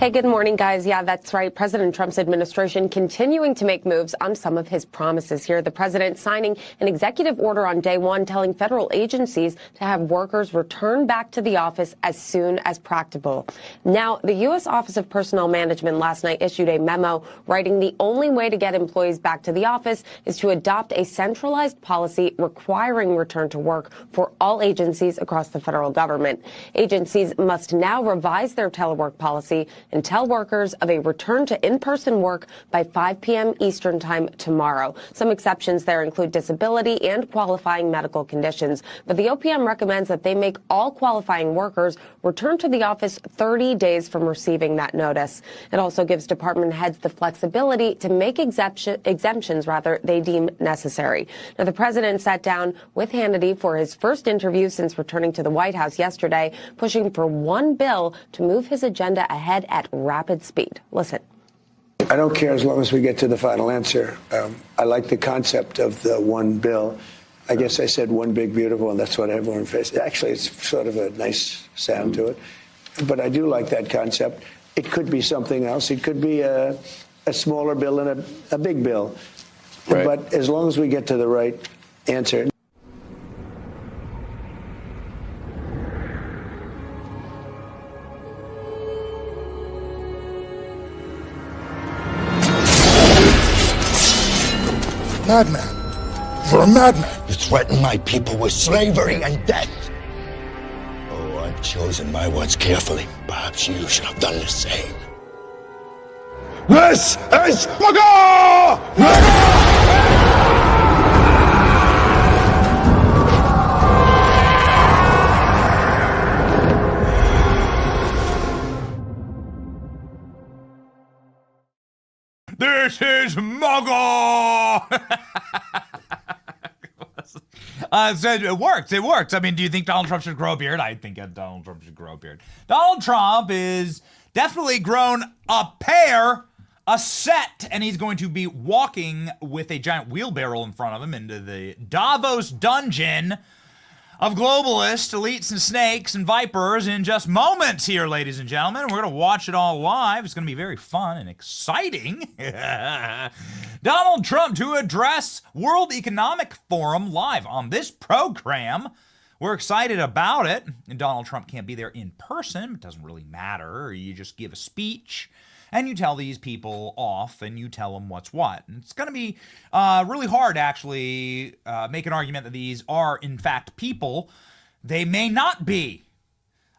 Hey, good morning, guys. Yeah, that's right. President Trump's administration continuing to make moves on some of his promises here. The president signing an executive order on day one telling federal agencies to have workers return back to the office as soon as practicable. Now, the U.S. Office of Personnel Management last night issued a memo writing the only way to get employees back to the office is to adopt a centralized policy requiring return to work for all agencies across the federal government. Agencies must now revise their telework policy and tell workers of a return to in-person work by 5 p.m. Eastern Time tomorrow. Some exceptions there include disability and qualifying medical conditions. But the OPM recommends that they make all qualifying workers return to the office 30 days from receiving that notice. It also gives department heads the flexibility to make exemptions they deem necessary. Now, the president sat down with Hannity for his first interview since returning to the White House yesterday, pushing for one bill to move his agenda ahead at rapid speed. Listen. I don't care as long as we get to the final answer. I like the concept of the one bill. I guess I said one big beautiful, and that's what everyone faces. Actually, it's sort of a nice sound to it. But I do like that concept. It could be something else. It could be a smaller bill and a big bill. Right. But as long as we get to the right answer. Madman. You're a madman. You threaten my people with slavery and death. Oh, I've chosen my words carefully. Perhaps you should have done the same. This is This is Muggle! It works. It works. I mean, do you think Donald Trump should grow a beard? I think Donald Trump should grow a beard. Donald Trump is definitely grown a set, and he's going to be walking with a giant wheelbarrow in front of him into the Davos dungeon of globalists, elites, and snakes and vipers in just moments here, ladies and gentlemen. We're going to watch it all live. It's going to be very fun and exciting. Donald Trump to address World Economic Forum live on this program. We're excited about it. And Donald Trump can't be there in person. It doesn't really matter. You just give a speech and you tell these people off and you tell them what's what. And it's going to be really hard to actually make an argument that these are, in fact, people. They may not be.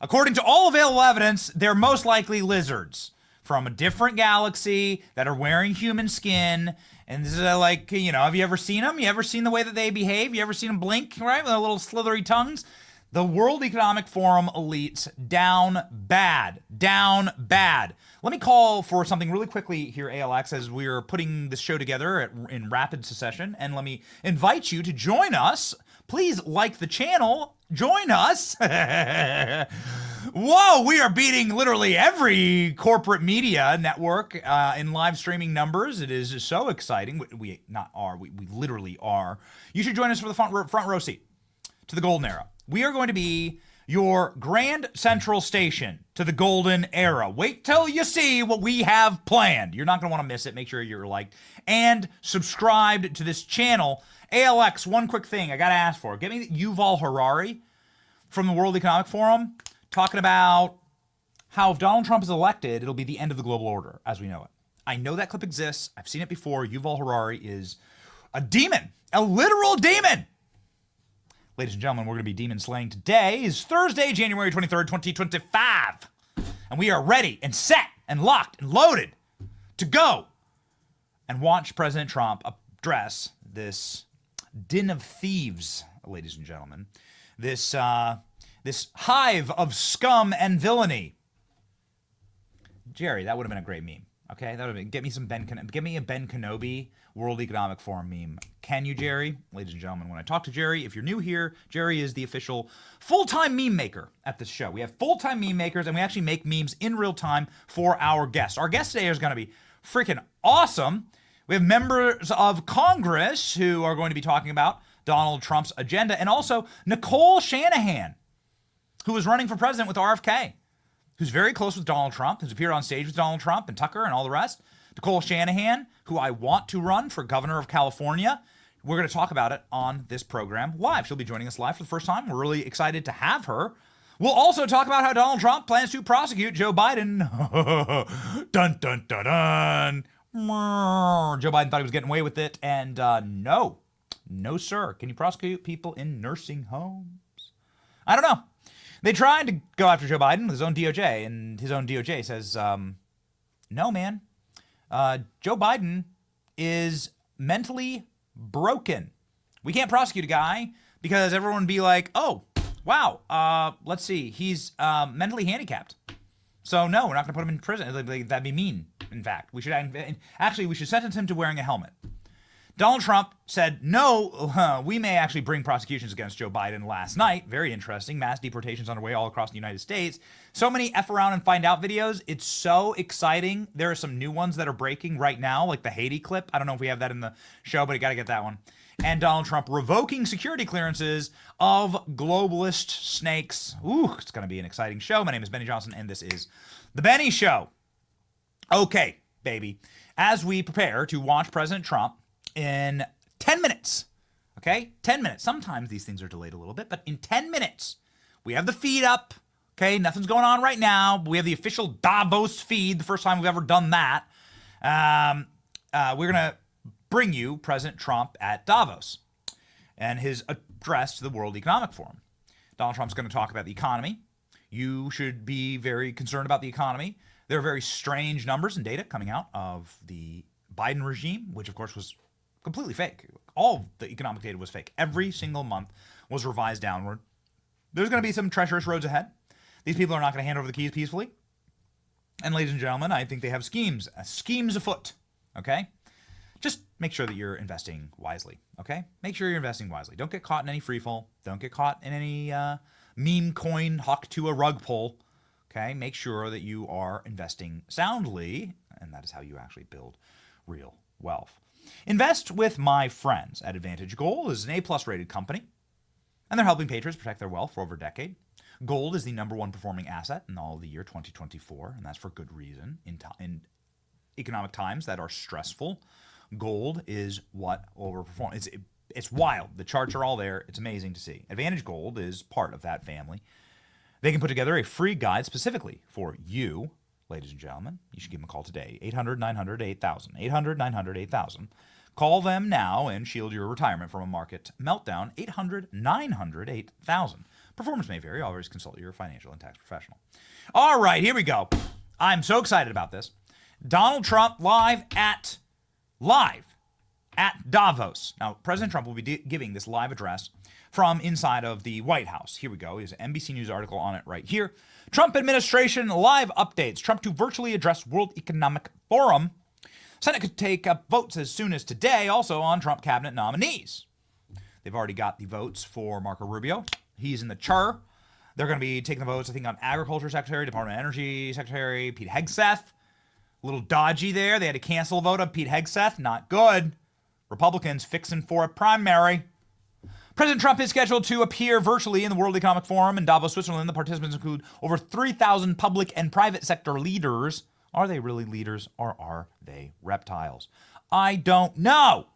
According to all available evidence, they're most likely lizards from a different galaxy that are wearing human skin. And this is like, you know, have you ever seen them? You ever seen the way that they behave? You ever seen them blink, right, with their little slithery tongues? The World Economic Forum elites down bad. Down bad. Let me call for something really quickly here, ALX, as we're putting this show together in rapid succession. And let me invite you to join us. Please like the channel. Join us. Whoa, we are beating literally every corporate media network in live streaming numbers. It is so exciting. We literally are. You should join us for the front row seat to the golden era. We are going to be your Grand Central Station to the golden era. Wait till you see what we have planned. You're not going to want to miss it. Make sure you're liked and subscribed to this channel. ALX, one quick thing I got to ask for. Get me Yuval Harari from the World Economic Forum talking about how if Donald Trump is elected, it'll be the end of the global order as we know it. I know that clip exists. I've seen it before. Yuval Harari is a demon, a literal demon. Ladies and gentlemen, we're going to be demon slaying. Today is Thursday, January 23rd, 2025. And we are ready and set and locked and loaded to go and watch President Trump address this den of thieves, ladies and gentlemen. This hive of scum and villainy. Jerry, that would have been a great meme. Okay, that would have been, get me a Ben Kenobi World Economic Forum meme. Can you, Jerry? Ladies and gentlemen, when I talk to Jerry, if you're new here, Jerry is the official full-time meme maker at this show. We have full-time meme makers, and we actually make memes in real time for our guests. Our guest today is going to be freaking awesome. We have members of Congress who are going to be talking about Donald Trump's agenda, and also Nicole Shanahan, who is running for president with RFK. who's very close with Donald Trump, who's appeared on stage with Donald Trump and Tucker and all the rest. Nicole Shanahan, who I want to run for governor of California. We're going to talk about it on this program live. She'll be joining us live for the first time. We're really excited to have her. We'll also talk about how Donald Trump plans to prosecute Joe Biden. Dun, dun, dun, dun. Joe Biden thought he was getting away with it, and no, sir. Can you prosecute people in nursing homes? I don't know. They tried to go after Joe Biden with his own DOJ, and his own DOJ says, no, man. Joe Biden is mentally broken. We can't prosecute a guy because everyone would be like, oh, wow, let's see, he's mentally handicapped. So no, we're not going to put him in prison. That'd be mean, in fact. We should sentence him to wearing a helmet. Donald Trump said, no, we may actually bring prosecutions against Joe Biden last night. Very interesting. Mass deportations underway all across the United States. So many F around and find out videos. It's so exciting. There are some new ones that are breaking right now, like the Haiti clip. I don't know if we have that in the show, but you got to get that one. And Donald Trump revoking security clearances of globalist snakes. Ooh, it's going to be an exciting show. My name is Benny Johnson, and this is The Benny Show. Okay, baby. As we prepare to watch President Trump in 10 minutes, okay? 10 minutes. Sometimes these things are delayed a little bit, but in 10 minutes, we have the feed up, okay? Nothing's going on right now, but we have the official Davos feed, the first time we've ever done that. We're going to bring you President Trump at Davos and his address to the World Economic Forum. Donald Trump's going to talk about the economy. You should be very concerned about the economy. There are very strange numbers and data coming out of the Biden regime, which of course was completely fake. All the economic data was fake. Every single month was revised downward. There's going to be some treacherous roads ahead. These people are not going to hand over the keys peacefully. And ladies and gentlemen, I think they have schemes afoot, okay? Just make sure that you're investing wisely, okay? Make sure you're investing wisely. Don't get caught in any free fall. Don't get caught in any meme coin hook to a rug pull, okay? Make sure that you are investing soundly, and that is how you actually build real wealth. Invest with my friends at Advantage Gold. Is an A+ rated company, and they're helping patrons protect their wealth for over a decade. Gold is the #1 performing asset in all of the year 2024, and that's for good reason. In economic times that are stressful, gold is what overperforms. It's wild. The charts are all there. It's amazing to see. Advantage Gold is part of that family. They can put together a free guide specifically for you. Ladies and gentlemen, you should give them a call today. 800-900-8000. 800-900-8000. Call them now and shield your retirement from a market meltdown. 800-900-8000. Performance may vary. Always consult your financial and tax professional. All right, here we go. I'm so excited about this. Donald Trump live at Davos. Now, President Trump will be giving this live address from inside of the White House. Here we go. There's an NBC News article on it right here. Trump administration live updates. Trump to virtually address World Economic Forum. Senate could take up votes as soon as today, also on Trump cabinet nominees. They've already got the votes for Marco Rubio. He's in the chur. They're going to be taking the votes, I think, on Agriculture Secretary, Department of Energy Secretary, Pete Hegseth. A little dodgy there. They had to cancel a vote on Pete Hegseth. Not good. Republicans fixing for a primary. President Trump is scheduled to appear virtually in the World Economic Forum in Davos, Switzerland. The participants include over 3,000 public and private sector leaders. Are they really leaders or are they reptiles? I don't know.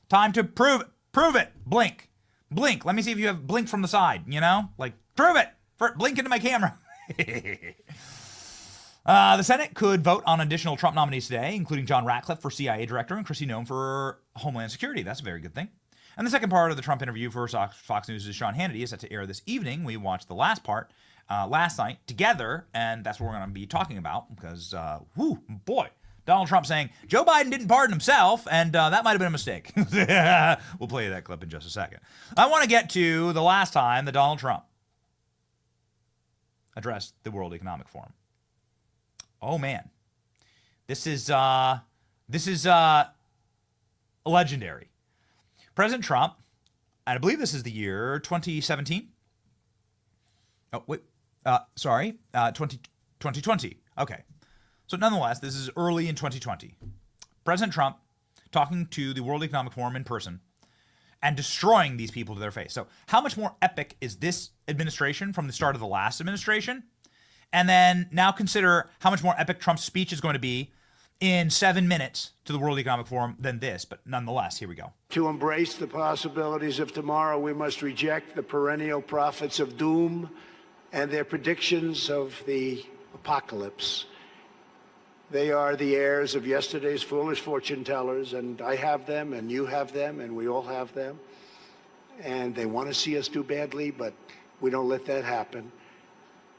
Time to prove it. Prove it. Blink. Blink. Let me see if you have blink from the side, you know? Like, prove it. Blink into my camera. The Senate could vote on additional Trump nominees today, including John Ratcliffe for CIA director and Kristi Noem for Homeland Security. That's a very good thing. And the second part of the Trump interview for Fox News' Sean Hannity is set to air this evening. We watched the last part last night together, and that's what we're going to be talking about because, boy, Donald Trump saying Joe Biden didn't pardon himself, and that might have been a mistake. We'll play that clip in just a second. I want to get to the last time that Donald Trump addressed the World Economic Forum. Oh man, this is legendary. President Trump, and I believe this is the year 2017. Oh wait, 2020. Okay, so nonetheless, this is early in 2020. President Trump talking to the World Economic Forum in person and destroying these people to their face. So how much more epic is this administration from the start of the last administration? And then now consider how much more epic Trump's speech is going to be in 7 minutes to the World Economic Forum than this. But nonetheless, here we go. To embrace the possibilities of tomorrow, we must reject the perennial prophets of doom and their predictions of the apocalypse. They are the heirs of yesterday's foolish fortune tellers, and I have them, and you have them, and we all have them. And they want to see us do badly, but we don't let that happen.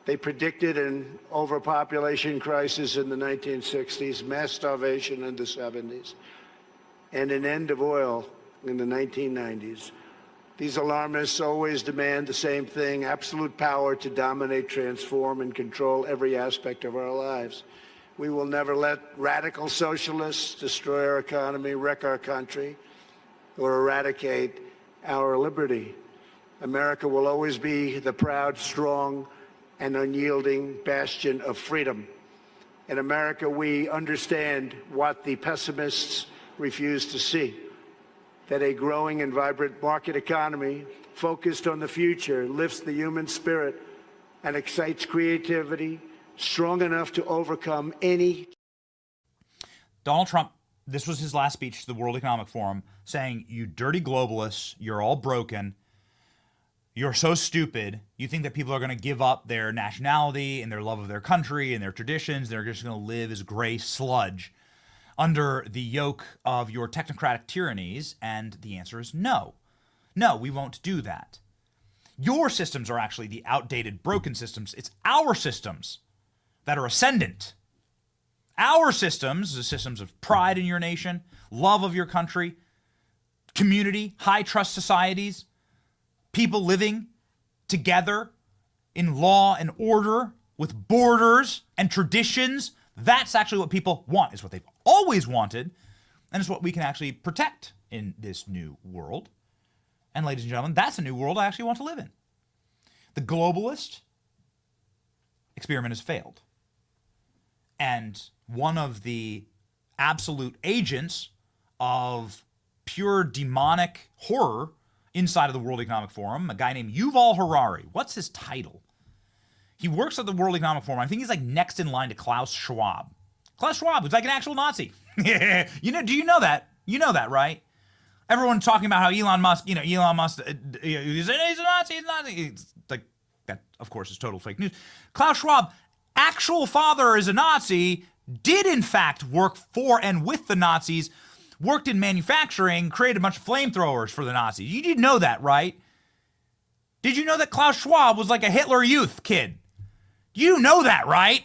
They predicted an overpopulation crisis in the 1960s, mass starvation in the 70s, and an end of oil in the 1990s. These alarmists always demand the same thing: absolute power to dominate, transform, and control every aspect of our lives. We will never let radical socialists destroy our economy, wreck our country, or eradicate our liberty. America will always be the proud, strong, and unyielding bastion of freedom. In America, we understand what the pessimists refuse to see: that a growing and vibrant market economy focused on the future lifts the human spirit and excites creativity strong enough to overcome any. Donald Trump, this was his last speech to the World Economic Forum, saying, "You dirty globalists, you're all broken. You're so stupid. You think that people are going to give up their nationality and their love of their country and their traditions. They're just going to live as gray sludge under the yoke of your technocratic tyrannies." And the answer is no. No, we won't do that. Your systems are actually the outdated, broken systems. It's our systems that are ascendant. Our systems, the systems of pride in your nation, love of your country, community, high trust societies, people living together in law and order with borders and traditions. That's actually what people want. It's what they've always wanted, and it's what we can actually protect in this new world. And ladies and gentlemen, that's a new world I actually want to live in. The globalist experiment has failed. And one of the absolute agents of pure demonic horror inside of the World Economic Forum, a guy named Yuval Harari. What's his title? He works at the World Economic Forum. I think he's like next in line to Klaus Schwab. Klaus Schwab was like an actual Nazi. Do you know that? You know that, right? Everyone talking about how Elon Musk, he's a Nazi, he's a Nazi. It's like, that, of course, is total fake news. Klaus Schwab, actual father is a Nazi, did in fact work for and with the Nazis, worked in manufacturing, created a bunch of flamethrowers for the Nazis. You didn't know that, right? Did you know that Klaus Schwab was like a Hitler Youth kid? You know that, right?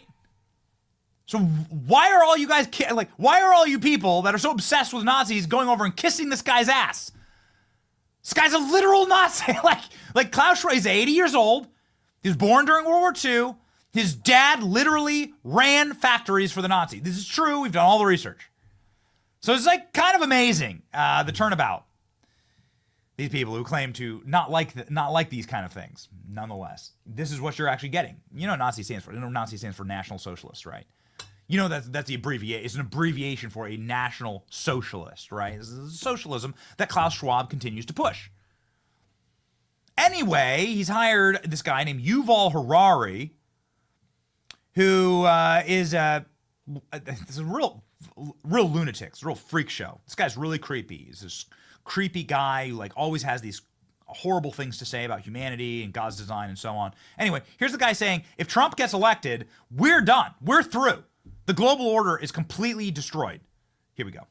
So why are all you guys, why are all you people that are so obsessed with Nazis going over and kissing this guy's ass? This guy's a literal Nazi. like Klaus Schwab is 80 years old. He was born during World War II. His dad literally ran factories for the Nazis. This is true. We've done all the research. So it's like kind of amazing, the turnabout. These people who claim to not like these kind of things. Nonetheless, this is what you're actually getting. You know what Nazi stands for? You know Nazi stands for National Socialist, right? You know that's the abbreviation. It's an abbreviation for a National Socialist, right? This is socialism that Klaus Schwab continues to push. Anyway, he's hired this guy named Yuval Harari, who is a real lunatic. It's a real freak show. This guy's really creepy. He's this creepy guy who like always has these horrible things to say about humanity and God's design and so on. Anyway, here's the guy saying, if Trump gets elected, we're done. We're through. The global order is completely destroyed. Here we go.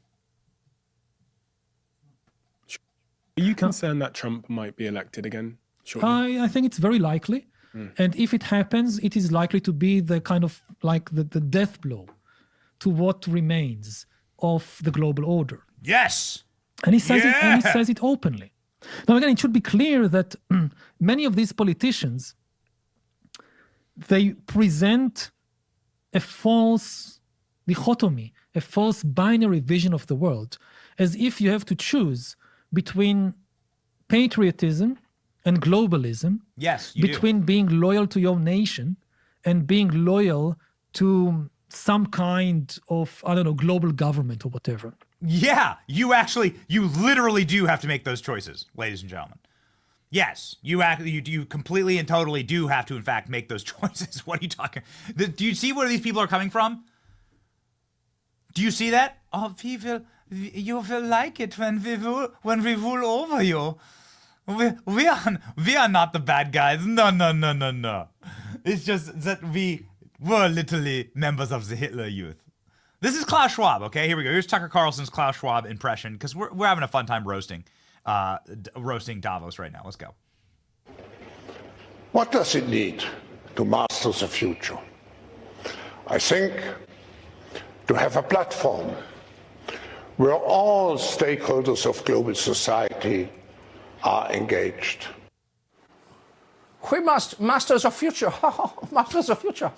Are you concerned that Trump might be elected again shortly? I think it's very likely. And if it happens, it is likely to be the kind of like the death blow to what remains of the global order. Yes. And he says it openly. Now, again, it should be clear that many of these politicians, they present a false dichotomy, a false binary vision of the world, as if you have to choose between patriotism and globalism. Yes, you between being loyal to your nation and being loyal to some kind of, global government or whatever. Yeah, you literally do have to make those choices, ladies and gentlemen. Yes, you completely and totally do have to, in fact, make those choices. What are you talking? Do you see where these people are coming from? Do you see that? Oh, you will like it when we rule over you. We are not the bad guys. No. It's just that we were literally members of the Hitler Youth. This is Klaus Schwab. Okay, here we go. Here's Tucker Carlson's Klaus Schwab impression because we're having a fun time roasting Davos right now. Let's go. What does it need to master the future? I think to have a platform where all stakeholders of global society are engaged. We must master the future. Master the future.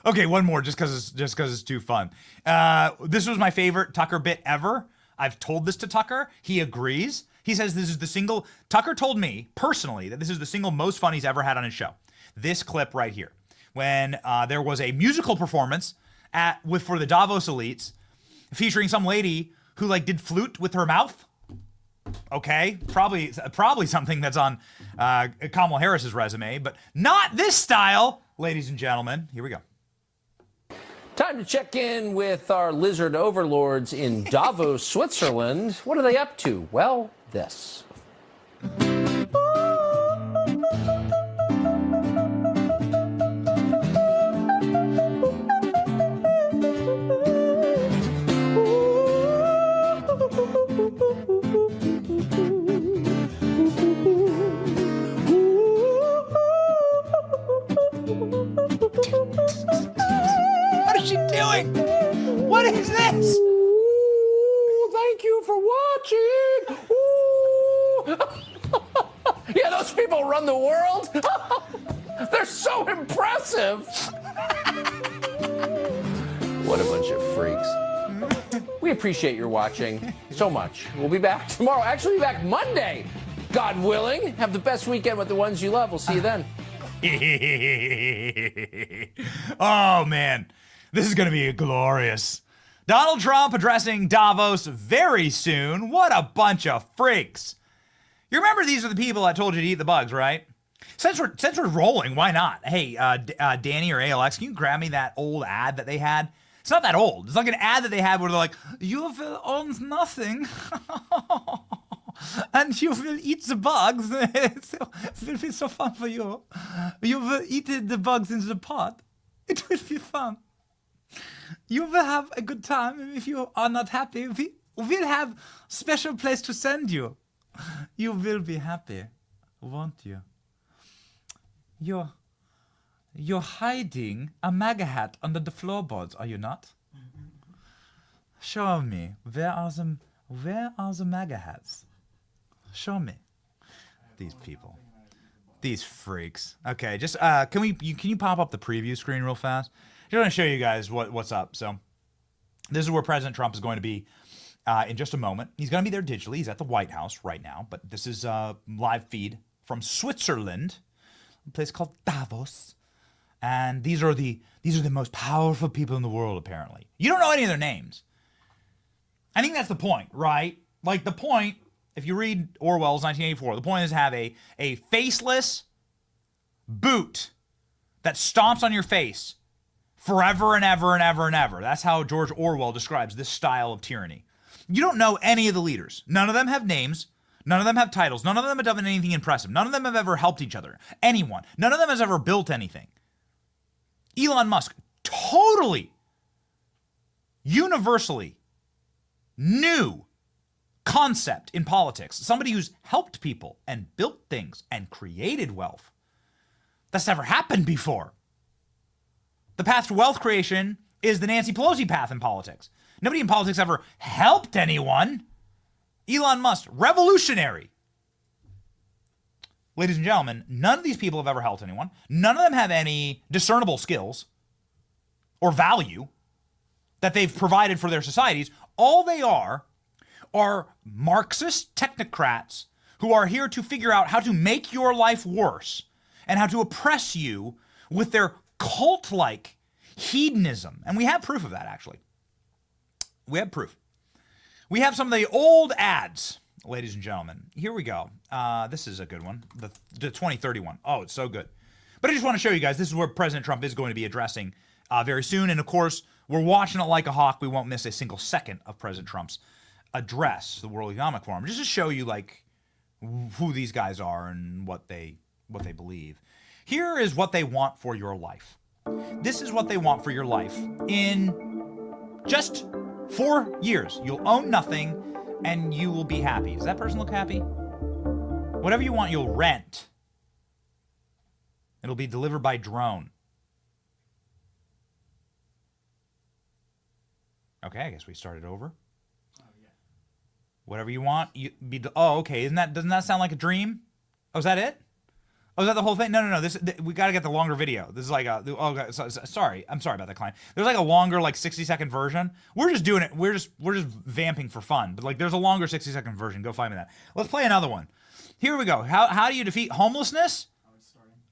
Okay, one more just because it's too fun. This was my favorite Tucker bit ever. I've told this to Tucker. He agrees. He says this is the single. Tucker told me personally that this is the single most fun he's ever had on his show. This clip right here, when there was a musical performance for the Davos elites, featuring some lady who like did flute with her mouth. Okay, probably something that's on Kamala Harris's resume, but not this style, ladies and gentlemen. Here we go. Time to check in with our lizard overlords in Davos, Switzerland. What are they up to? Well, this. What is she doing? What is this? Ooh, thank you for watching. Ooh. Yeah, those people run the world. They're so impressive. What a bunch of freaks. We appreciate your watching so much. We'll be back tomorrow. Actually, be back Monday, God willing. Have the best weekend with the ones you love. We'll see you then. Oh, man. This is going to be glorious. Donald Trump addressing Davos very soon. What a bunch of freaks. You remember these are the people I told you to eat the bugs, right? Since we're rolling, why not? Hey, Danny or ALX, can you grab me that old ad that they had? It's not that old. It's like an ad that they had where they're like, you will own nothing. And you will eat the bugs. It will be so fun for you. You will eat the bugs in the pot. It will be fun. You will have a good time. If you are not happy, we will have special place to send you. You will be happy, won't you? You're hiding a MAGA hat under the floorboards, are you not? Show me. Where are the MAGA hats? Show me. These people. These freaks. Okay, just can you pop up the preview screen real fast? I want to show you guys what's up. So this is where President Trump is going to be in just a moment. He's going to be there digitally. He's at the White House right now, but this is a live feed from Switzerland, a place called Davos. And these are the most powerful people in the world, apparently. You don't know any of their names. I think that's the point, right? Like the point, if you read Orwell's 1984, the point is to have a faceless boot that stomps on your face forever and ever and ever and ever. That's how George Orwell describes this style of tyranny. You don't know any of the leaders. None of them have names. None of them have titles. None of them have done anything impressive. None of them have ever helped each other. Anyone. None of them has ever built anything. Elon Musk, totally, universally new concept in politics. Somebody who's helped people and built things and created wealth. That's never happened before. The path to wealth creation is the Nancy Pelosi path in politics. Nobody in politics ever helped anyone. Elon Musk, revolutionary. Ladies and gentlemen, none of these people have ever helped anyone. None of them have any discernible skills or value that they've provided for their societies. All they are Marxist technocrats who are here to figure out how to make your life worse and how to oppress you with their cult-like hedonism. And we have proof of that, actually. We have proof. We have some of the old ads, ladies and gentlemen. Here we go. This is a good one, the 2031. Oh, it's so good. But I just want to show you guys, this is where President Trump is going to be addressing very soon. And of course, we're watching it like a hawk. We won't miss a single second of President Trump's address, the World Economic Forum, just to show you like who these guys are and what they believe. Here is what they want for your life. This is what they want for your life. In just 4 years, you'll own nothing and you will be happy. Does that person look happy? Whatever you want, you'll rent. It'll be delivered by drone. Okay, I guess we started over. Whatever you want, oh, okay. Doesn't that sound like a dream? Oh, is that it? Oh, is that the whole thing? No. We got to get the longer video. This is like sorry. I'm sorry about that, client. There's like a longer, like 60-second version. We're just doing it. We're just vamping for fun. But like, there's a longer 60-second version. Go find me that. Let's play another one. Here we go. How do you defeat homelessness?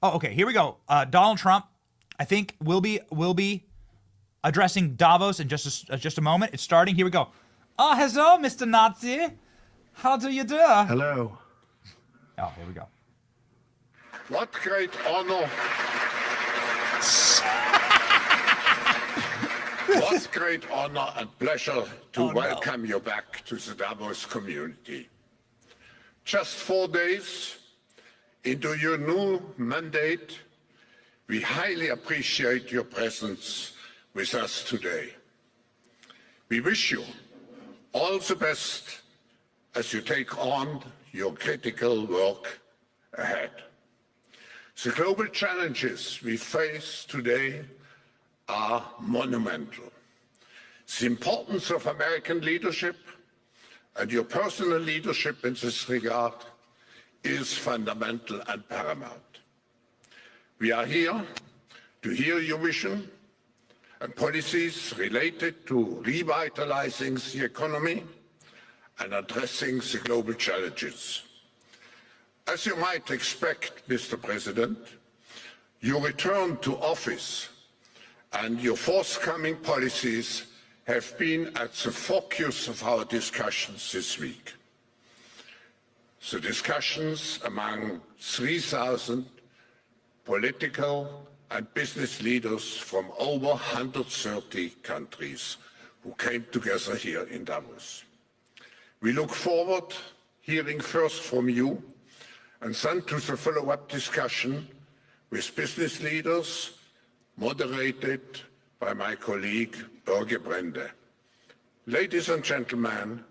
Oh, okay. Here we go. Donald Trump, I think, will be addressing Davos in just a moment. It's starting. Here we go. Oh, hello, Mr. Nazi. How do you do? Hello. Oh, here we go. What great honor. What great honor and pleasure to welcome you back to the Davos community. Just 4 days into your new mandate, we highly appreciate your presence with us today. We wish you all the best as you take on your critical work ahead. The global challenges we face today are monumental. The importance of American leadership and your personal leadership in this regard is fundamental and paramount. We are here to hear your vision and policies related to revitalizing the economy and addressing the global challenges. As you might expect, Mr. President, your return to office and your forthcoming policies have been at the focus of our discussions this week. The discussions among 3,000 political and business leaders from over 130 countries who came together here in Davos. We look forward to hearing first from you and then to the follow-up discussion with business leaders, moderated by my colleague Børge Brende. Ladies and gentlemen,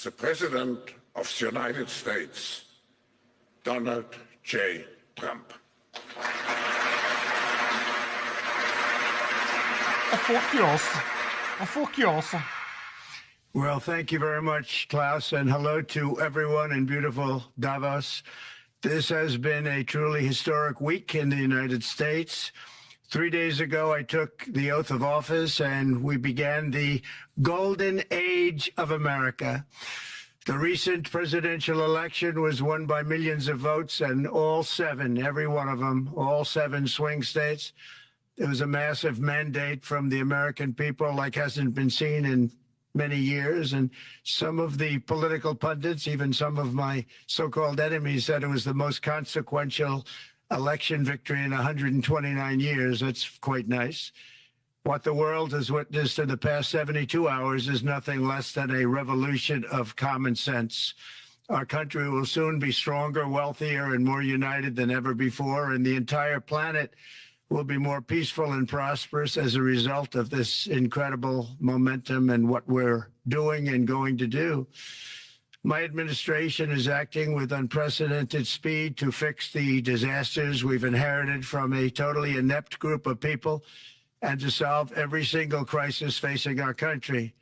the President of the United States, Donald J. Trump. Well, thank you very much, Klaus, and hello to everyone in beautiful Davos. This has been a truly historic week in the United States. 3 days ago, I took the oath of office and we began the golden age of America. The recent presidential election was won by millions of votes, and all seven, every one of them, all seven swing states. It was a massive mandate from the American people like hasn't been seen in many years. And some of the political pundits, even some of my so-called enemies, said it was the most consequential election victory in 129 years. That's quite nice. What the world has witnessed in the past 72 hours is nothing less than a revolution of common sense. Our country will soon be stronger, wealthier, and more united than ever before, and the entire planet will be more peaceful and prosperous as a result of this incredible momentum and what we're doing and going to do. My administration is acting with unprecedented speed to fix the disasters we've inherited from a totally inept group of people and to solve every single crisis facing our country.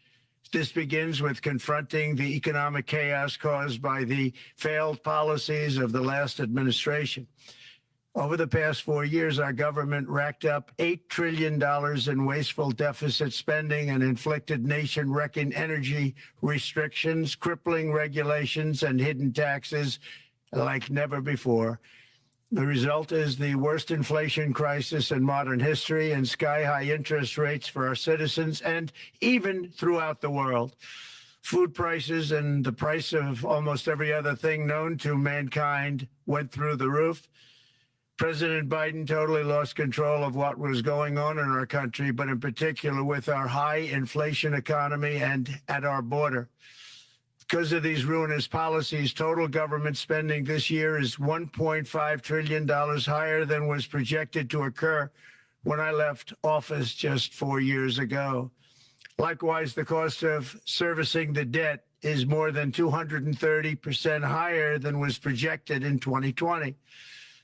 This begins with confronting the economic chaos caused by the failed policies of the last administration. Over the past 4 years, our government racked up $8 trillion in wasteful deficit spending and inflicted nation-wrecking energy restrictions, crippling regulations, and hidden taxes like never before. The result is the worst inflation crisis in modern history and sky-high interest rates for our citizens and even throughout the world. Food prices and the price of almost every other thing known to mankind went through the roof. President Biden totally lost control of what was going on in our country, but in particular with our high inflation economy and at our border. Because of these ruinous policies, total government spending this year is $1.5 trillion higher than was projected to occur when I left office just 4 years ago. Likewise, the cost of servicing the debt is more than 230% higher than was projected in 2020.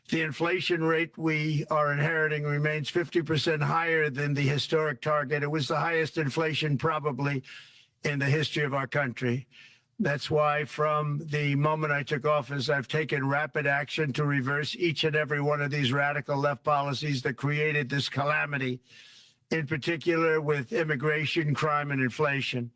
The inflation rate we are inheriting remains 50% higher than the historic target. It was the highest inflation probably in the history of our country. That's why from the moment I took office, I've taken rapid action to reverse each and every one of these radical left policies that created this calamity, in particular with immigration, crime, and inflation.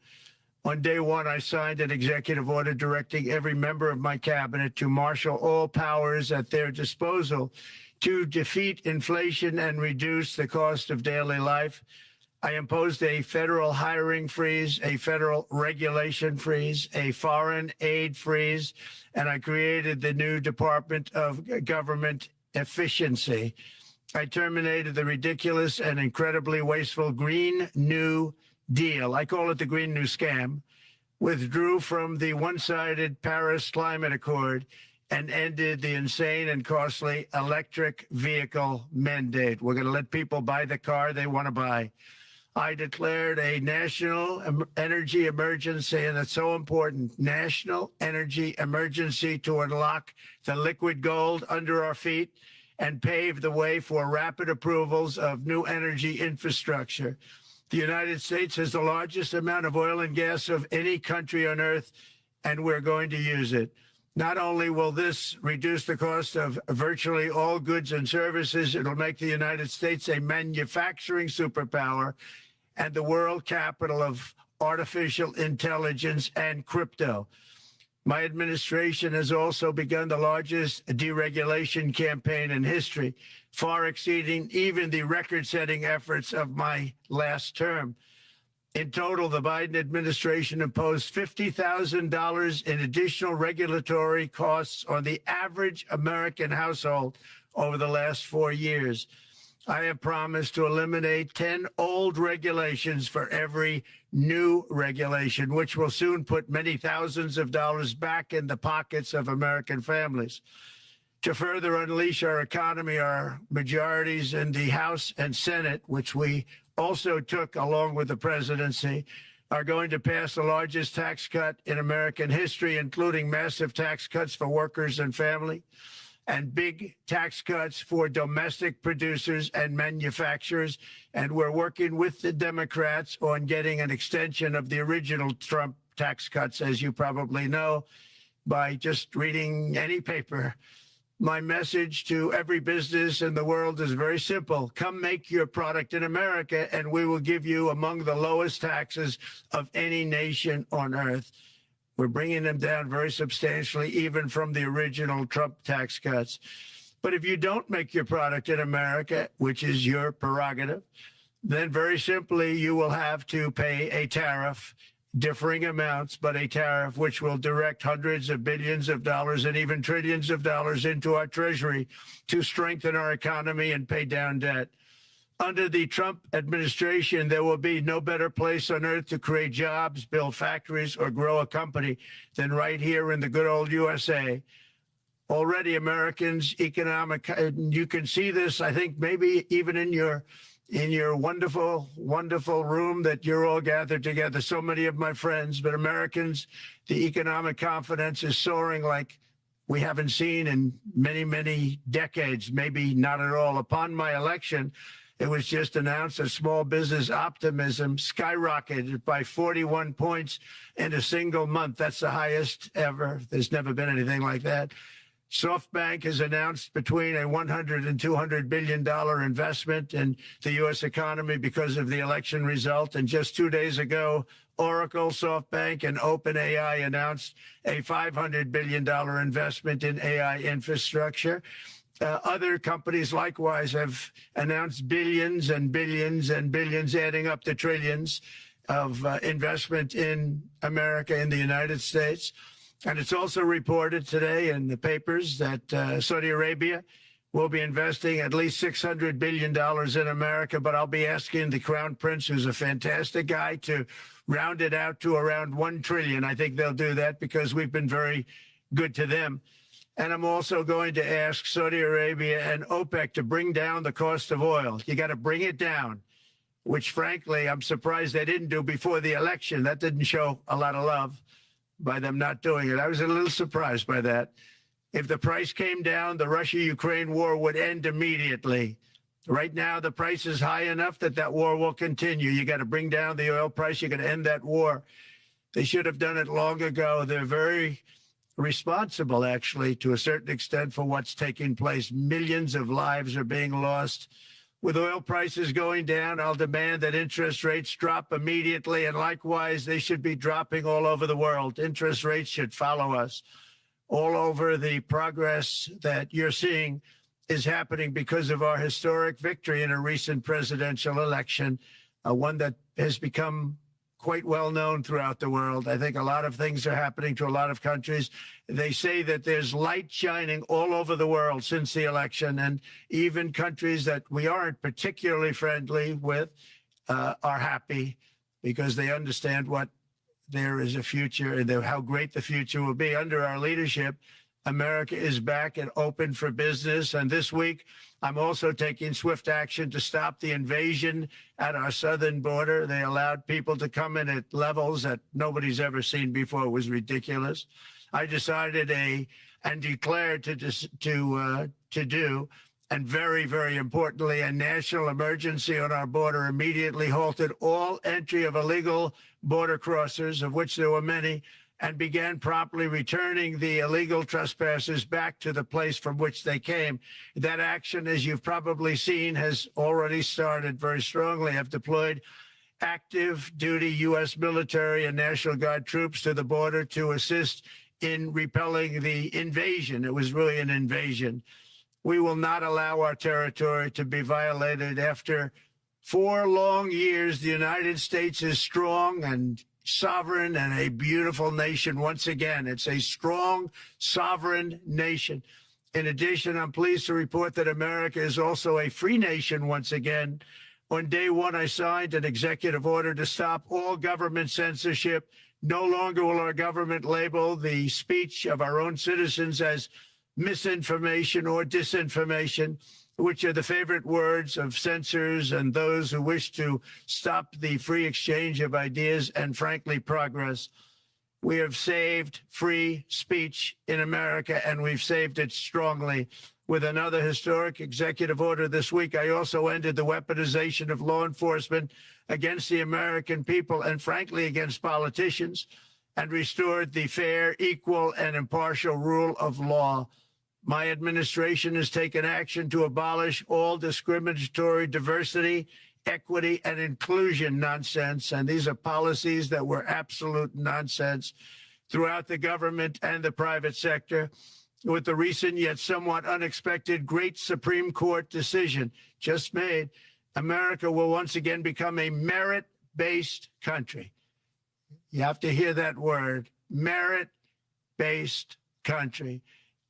On day one, I signed an executive order directing every member of my cabinet to marshal all powers at their disposal to defeat inflation and reduce the cost of daily life. I imposed a federal hiring freeze, a federal regulation freeze, a foreign aid freeze, and I created the new Department of Government Efficiency. I terminated the ridiculous and incredibly wasteful Green New Deal. I call it the Green New Scam. Withdrew from the one-sided Paris Climate Accord and ended the insane and costly electric vehicle mandate. We're going to let people buy the car they want to buy. I declared a national energy emergency, and it's so important, national energy emergency to unlock the liquid gold under our feet and pave the way for rapid approvals of new energy infrastructure. The United States has the largest amount of oil and gas of any country on earth, and we're going to use it. Not only will this reduce the cost of virtually all goods and services, it'll make the United States a manufacturing superpower and the world capital of artificial intelligence and crypto. My administration has also begun the largest deregulation campaign in history, far exceeding even the record-setting efforts of my last term. In total, the Biden administration imposed $50,000 in additional regulatory costs on the average American household over the last 4 years. I have promised to eliminate 10 old regulations for every new regulation, which will soon put many thousands of dollars back in the pockets of American families. To further unleash our economy, our majorities in the House and Senate, which we also took along with the presidency, are going to pass the largest tax cut in American history, including massive tax cuts for workers and family, and big tax cuts for domestic producers and manufacturers. And we're working with the Democrats on getting an extension of the original Trump tax cuts, as you probably know, by just reading any paper. My message to every business in the world is very simple. Come make your product in America, and we will give you among the lowest taxes of any nation on earth. We're bringing them down very substantially, even from the original Trump tax cuts. But if you don't make your product in America, which is your prerogative, then very simply you will have to pay a tariff, differing amounts, but a tariff which will direct hundreds of billions of dollars and even trillions of dollars into our treasury to strengthen our economy and pay down debt. Under the Trump administration, there will be no better place on earth to create jobs, build factories, or grow a company than right here in the good old USA. Already Americans' economic, you can see this, I think, maybe even in your wonderful, wonderful room that you're all gathered together, so many of my friends, but Americans, the economic confidence is soaring like we haven't seen in many, many decades, maybe not at all. Upon my election, it was just announced that small business optimism skyrocketed by 41 points in a single month. That's the highest ever. There's never been anything like that. SoftBank has announced between a $100 and $200 billion investment in the U.S. economy because of the election result. And just 2 days ago, Oracle, SoftBank, and OpenAI announced a $500 billion investment in AI infrastructure. Other companies likewise have announced billions and billions and billions, adding up to trillions. of investment in America, in the United States. And it's also reported today in the papers that Saudi Arabia will be investing at least $600 billion in America. But I'll be asking the Crown Prince, who's a fantastic guy, to round it out to around $1 trillion. I think they'll do that because we've been very good to them. And I'm also going to ask Saudi Arabia and OPEC to bring down the cost of oil. You got to bring it down, which, frankly, I'm surprised they didn't do before the election. That didn't show a lot of love by them not doing it. I was a little surprised by that. If the price came down, the Russia-Ukraine war would end immediately. Right now, the price is high enough that that war will continue. You got to bring down the oil price. You got to end that war. They should have done it long ago. They're very responsible, actually, to a certain extent, for what's taking place. Millions of lives are being lost. With oil prices going down, I'll demand that interest rates drop immediately. And likewise, they should be dropping all over the world. Interest rates should follow us. All over, the progress that you're seeing is happening because of our historic victory in a recent presidential election, one that has become quite well known throughout the world. I think a lot of things are happening to a lot of countries. They say that there's light shining all over the world since the election, and even countries that we aren't particularly friendly with are happy because they understand what there is a future and how great the future will be. Under our leadership, America is back and open for business. And this week, I'm also taking swift action to stop the invasion at our southern border. They allowed people to come in at levels that nobody's ever seen before. It was ridiculous. I decided and declared to do, and very, very importantly, a national emergency on our border, immediately halted all entry of illegal border crossers, of which there were many, and began promptly returning the illegal trespassers back to the place from which they came. That action, as you've probably seen, has already started very strongly. I've deployed active duty U.S. military and National Guard troops to the border to assist in repelling the invasion. It was really an invasion. We will not allow our territory to be violated. After 4 long years, the United States is strong and sovereign and a beautiful nation once again. It's a strong, sovereign nation. In addition, I'm pleased to report that America is also a free nation once again. On day one, I signed an executive order to stop all government censorship. No longer will our government label the speech of our own citizens as misinformation or disinformation, which are the favorite words of censors and those who wish to stop the free exchange of ideas and, frankly, progress. We have saved free speech in America, and we've saved it strongly. With another historic executive order this week, I also ended the weaponization of law enforcement against the American people and, frankly, against politicians, and restored the fair, equal, and impartial rule of law. My administration has taken action to abolish all discriminatory diversity, equity, and inclusion nonsense. And these are policies that were absolute nonsense throughout the government and the private sector. With the recent yet somewhat unexpected great Supreme Court decision just made, America will once again become a merit-based country. You have to hear that word, merit-based country.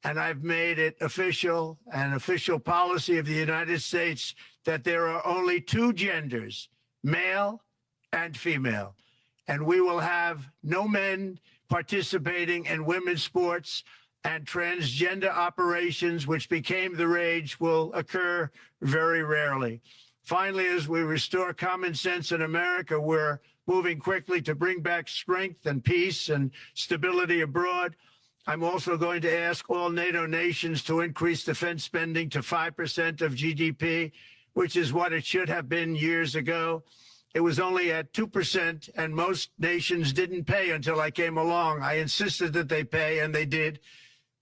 And I've made it official, an official policy of the United States, that there are only 2 genders, male and female. And we will have no men participating in women's sports, and transgender operations, which became the rage, will occur very rarely. Finally, as we restore common sense in America, we're moving quickly to bring back strength and peace and stability abroad. I'm also going to ask all NATO nations to increase defense spending to 5% of GDP, which is what it should have been years ago. It was only at 2%, and most nations didn't pay until I came along. I insisted that they pay, and they did,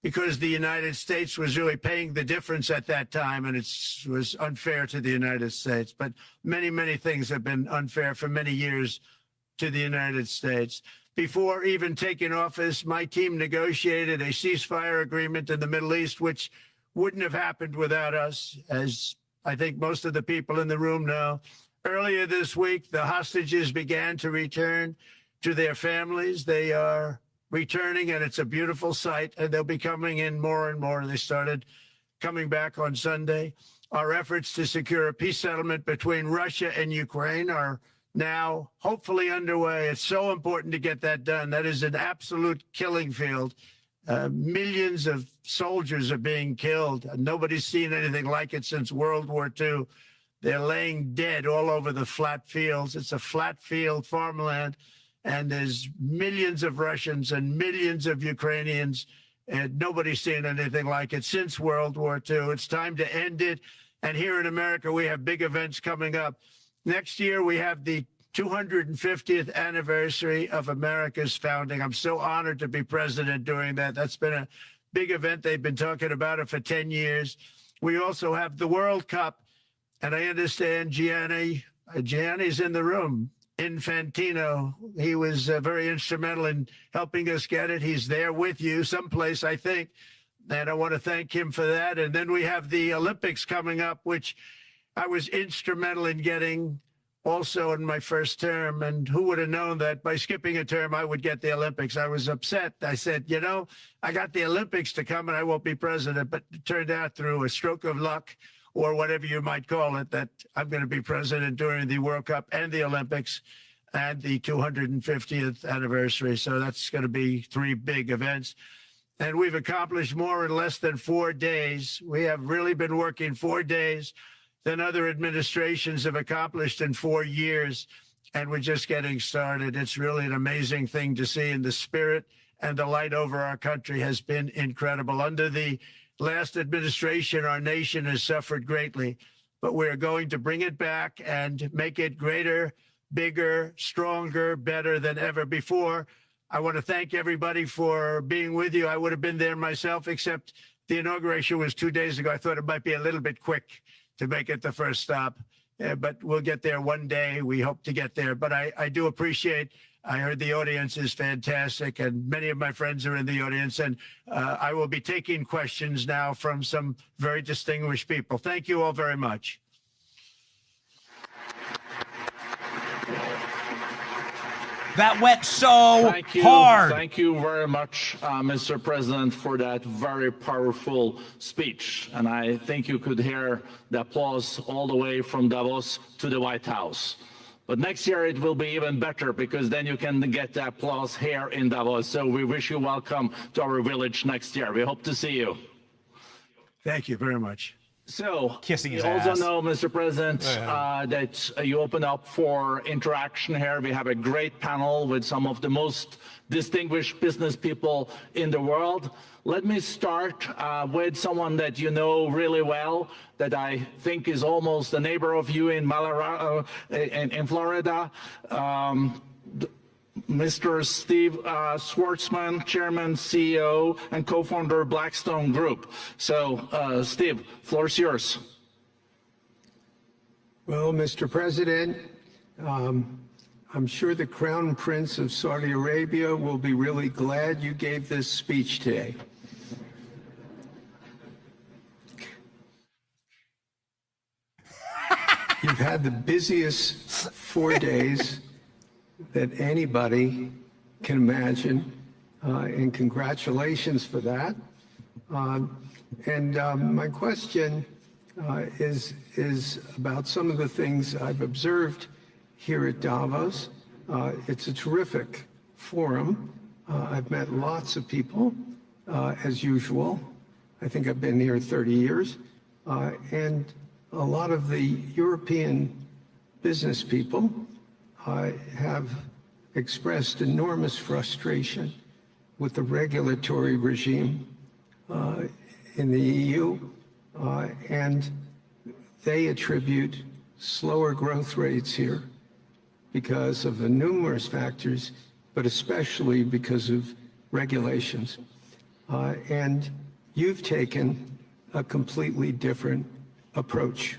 because the United States was really paying the difference at that time, and it was unfair to the United States. But many, many things have been unfair for many years to the United States. Before even taking office, my team negotiated a ceasefire agreement in the Middle East, which wouldn't have happened without us. As I think most of the people in the room know, Earlier this week, the hostages began to return to their families. They are returning, and it's a beautiful sight, and they'll be coming in more and more. They started coming back on Sunday. Our efforts to secure a peace settlement between Russia and Ukraine are now hopefully underway. It's so important to get that done. That is an absolute killing field. Millions of soldiers are being killed. Nobody's seen anything like it since World War II. They're laying dead all over the flat fields. It's a flat field farmland, and there's millions of Russians and millions of Ukrainians, and nobody's seen anything like it since World War II. It's time to end it. And here in America, we have big events coming up. Next year, we have the 250th anniversary of America's founding. I'm so honored to be president during that. That's been a big event. They've been talking about it for 10 years. We also have the World Cup. And I understand Gianni's in the room. Infantino, he was very instrumental in helping us get it. He's there with you someplace, I think. And I want to thank him for that. And then we have the Olympics coming up, which I was instrumental in getting also in my first term. And who would have known that by skipping a term, I would get the Olympics? I was upset. I said, you know, I got the Olympics to come and I won't be president. But it turned out through a stroke of luck, or whatever you might call it, that I'm going to be president during the World Cup and the Olympics and the 250th anniversary. So that's going to be 3 big events. And we've accomplished more in less than 4 days. We have really been working 4 days than other administrations have accomplished in 4 years. And we're just getting started. It's really an amazing thing to see, and the spirit and the light over our country has been incredible. Under the last administration, our nation has suffered greatly, but we're going to bring it back and make it greater, bigger, stronger, better than ever before. I want to thank everybody for being with you. I would have been there myself, except the inauguration was 2 days ago. I thought it might be a little bit quick to make it the first stop, but we'll get there one day. We hope to get there. But I do appreciate, I heard the audience is fantastic, and many of my friends are in the audience, and I will be taking questions now from some very distinguished people. Thank you all very much. That went so hard. Thank you very much, Mr. President, for that very powerful speech. And I think you could hear the applause all the way from Davos to the White House. But next year it will be even better, because then you can get the applause here in Davos. So we wish you welcome to our village next year. We hope to see you. Thank you very much. So, Kissing his you also ass. know, Mr. President, that you open up for interaction here. We have a great panel with some of the most distinguished business people in the world. Let me start with someone that you know really well, that I think is almost a neighbor of you in Florida. Mr. Steve Schwartzman, Chairman, CEO, and co-founder of Blackstone Group. So, Steve, floor is yours. Well, Mr. President, I'm sure the Crown Prince of Saudi Arabia will be really glad you gave this speech today. You've had the busiest 4 days that anybody can imagine, and congratulations for that. My question is about some of the things I've observed here at Davos. It's a terrific forum. I've met lots of people, as usual. I think I've been here 30 years. And a lot of the European business people have expressed enormous frustration with the regulatory regime in the EU, and they attribute slower growth rates here because of the numerous factors, but especially because of regulations. And you've taken a completely different approach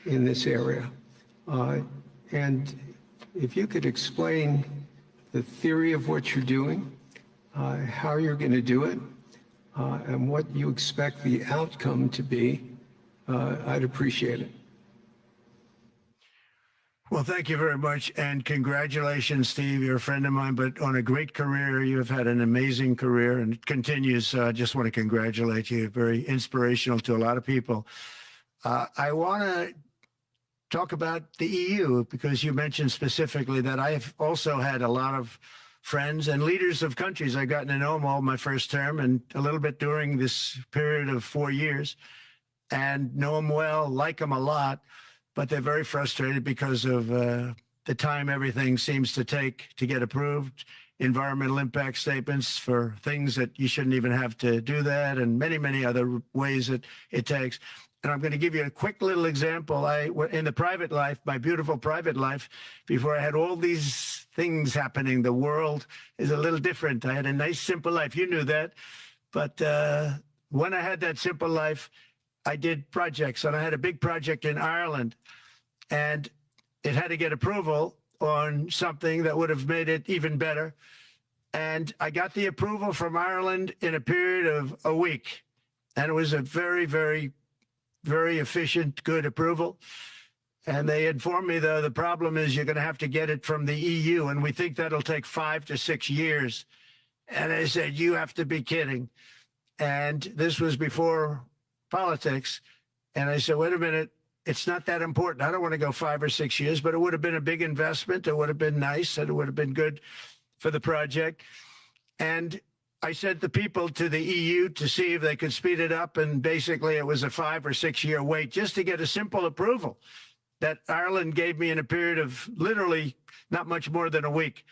in this area. And if you could explain the theory of what you're doing, how you're going to do it, and what you expect the outcome to be, I'd appreciate it. Well, thank you very much. And congratulations, Steve. You're a friend of mine, but on a great career. You have had an amazing career and it continues. I just want to congratulate you. Very inspirational to a lot of people. I want to talk about the EU because you mentioned specifically that I've also had a lot of friends and leaders of countries. I've gotten to know them all my first term and a little bit during this period of 4 years and know them well, like them a lot. But they're very frustrated because of the time everything seems to take to get approved, environmental impact statements for things that you shouldn't even have to do that, and many, many other ways that it takes. And I'm going to give you a quick little example. In the private life, my beautiful private life, before I had all these things happening, the world is a little different. I had a nice, simple life. You knew that. But when I had that simple life, I did projects, and I had a big project in Ireland, and it had to get approval on something that would have made it even better. And I got the approval from Ireland in a period of a week. And it was a very, very, very efficient, good approval. And they informed me, though, the problem is you're going to have to get it from the EU, and we think that'll take 5 to 6 years. And I said, you have to be kidding. And this was before politics. And I said, wait a minute, it's not that important. I don't want to go 5 or 6 years, but it would have been a big investment. It would have been nice, and it would have been good for the project. And I sent the people to the EU to see if they could speed it up. And basically it was a 5 or 6 year wait just to get a simple approval that Ireland gave me in a period of literally not much more than a week.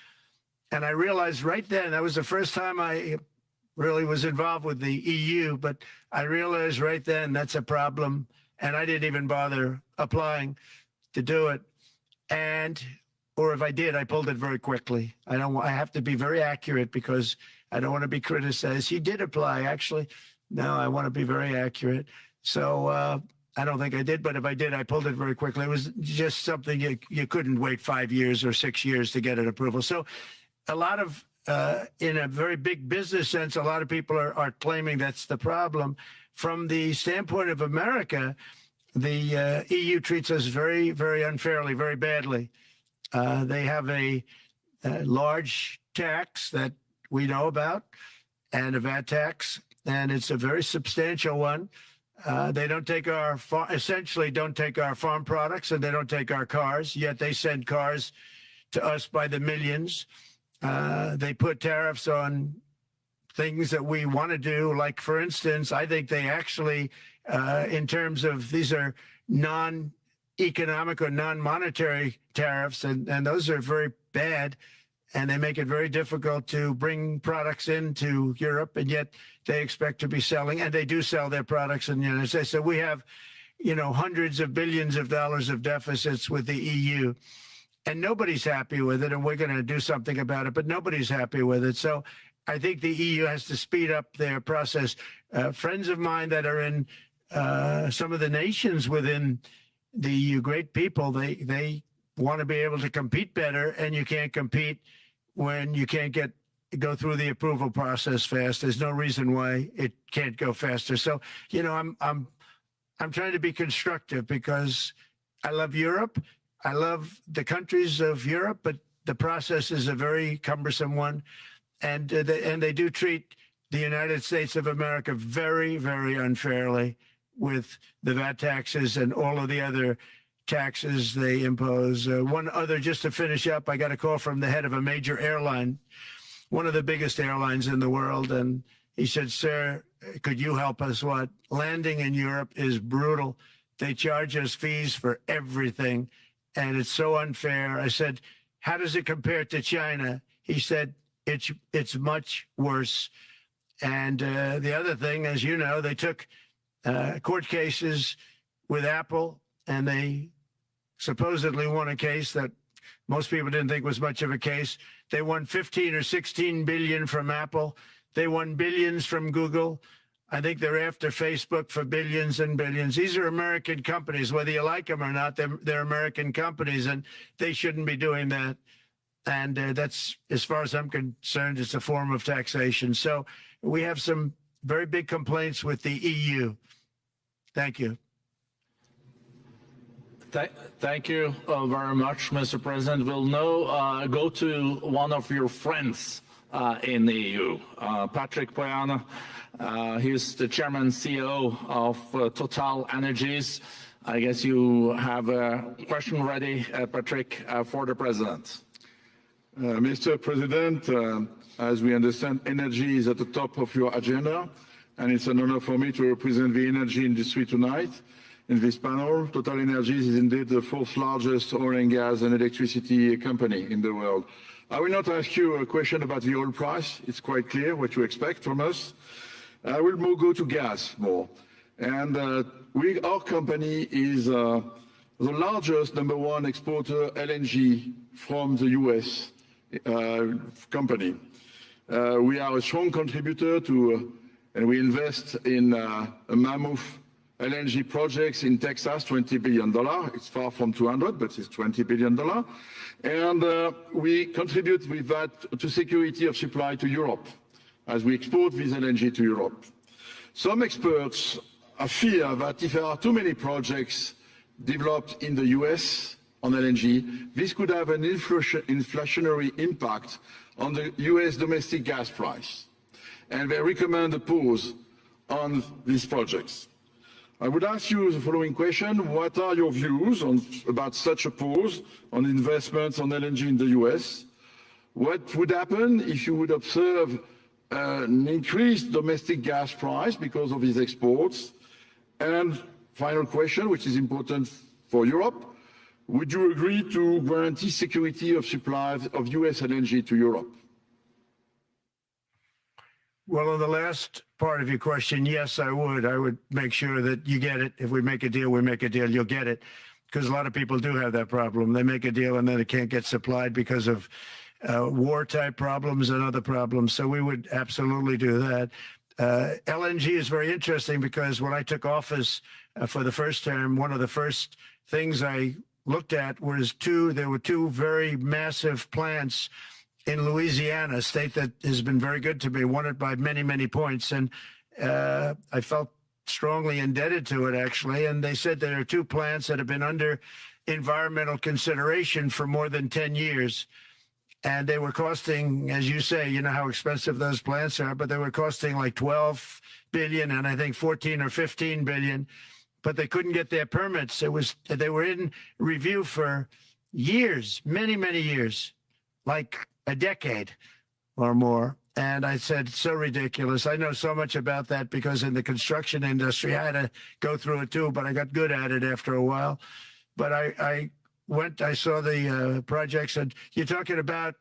And I realized right then, that was the first time I really was involved with the EU, but I realized right then that's a problem, and I didn't even bother applying to do it. Or if I did, I pulled it very quickly. I have to be very accurate because I don't want to be criticized. He did apply, actually. No, I want to be very accurate. So I don't think I did, but if I did, I pulled it very quickly. It was just something you couldn't wait 5 years or 6 years to get an approval. So a lot of in a very big business sense, a lot of people are claiming that's the problem. From the standpoint of America, the EU treats us very, very unfairly, very badly. They have a large tax that we know about, and a VAT tax, and it's a very substantial one. They don't take essentially don't take our farm products, and they don't take our cars, yet they send cars to us by the millions. They put tariffs on things that we want to do. Like, for instance, I think they actually, in terms of these are non-economic or non-monetary tariffs, and those are very bad, and they make it very difficult to bring products into Europe, and yet they expect to be selling, and they do sell their products in the United States. So we have, hundreds of billions of dollars of deficits with the EU. And nobody's happy with it, and we're going to do something about it, but nobody's happy with it. So I think the EU has to speed up their process. Friends of mine that are in some of the nations within the EU, great people, they want to be able to compete better, and you can't compete when you can't go through the approval process fast. There's no reason why it can't go faster. So, I'm trying to be constructive because I love Europe. I love the countries of Europe, but the process is a very cumbersome one. And they do treat the United States of America very, very unfairly with the VAT taxes and all of the other taxes they impose. One other, just to finish up, I got a call from the head of a major airline, one of the biggest airlines in the world. And he said, sir, could you help us? What? Landing in Europe is brutal. They charge us fees for everything, and it's so unfair. I said, how does it compare to China? He said, it's much worse. And the other thing, as you know, they took court cases with Apple, and they supposedly won a case that most people didn't think was much of a case. They won 15 or 16 billion from Apple. They won billions from Google. I think they're after Facebook for billions and billions. These are American companies, whether you like them or not. They're American companies, and they shouldn't be doing that. And that's, as far as I'm concerned, it's a form of taxation. So we have some very big complaints with the EU. Thank you. Thank you very much, Mr. President. We'll now go to one of your friends in the EU, Patrick Pouyanné. He's the chairman and CEO of Total Energies. I guess you have a question ready, Patrick, for the president. Mr. President, as we understand, energy is at the top of your agenda, and it's an honor for me to represent the energy industry tonight. In this panel, Total Energies is indeed the fourth largest oil and gas and electricity company in the world. I will not ask you a question about the oil price. It's quite clear what you expect from us. I will more go to gas more. And our company is the largest #1 exporter LNG from the US company. We are a strong contributor to, and we invest in a mammoth LNG projects in Texas, $20 billion. It's far from 200, but it's $20 billion. And we contribute with that to security of supply to Europe as we export this LNG to Europe. Some experts fear that if there are too many projects developed in the US on LNG, this could have an inflationary impact on the US domestic gas price. And they recommend a pause on these projects. I would ask you the following question. What are your views about such a pause on investments on LNG in the US? What would happen if you would observe an increased domestic gas price because of these exports? And final question, which is important for Europe, would you agree to guarantee security of supply of US LNG to Europe? Well, on the last part of your question, yes, I would. I would make sure that you get it. If we make a deal, we make a deal, you'll get it. Because a lot of people do have that problem. They make a deal and then it can't get supplied because of war-type problems and other problems. So we would absolutely do that. LNG is very interesting because when I took office for the first term, one of the first things I looked at was there were two very massive plants in Louisiana, a state that has been very good to me, won it by many, many points. And I felt strongly indebted to it, actually. And they said there are two plants that have been under environmental consideration for more than 10 years. And they were costing, as you say, you know how expensive those plants are, but they were costing like 12 billion and I think 14 or 15 billion, but they couldn't get their permits. They were in review for years, many, many years, like a decade or more. And I said, so ridiculous. I know so much about that because in the construction industry, I had to go through it too, but I got good at it after a while. But I saw the projects, and you're talking about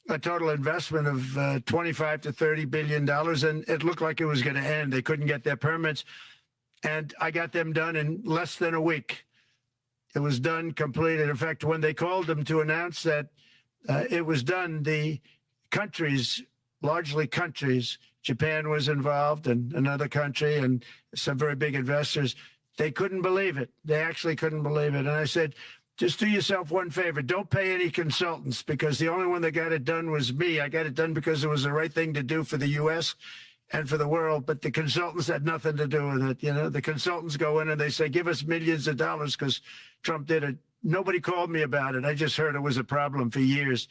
a total investment of 25 to $30 billion, and it looked like it was going to end. They couldn't get their permits, and I got them done in less than a week. It was done, completed. In fact, when they called them to announce that it was done, the countries, largely countries, Japan was involved and another country and some very big investors, they couldn't believe it. They actually couldn't believe it. And I said, just do yourself one favor. Don't pay any consultants because the only one that got it done was me. I got it done because it was the right thing to do for the U.S. and for the world. But the consultants had nothing to do with it. You know, the consultants go in and they say, give us millions of dollars because Trump did it. Nobody called me about it. I just heard it was a problem for years.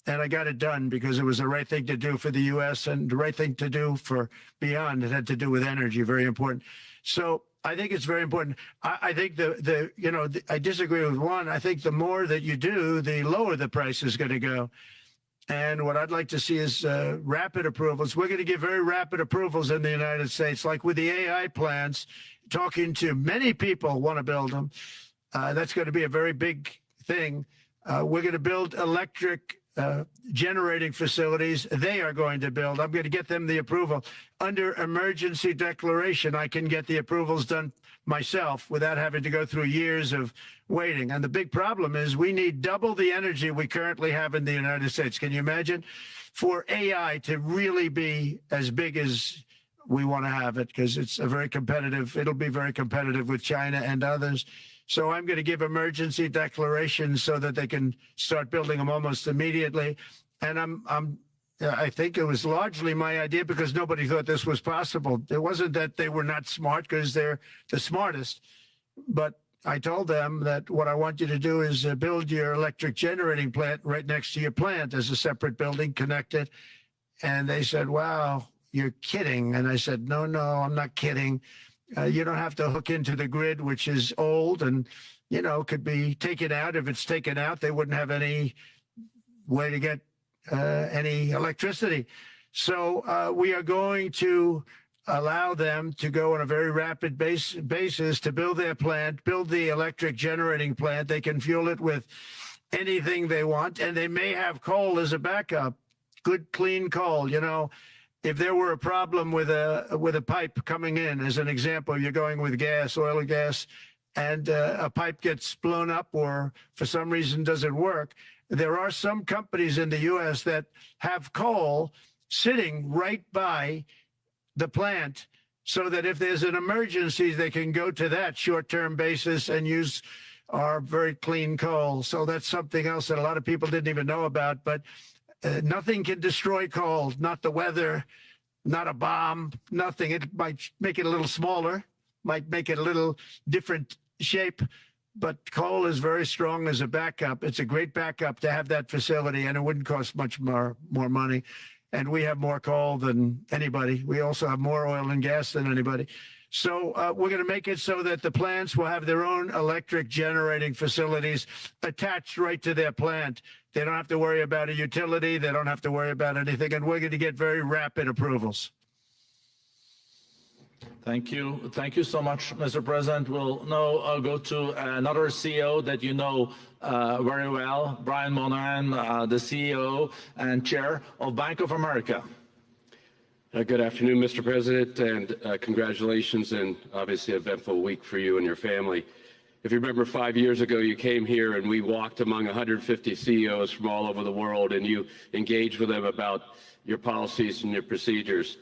And I got it done because it was the right thing to do for the U.S. and the right thing to do for beyond. It had to do with energy, very important. So I think it's very important. I think I disagree with one. I think the more that you do, the lower the price is going to go. And what I'd like to see is rapid approvals. We're going to give very rapid approvals in the United States, like with the AI plants, talking to many people want to build them. That's going to be a very big thing. We're going to build electric generating facilities. They are going to build. I'm going to get them the approval. Under emergency declaration, I can get the approvals done myself without having to go through years of waiting. And the big problem is we need double the energy we currently have in the United States. Can you imagine? For AI to really be as big as we want to have it, because it's a very competitive, it'll be very competitive with China and others. So I'm going to give emergency declarations so that they can start building them almost immediately. And I think it was largely my idea because nobody thought this was possible. It wasn't that they were not smart because they're the smartest, but I told them that what I want you to do is build your electric generating plant right next to your plant as a separate building connected. And they said, wow, you're kidding. And I said, no, I'm not kidding. You don't have to hook into the grid, which is old and, could be taken out. If it's taken out, they wouldn't have any way to get any electricity. So we are going to allow them to go on a very rapid basis to build their plant, build the electric generating plant. They can fuel it with anything they want, and they may have coal as a backup, good, clean coal. If there were a problem with a pipe coming in, as an example, you're going with gas, oil or gas, and a pipe gets blown up or for some reason doesn't work, there are some companies in the U.S. that have coal sitting right by the plant so that if there's an emergency, they can go to that short-term basis and use our very clean coal. So that's something else that a lot of people didn't even know about. But nothing can destroy coal, not the weather, not a bomb, nothing. It might make it a little smaller, might make it a little different shape, but coal is very strong as a backup. It's a great backup to have that facility, and it wouldn't cost much more money. And we have more coal than anybody. We also have more oil and gas than anybody. So we're going to make it so that the plants will have their own electric generating facilities attached right to their plant. They don't have to worry about a utility. They don't have to worry about anything. And we're going to get very rapid approvals. Thank you. Thank you so much, Mr. President. We'll now go to another CEO that you know very well, Brian Moynihan, the CEO and chair of Bank of America. Good afternoon, Mr. President, and congratulations and obviously an eventful week for you and your family. If you remember 5 years ago, you came here and we walked among 150 CEOs from all over the world and you engaged with them about your policies and your procedures.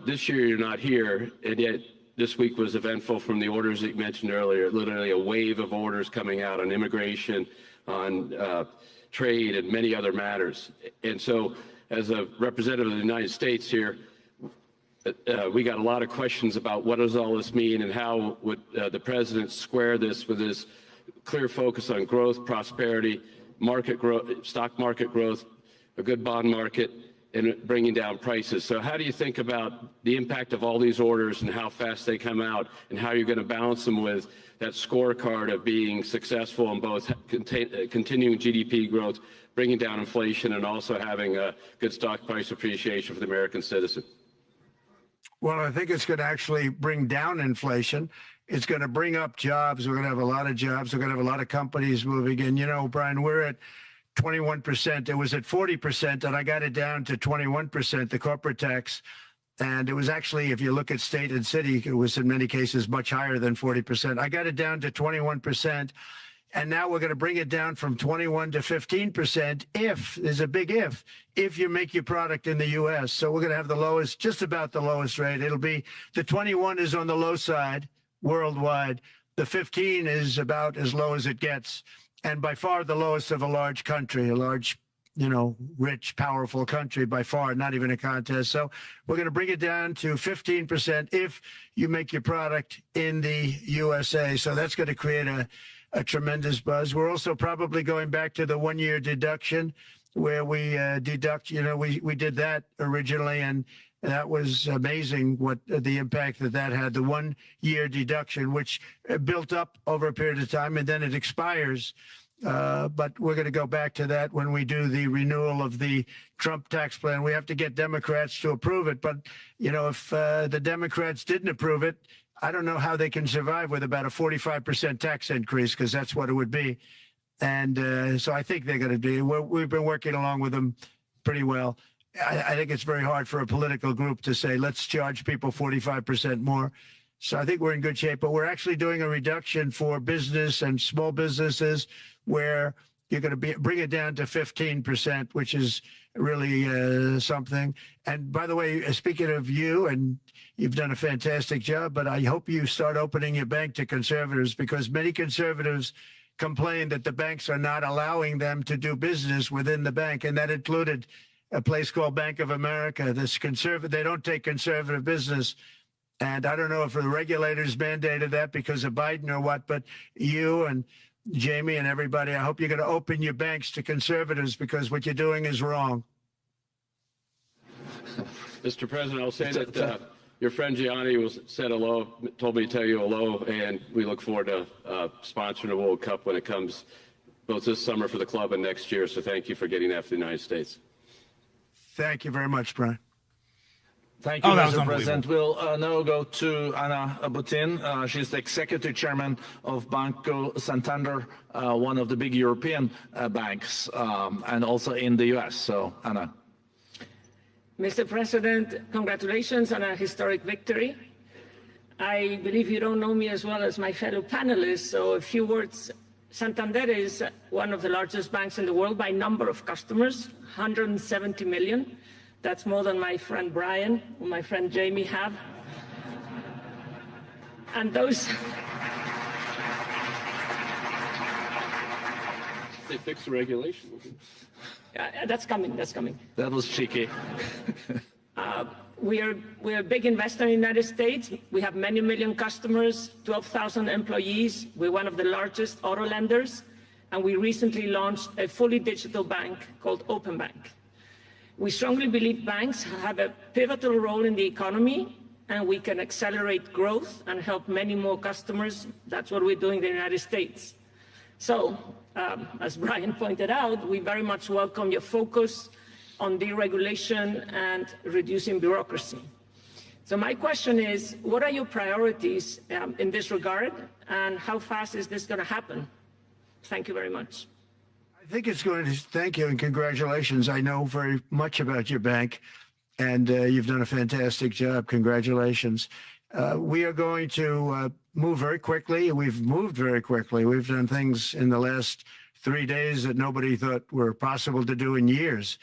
This year you're not here, and yet this week was eventful from the orders that you mentioned earlier, literally a wave of orders coming out on immigration, on trade, and many other matters. And so as a representative of the United States here, we got a lot of questions about what does all this mean and how would the president square this with his clear focus on growth, prosperity, market growth, stock market growth, a good bond market, and bringing down prices. So how do you think about the impact of all these orders and how fast they come out and how you're going to balance them with that scorecard of being successful in both continuing GDP growth, bringing down inflation, and also having a good stock price appreciation for the American citizen? Well, I think it's going to actually bring down inflation. It's going to bring up jobs. We're going to have a lot of jobs. We're going to have a lot of companies moving in. Brian, we're at 21%. It was at 40%, and I got it down to 21%, the corporate tax. And it was actually, if you look at state and city, it was in many cases much higher than 40%. I got it down to 21%. And now we're going to bring it down from 21 to 15% if, there's a big if you make your product in the U.S. So we're going to have the lowest, just about the lowest rate. It'll be, the 21 is on the low side worldwide. The 15 is about as low as it gets. And by far the lowest of a large country, a large, rich, powerful country by far, not even a contest. So we're going to bring it down to 15% if you make your product in the USA. So that's going to create a tremendous buzz. We're also probably going back to the 1 year deduction where we deduct, we did that originally, and that was amazing what the impact that had, the 1 year deduction, which built up over a period of time and then it expires. But we're going to go back to that when we do the renewal of the Trump tax plan. We have to get Democrats to approve it. But, if the Democrats didn't approve it, I don't know how they can survive with about a 45% tax increase, because that's what it would be. And so I think they're going to do. We've been working along with them pretty well. I think it's very hard for a political group to say, let's charge people 45% more. So I think we're in good shape. But we're actually doing a reduction for business and small businesses where you're going to bring it down to 15%, which is really something. And by the way, speaking of you, and you've done a fantastic job, but I hope you start opening your bank to conservatives, because many conservatives complain that the banks are not allowing them to do business within the bank. And that included a place called Bank of America. This they don't take conservative business. And I don't know if the regulators mandated that because of Biden or what, but you and Jamie and everybody, I hope you're going to open your banks to conservatives because what you're doing is wrong. Mr. President, I'll say that your friend Gianni said hello, told me to tell you hello, and we look forward to sponsoring the World Cup when it comes both this summer for the club and next year. So thank you for getting that for the United States. Thank you very much, Brian. Thank you, Mr. President. We'll now go to Anna Butin. She's the executive chairman of Banco Santander, one of the big European banks, and also in the U.S. So, Anna. Mr. President, congratulations on a historic victory. I believe you don't know me as well as my fellow panelists, so a few words. Santander is one of the largest banks in the world by number of customers, 170 million. That's more than my friend Brian or my friend Jamie have. And those... They fixed the regulation. That's coming, that's coming. That was cheeky. We're a big investor in the United States. We have many million customers, 12,000 employees. We're one of the largest auto lenders. And we recently launched a fully digital bank called Open Bank. We strongly believe banks have a pivotal role in the economy, and we can accelerate growth and help many more customers. That's what we're doing in the United States. So, as Brian pointed out, we very much welcome your focus on deregulation and reducing bureaucracy. So my question is, what are your priorities in this regard, and how fast is this going to happen? Thank you very much. I think it's going to, thank you and congratulations. I know very much about your bank, and you've done a fantastic job. Congratulations. We are going to move very quickly. We've moved very quickly. We've done things in the last 3 days that nobody thought were possible to do in years.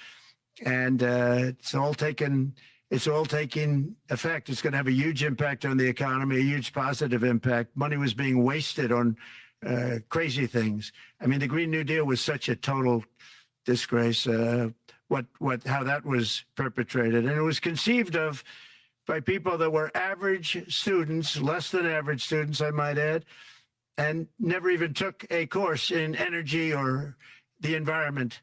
And it's all taking effect. It's going to have a huge impact on the economy, a huge positive impact. Money was being wasted on crazy things. I mean, the Green New Deal was such a total disgrace, how that was perpetrated. And it was conceived of by people that were average students, less than average students, I might add, and never even took a course in energy or the environment.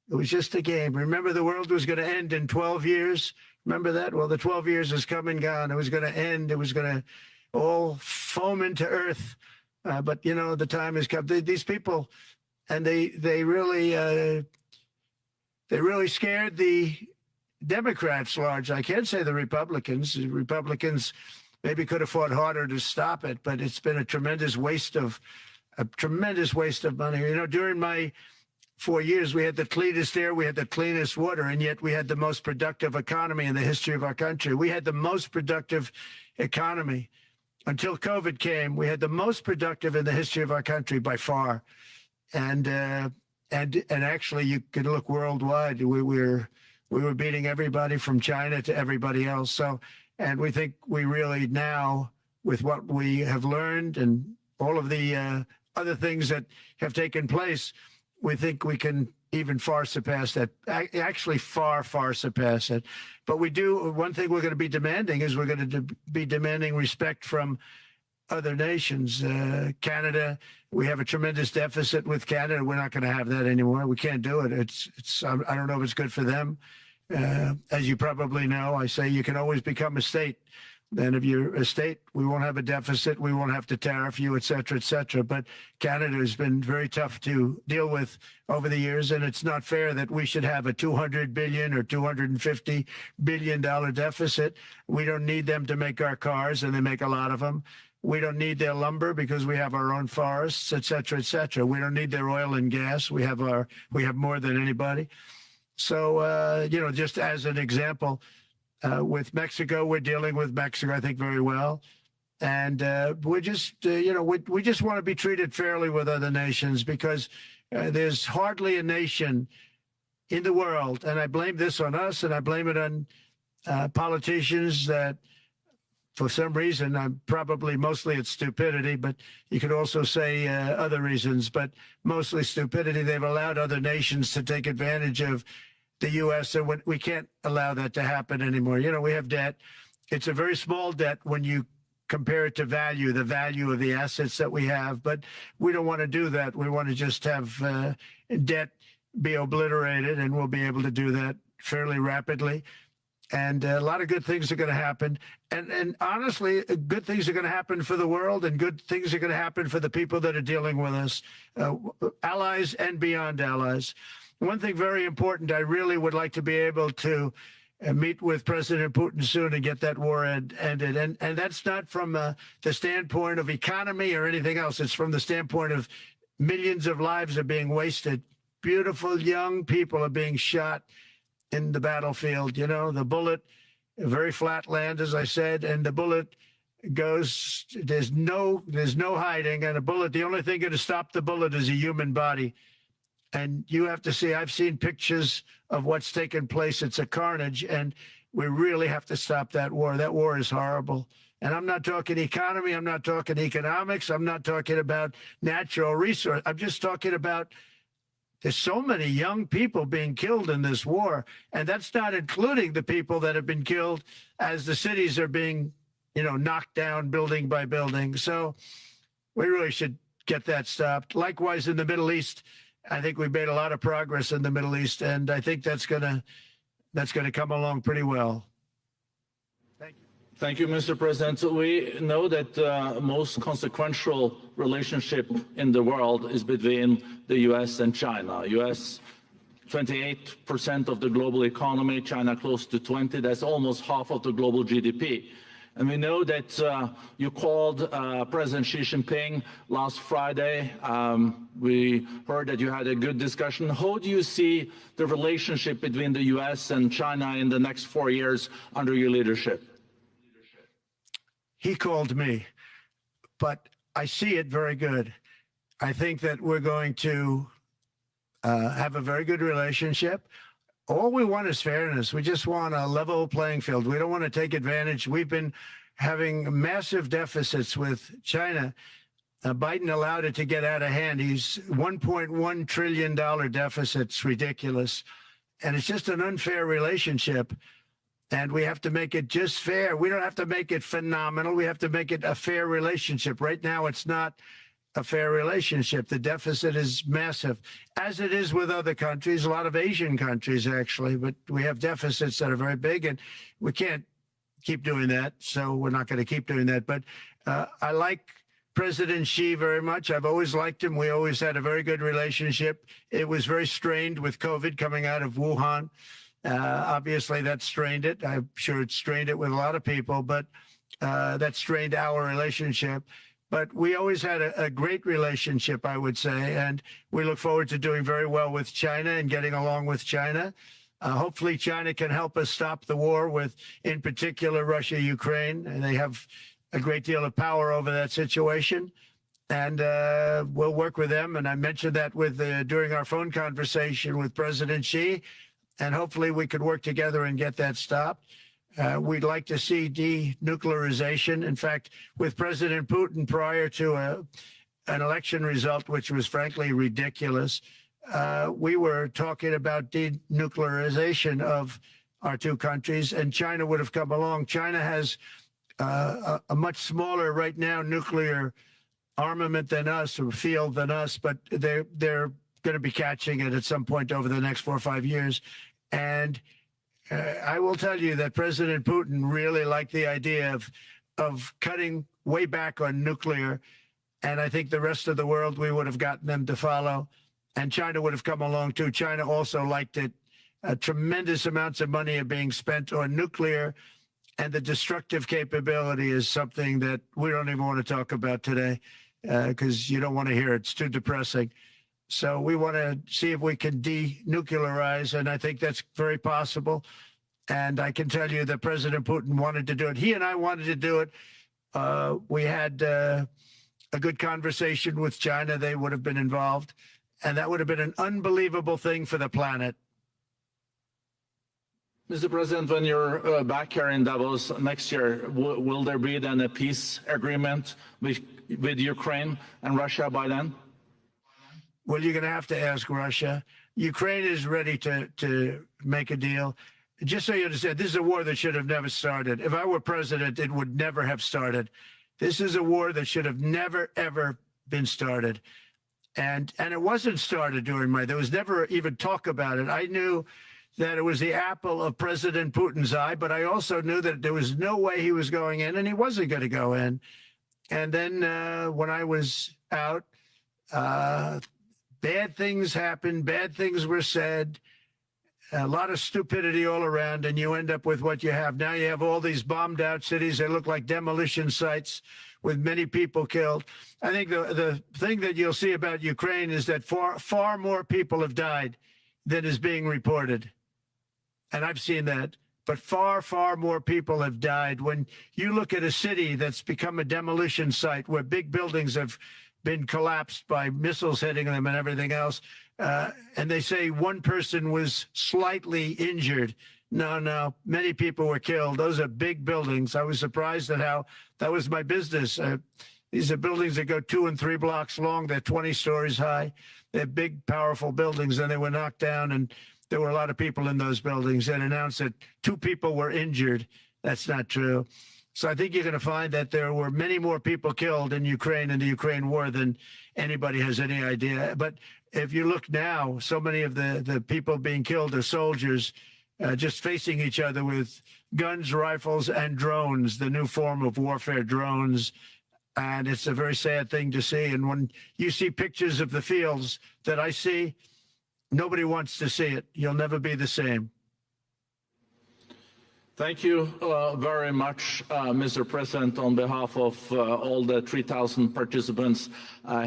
It was just a game. Remember, the world was going to end in 12 years. Remember that? Well, the 12 years has come and gone. It was going to end. It was going to all foam into earth. But, you know, the time has come. These people, and they really scared the Democrats large. I can't say the Republicans. The Republicans maybe could have fought harder to stop it, but it's been a tremendous waste of money. You know, during my 4 years, we had the cleanest air, we had the cleanest water, and yet we had the most productive economy in the history of our country. We had the most productive economy until COVID came. We had the most productive in the history of our country by far, and actually, you could look worldwide. We were beating everybody from China to everybody else. So, and we think we really now, with what we have learned and all of the other things that have taken place, we think we can even far surpass that, actually far surpass it. But we do, one thing we're going to be demanding is we're going to be demanding respect from other nations. Canada, we have a tremendous deficit with Canada. We're not going to have that anymore. We can't do it. I don't know if it's good for them. As you probably know, I say you can always become a state. Then if you're a state, we won't have a deficit. We won't have to tariff you, et cetera, et cetera. But Canada has been very tough to deal with over the years. And it's not fair that we should have a $200 billion or $250 billion deficit. We don't need them to make our cars, and they make a lot of them. We don't need their lumber because we have our own forests, et cetera, et cetera. We don't need their oil and gas. We have more than anybody. So, you know, just as an example, with Mexico, we're dealing with Mexico, I think, very well. And we're just, you know, we just want to be treated fairly with other nations, because there's hardly a nation in the world, and I blame this on us, and I blame it on politicians that, for some reason, probably mostly it's stupidity, but you could also say other reasons, but mostly stupidity. They've allowed other nations to take advantage of the U.S., and we can't allow that to happen anymore. You know, we have debt. It's a very small debt when you compare it to the value of the assets that we have. But we don't want to do that. We want to just have debt be obliterated, and we'll be able to do that fairly rapidly. And a lot of good things are going to happen. And honestly, good things are going to happen for the world, and good things are going to happen for the people that are dealing with us, allies and beyond allies. One thing very important, I really would like to be able to meet with President Putin soon and get that war ended. And that's not from the standpoint of economy or anything else. It's from the standpoint of millions of lives are being wasted. Beautiful young people are being shot in the battlefield. You know, the bullet, very flat land, as I said, and the bullet goes, there's no hiding. And a bullet, the only thing going to stop the bullet is a human body. And you have to see, I've seen pictures of what's taken place. It's a carnage, and we really have to stop that war. That war is horrible. And I'm not talking economy. I'm not talking economics. I'm not talking about natural resource. I'm just talking about there's so many young people being killed in this war. And that's not including the people that have been killed as the cities are being, knocked down building by building. So we really should get that stopped. Likewise, in the Middle East, I think we've made a lot of progress in the Middle East, and I think that's gonna come along pretty well. Thank you. Thank you, Mr. President. So we know that the most consequential relationship in the world is between the U.S. and China. U.S. 28% of the global economy, China close to 20. That's almost half of the global GDP. And we know that you called President Xi Jinping last Friday. We heard that you had a good discussion. How do you see the relationship between the U.S. and China in the next 4 years under your leadership? He called me, but I see it very good. I think that we're going to have a very good relationship. All we want is fairness. We just want a level playing field. We don't want to take advantage. We've been having massive deficits with China. Biden allowed it to get out of hand. He's $1.1 trillion deficit. It's ridiculous. And it's just an unfair relationship. And we have to make it just fair. We don't have to make it phenomenal. We have to make it a fair relationship. Right now, it's not a fair relationship. The deficit is massive, as it is with other countries, a lot of Asian countries, actually. But we have deficits that are very big, and we can't keep doing that. So we're not going to keep doing that. But I like President Xi very much. I've always liked him. We always had a very good relationship. It was very strained with COVID coming out of Wuhan. Obviously, that strained it. I'm sure it strained it with a lot of people, but that strained our relationship. But we always had a great relationship, I would say, and we look forward to doing very well with China and getting along with China. Hopefully, China can help us stop the war with, in particular, Russia, Ukraine. And they have a great deal of power over that situation. And we'll work with them. And I mentioned that during our phone conversation with President Xi. And hopefully we could work together and get that stopped. We'd like to see denuclearization. In fact, with President Putin, prior to an election result, which was frankly ridiculous, we were talking about denuclearization of our two countries, and China would have come along. China has a much smaller right now nuclear armament than us, or field than us, but they're going to be catching it at some point over the next 4 or 5 years. And I will tell you that President Putin really liked the idea of cutting way back on nuclear. And I think the rest of the world, we would have gotten them to follow. And China would have come along too. China also liked it. Tremendous amounts of money are being spent on nuclear. And the destructive capability is something that we don't even want to talk about today because you don't want to hear it. It's too depressing. So we want to see if we can denuclearize, and I think that's very possible. And I can tell you that President Putin wanted to do it. He and I wanted to do it. We had a good conversation with China. They would have been involved, and that would have been an unbelievable thing for the planet. Mr. President, when you're back here in Davos next year, will there be then a peace agreement with Ukraine and Russia by then? Well, you're going to have to ask Russia. Ukraine is ready to make a deal. just so you understand, this is a war that should have never started. If I were president, it would never have started. This is a war that should have never, ever been started. And it wasn't started during there was never even talk about it. I knew that it was the apple of President Putin's eye, but I also knew that there was no way he was going in, and he wasn't going to go in. And then when I was out, bad things happened, bad things were said, a lot of stupidity all around, and you end up with what you have. Now you have all these bombed out cities that look like demolition sites with many people killed. I think the thing that you'll see about Ukraine is that far more people have died than is being reported. And I've seen that. But far, far more people have died. When you look at a city that's become a demolition site where big buildings have been collapsed by missiles hitting them and everything else, and they say one person was slightly injured. No, many people were killed. Those are big buildings. I was surprised at how that was my business. These are buildings that go 2 and 3 blocks long. They're 20 stories high. They're big, powerful buildings, and they were knocked down, and there were a lot of people in those buildings that announced that 2 people were injured. That's not true. So I think you're going to find that there were many more people killed in Ukraine in the Ukraine war than anybody has any idea. But if you look now, so many of the people being killed are soldiers just facing each other with guns, rifles, and drones, the new form of warfare, drones. And it's a very sad thing to see. And when you see pictures of the fields that I see, nobody wants to see it. You'll never be the same. Thank you very much, Mr. President, on behalf of all the 3,000 participants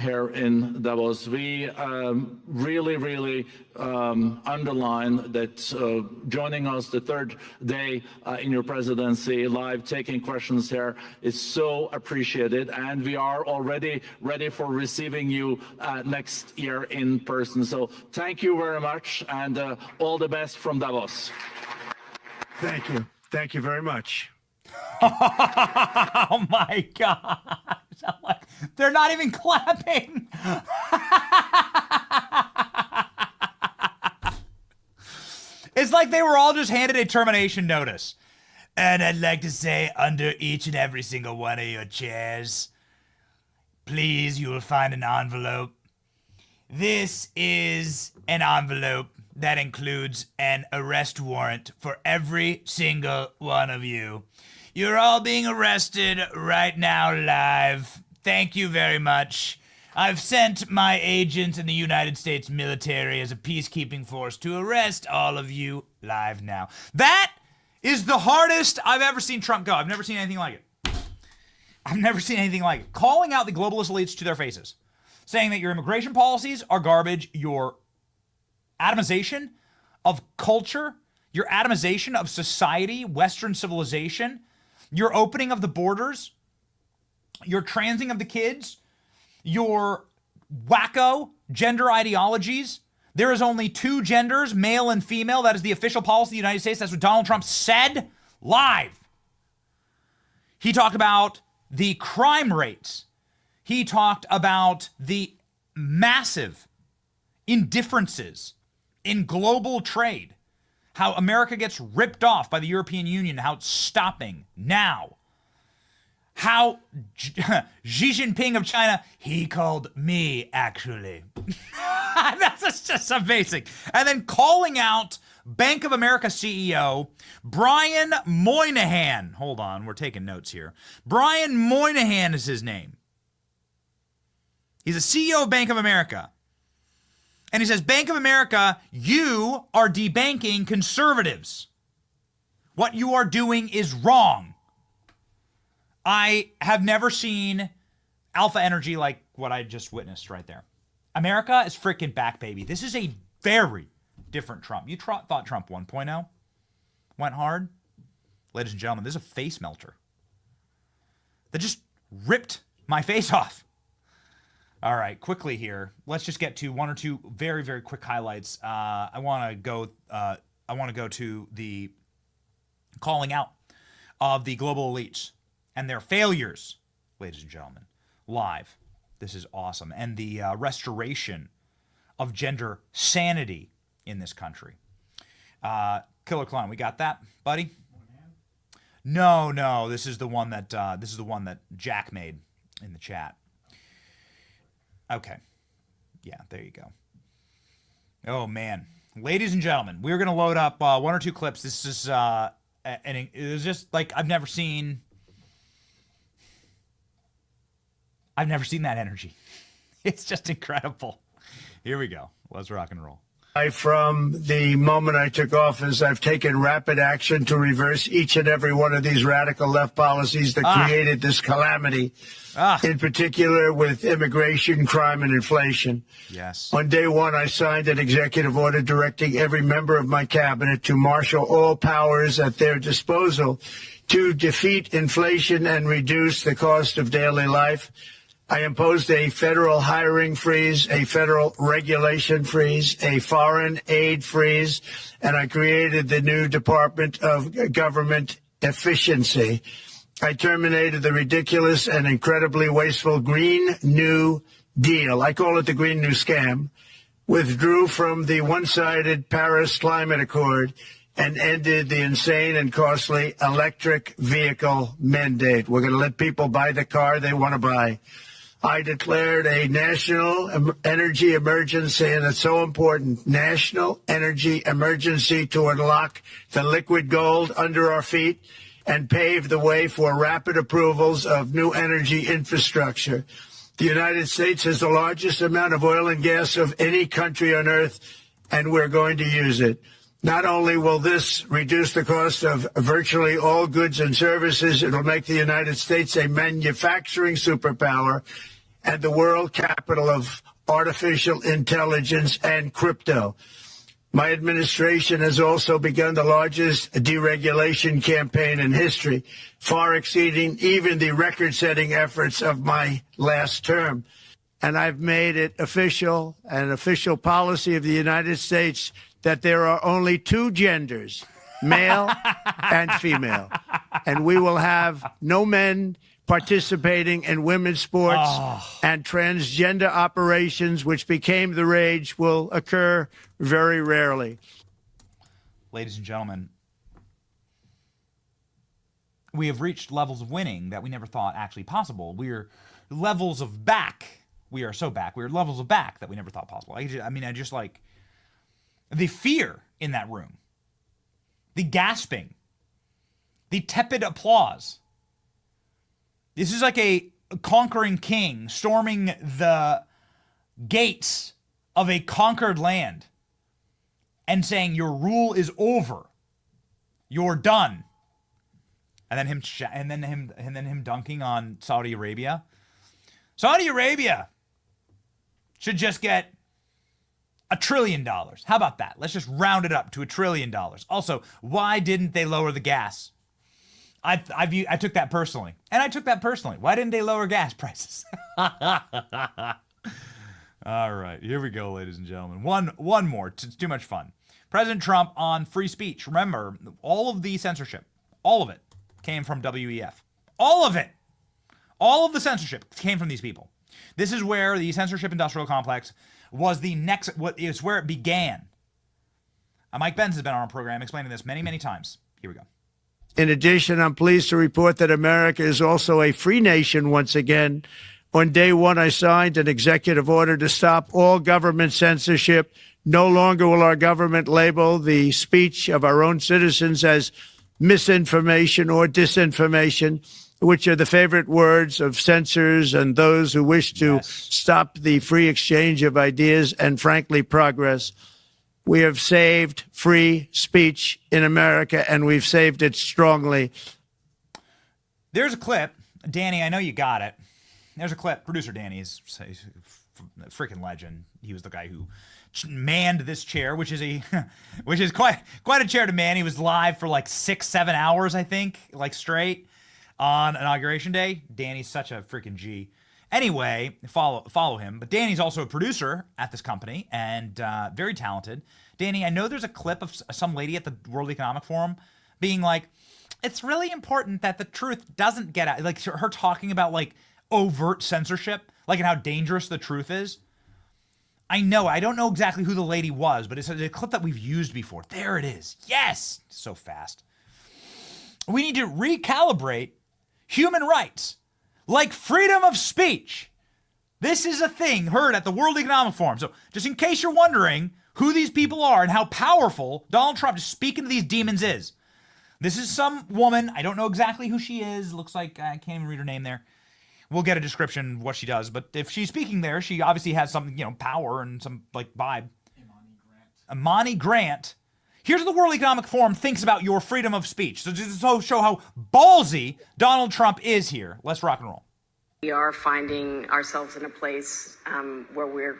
here in Davos. We really underline that joining us the third day in your presidency, live taking questions here is so appreciated, and we are already ready for receiving you next year in person. So thank you very much, and all the best from Davos. Thank you. Thank you very much. Oh my gosh. They're not even clapping. It's like they were all just handed a termination notice. And I'd like to say, under each and every single one of your chairs, please, you will find an envelope. This is an envelope that includes an arrest warrant for every single one of you. You're all being arrested right now live. Thank you very much. I've sent my agents in the United States military as a peacekeeping force to arrest all of you live now. That is the hardest I've ever seen Trump go. I've never seen anything like it. I've never seen anything like it. Calling out the globalist elites to their faces. Saying that your immigration policies are garbage, your atomization of culture, your atomization of society, Western civilization, your opening of the borders, your transing of the kids, your wacko gender ideologies. There is only 2 genders, male and female. That is the official policy of the United States. That's what Donald Trump said live. He talked about the crime rates. He talked about the massive indifferences in global trade, how America gets ripped off by the European Union, how it's stopping now, how Xi Jinping of China, he called me actually. That's just amazing. And then calling out Bank of America CEO Brian Moynihan. Hold on, we're taking notes here. Brian Moynihan is his name. He's a CEO of Bank of America. And he says, Bank of America, you are debanking conservatives. What you are doing is wrong. I have never seen alpha energy like what I just witnessed right there. America is freaking back, baby. This is a very different Trump. You thought Trump 1.0 went hard? Ladies and gentlemen, this is a face melter that just ripped my face off. All right, quickly here. Let's just get to 1 or 2 very, very quick highlights. I want to go to the calling out of the global elites and their failures, ladies and gentlemen, live. This is awesome. And the restoration of gender sanity in this country. Killer Clown, we got that, buddy? No, this is the one that Jack made in the chat. Okay. Yeah, there you go. Oh man. Ladies and gentlemen, we're going to load up one or two clips. This is and it was just like I've never seen that energy. It's just incredible. Here we go. Let's rock and roll. From the moment I took office, I've taken rapid action to reverse each and every one of these radical left policies that created this calamity, in particular with immigration, crime, and inflation. Yes. On day one, I signed an executive order directing every member of my cabinet to marshal all powers at their disposal to defeat inflation and reduce the cost of daily life. I imposed a federal hiring freeze, a federal regulation freeze, a foreign aid freeze, and I created the new Department of Government Efficiency. I terminated the ridiculous and incredibly wasteful Green New Deal. I call it the Green New Scam. Withdrew from the one-sided Paris Climate Accord and ended the insane and costly electric vehicle mandate. We're going to let people buy the car they want to buy. I declared a national energy emergency, and it's so important, national energy emergency to unlock the liquid gold under our feet and pave the way for rapid approvals of new energy infrastructure. The United States has the largest amount of oil and gas of any country on earth, and we're going to use it. Not only will this reduce the cost of virtually all goods and services, it will make the United States a manufacturing superpower and the world capital of artificial intelligence and crypto. My administration has also begun the largest deregulation campaign in history, far exceeding even the record-setting efforts of my last term. And I've made it official, an official policy of the United States, that there are only two genders, male and female. And we will have no men participating in women's sports, and transgender operations, which became the rage, will occur very rarely. Ladies and gentlemen, we have reached levels of winning that we never thought actually possible. We're levels of back. We are so back. We're levels of back that we never thought possible. I just like the fear in that room, the gasping, the tepid applause. This is like a conquering king storming the gates of a conquered land and saying, your rule is over. You're done. And then him dunking on Saudi Arabia. Saudi Arabia should just get $1 trillion. How about that? Let's just round it up to $1 trillion. Also, why didn't they lower the gas? I took that personally. And I took that personally. Why didn't they lower gas prices? All right, here we go, ladies and gentlemen. One more. It's too much fun. President Trump on free speech. Remember, all of the censorship, all of it came from WEF. All of it. All of the censorship came from these people. This is where the censorship industrial complex was it's where it began. Mike Benz has been on our program explaining this many, many times. Here we go. In addition, I'm pleased to report that America is also a free nation once again. On day one, I signed an executive order to stop all government censorship. No longer will our government label the speech of our own citizens as misinformation or disinformation, which are the favorite words of censors and those who wish to stop the free exchange of ideas and, frankly, progress. We have saved free speech in America, and we've saved it strongly. There's a clip. Danny, I know you got it. There's a clip. Producer Danny is a freaking legend. He was the guy who manned this chair, which is quite a chair to man. He was live for like 6-7 hours, I think, like straight on Inauguration Day. Danny's such a freaking G. Anyway, follow him. But Danny's also a producer at this company and very talented. Danny, I know there's a clip of some lady at the World Economic Forum being like, it's really important that the truth doesn't get out. Like her talking about like overt censorship, like and how dangerous the truth is. I know. I don't know exactly who the lady was, but it's a clip that we've used before. There it is. Yes. So fast. We need to recalibrate human rights, like freedom of speech. This is a thing heard at the World Economic Forum. So just in case you're wondering who these people are and how powerful Donald Trump just speaking to these demons is, this is some woman. I don't know exactly who she is. Looks like I can't even read her name there. We'll get a description of what she does, but if she's speaking there, she obviously has some, power and some vibe. Imani Grant. Here's what the World Economic Forum thinks about your freedom of speech. So just to show how ballsy Donald Trump is here. Let's rock and roll. We are finding ourselves in a place where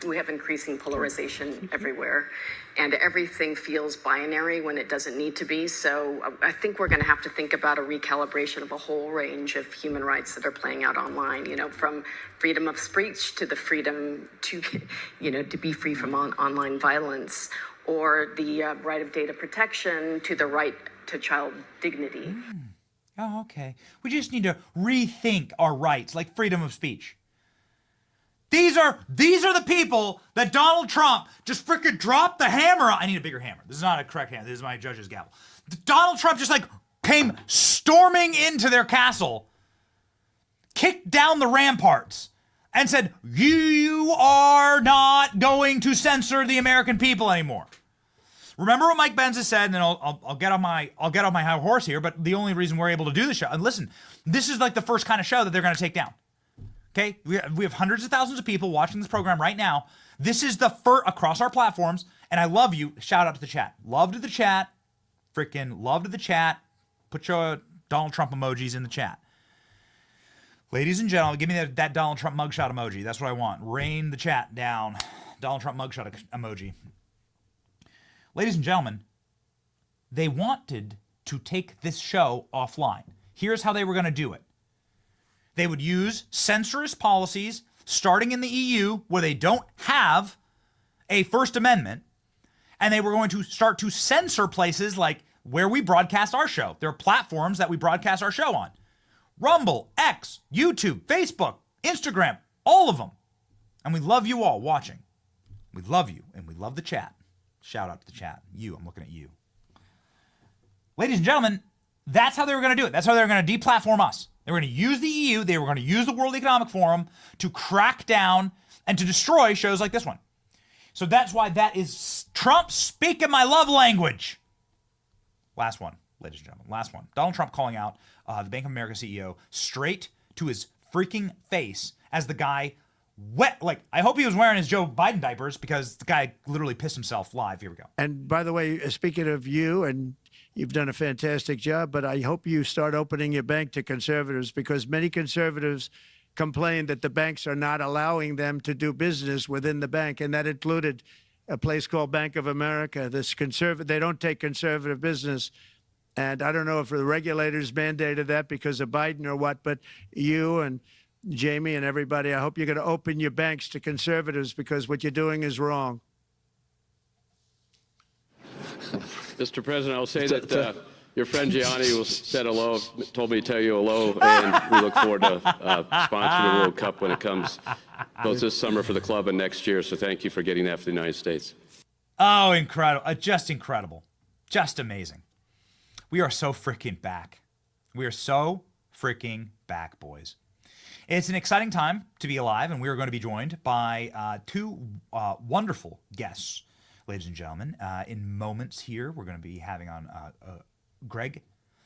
we have increasing polarization everywhere, and everything feels binary when it doesn't need to be. So I think we're going to have to think about a recalibration of a whole range of human rights that are playing out online, from freedom of speech to the freedom to, to be free from online violence, or the right of data protection to the right to child dignity. Oh, okay. We just need to rethink our rights, like freedom of speech. These are the people that Donald Trump just freaking dropped the hammer on. I need a bigger hammer. This is not a correct hammer. This is my judge's gavel. Donald Trump just came storming into their castle, kicked down the ramparts, and said, "You are not going to censor the American people anymore." Remember what Mike Benza said, and then I'll get on my high horse here. But the only reason we're able to do the show, and listen, this is like the first kind of show that they're going to take down. Okay, we have hundreds of thousands of people watching this program right now. This is the first across our platforms, and I love you. Shout out to the chat. Love to the chat. Freaking love to the chat. Put your Donald Trump emojis in the chat. Ladies and gentlemen, give me that Donald Trump mugshot emoji. That's what I want. Rain the chat down. Donald Trump mugshot emoji. Ladies and gentlemen, they wanted to take this show offline. Here's how they were going to do it. They would use censorous policies starting in the EU where they don't have a First Amendment, and they were going to start to censor places like where we broadcast our show. There are platforms that we broadcast our show on. Rumble, X, YouTube, Facebook, Instagram, all of them. And we love you all watching. We love you, and we love the chat. Shout out to the chat. I'm looking at you. Ladies and gentlemen, that's how they were going to do it. That's how they were going to deplatform us. They were going to use the EU. They were going to use the World Economic Forum to crack down and to destroy shows like this one. So that's why that is Trump speaking my love language. Last one, ladies and gentlemen. Last one. Donald Trump calling out the Bank of America CEO straight to his freaking face as the guy I hope he was wearing his Joe Biden diapers because the guy literally pissed himself live. Here we go. And by the way, speaking of you, and you've done a fantastic job, but I hope you start opening your bank to conservatives, because many conservatives complain that the banks are not allowing them to do business within the bank, and that included a place called Bank of America. They don't take conservative business. And I don't know if the regulators mandated that because of Biden or what, but you and Jamie and everybody, I hope you're going to open your banks to conservatives, because what you're doing is wrong. Mr. President, I'll say that your friend Gianni said hello, told me to tell you hello, and we look forward to sponsoring the World Cup when it comes, both this summer for the club and next year. So thank you for getting that for the United States. Oh, incredible. Just incredible. Just amazing. We are so freaking back. We are so freaking back, boys. It's an exciting time to be alive, and we are going to be joined by two wonderful guests, ladies and gentlemen. In moments here, we're going to be having on Greg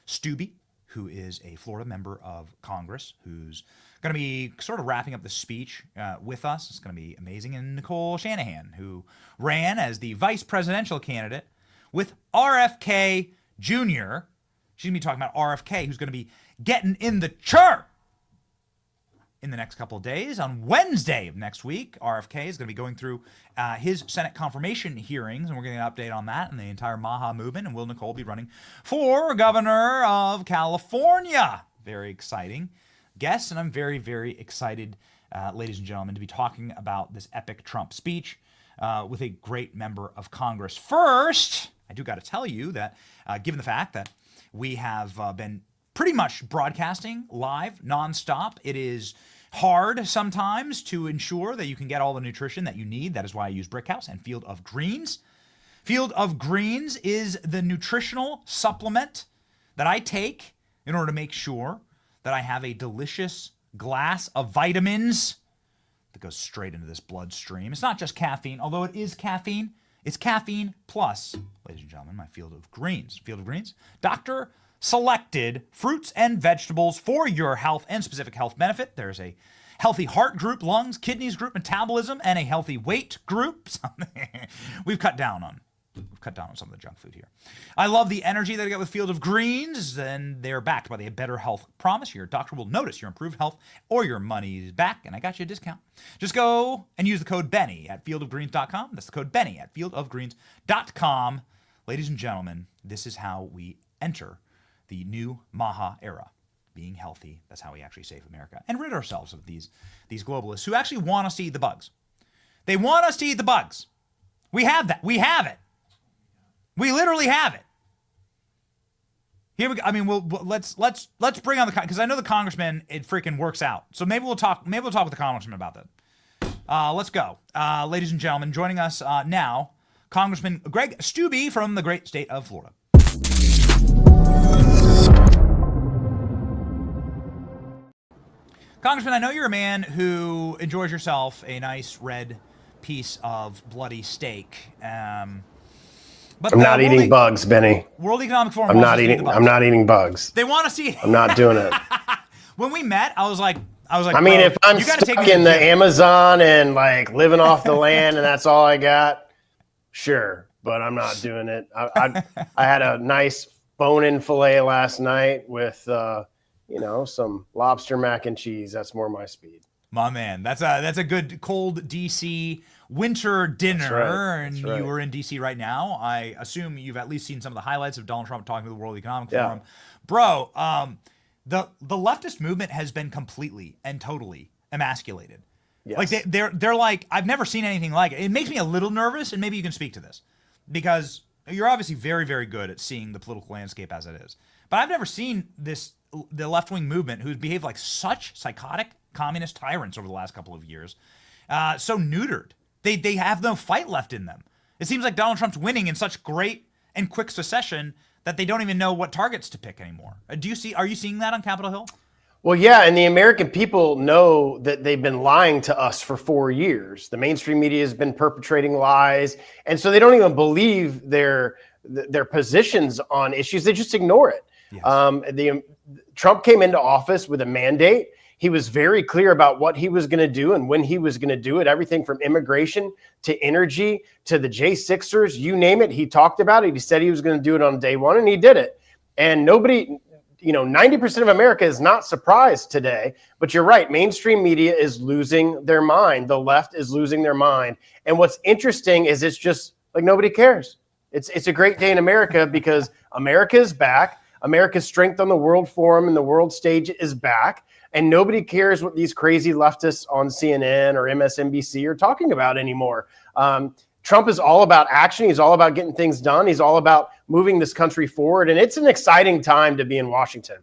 Steube, who is a Florida member of Congress, who's going to be sort of wrapping up the speech with us. It's going to be amazing. And Nicole Shanahan, who ran as the vice presidential candidate with RFK Jr. She's going to be talking about RFK, who's going to be getting in the chair in the next couple of days. On Wednesday of next week, RFK is going to be going through his Senate confirmation hearings, and we're getting an update on that and the entire Maha movement, and will Nicole be running for governor of California? Very exciting guests, and I'm very, very excited, ladies and gentlemen, to be talking about this epic Trump speech with a great member of Congress. First, I do got to tell you that given the fact that we have been pretty much broadcasting live, nonstop. It is hard sometimes to ensure that you can get all the nutrition that you need. That is why I use Brickhouse and Field of Greens. Field of Greens is the nutritional supplement that I take in order to make sure that I have a delicious glass of vitamins that goes straight into this bloodstream. It's not just caffeine, although it is caffeine. It's caffeine plus, ladies and gentlemen, my Field of Greens. Field of Greens, doctor selected fruits and vegetables for your health and specific health benefit. There's a healthy heart group, lungs, kidneys group, metabolism, and a healthy weight group. We've cut down on some of the junk food here. I love the energy that I get with Field of Greens, and they're backed by the Better Health Promise. Your doctor will notice your improved health or your money's back, and I got you a discount. Just go and use the code Benny at fieldofgreens.com. That's the code Benny at fieldofgreens.com. Ladies and gentlemen, this is how we enter the new Maha era. Being healthy, that's how we actually save America and rid ourselves of these globalists who actually want us to eat the bugs. They want us to eat the bugs. We have that. We have it. We literally have it. Here we go. I mean, let's bring on the, because I know the congressman, it freaking works out. So maybe we'll talk with the congressman about that. Let's go. Ladies and gentlemen, joining us now, Congressman Greg Steube from the great state of Florida. Congressman, I know you're a man who enjoys yourself a nice red piece of bloody steak. But I'm not eating bugs, Benny. World Economic Forum. I'm not eating bugs. They want to see. I'm not doing it. When we met, I was like. I mean, if I'm stuck in the Amazon and like living off the land and that's all I got, sure. But I'm not doing it. I had a nice bone-in fillet last night with, some lobster mac and cheese. That's more my speed. My man, that's a good cold DC winter dinner. That's right. And you were in DC right now. I assume you've at least seen some of the highlights of Donald Trump talking to the World Economic Forum. Bro, the leftist movement has been completely and totally emasculated. Yes. Like they're like, I've never seen anything like it. It makes me a little nervous, and maybe you can speak to this, because you're obviously very, very good at seeing the political landscape as it is. But I've never seen the left-wing movement, who's behaved like such psychotic communist tyrants over the last couple of years, so neutered. They have no fight left in them. It seems like Donald Trump's winning in such great and quick succession that they don't even know what targets to pick anymore. Are you seeing that on Capitol Hill? Well, yeah, and the American people know that they've been lying to us for 4 years. The mainstream media has been perpetrating lies, and so they don't even believe their positions on issues. They just ignore it. Yes. Trump came into office with a mandate. He was very clear about what he was going to do and when he was going to do it. Everything from immigration to energy to the J6ers, you name it. He talked about it. He said he was going to do it on day one, and he did it. And nobody, 90% of America is not surprised today. But you're right. Mainstream media is losing their mind. The left is losing their mind. And what's interesting is it's just like nobody cares. It's a great day in America because America is back. America's strength on the world forum and the world stage is back. And nobody cares what these crazy leftists on CNN or MSNBC are talking about anymore. Trump is all about action. He's all about getting things done. He's all about moving this country forward. And it's an exciting time to be in Washington.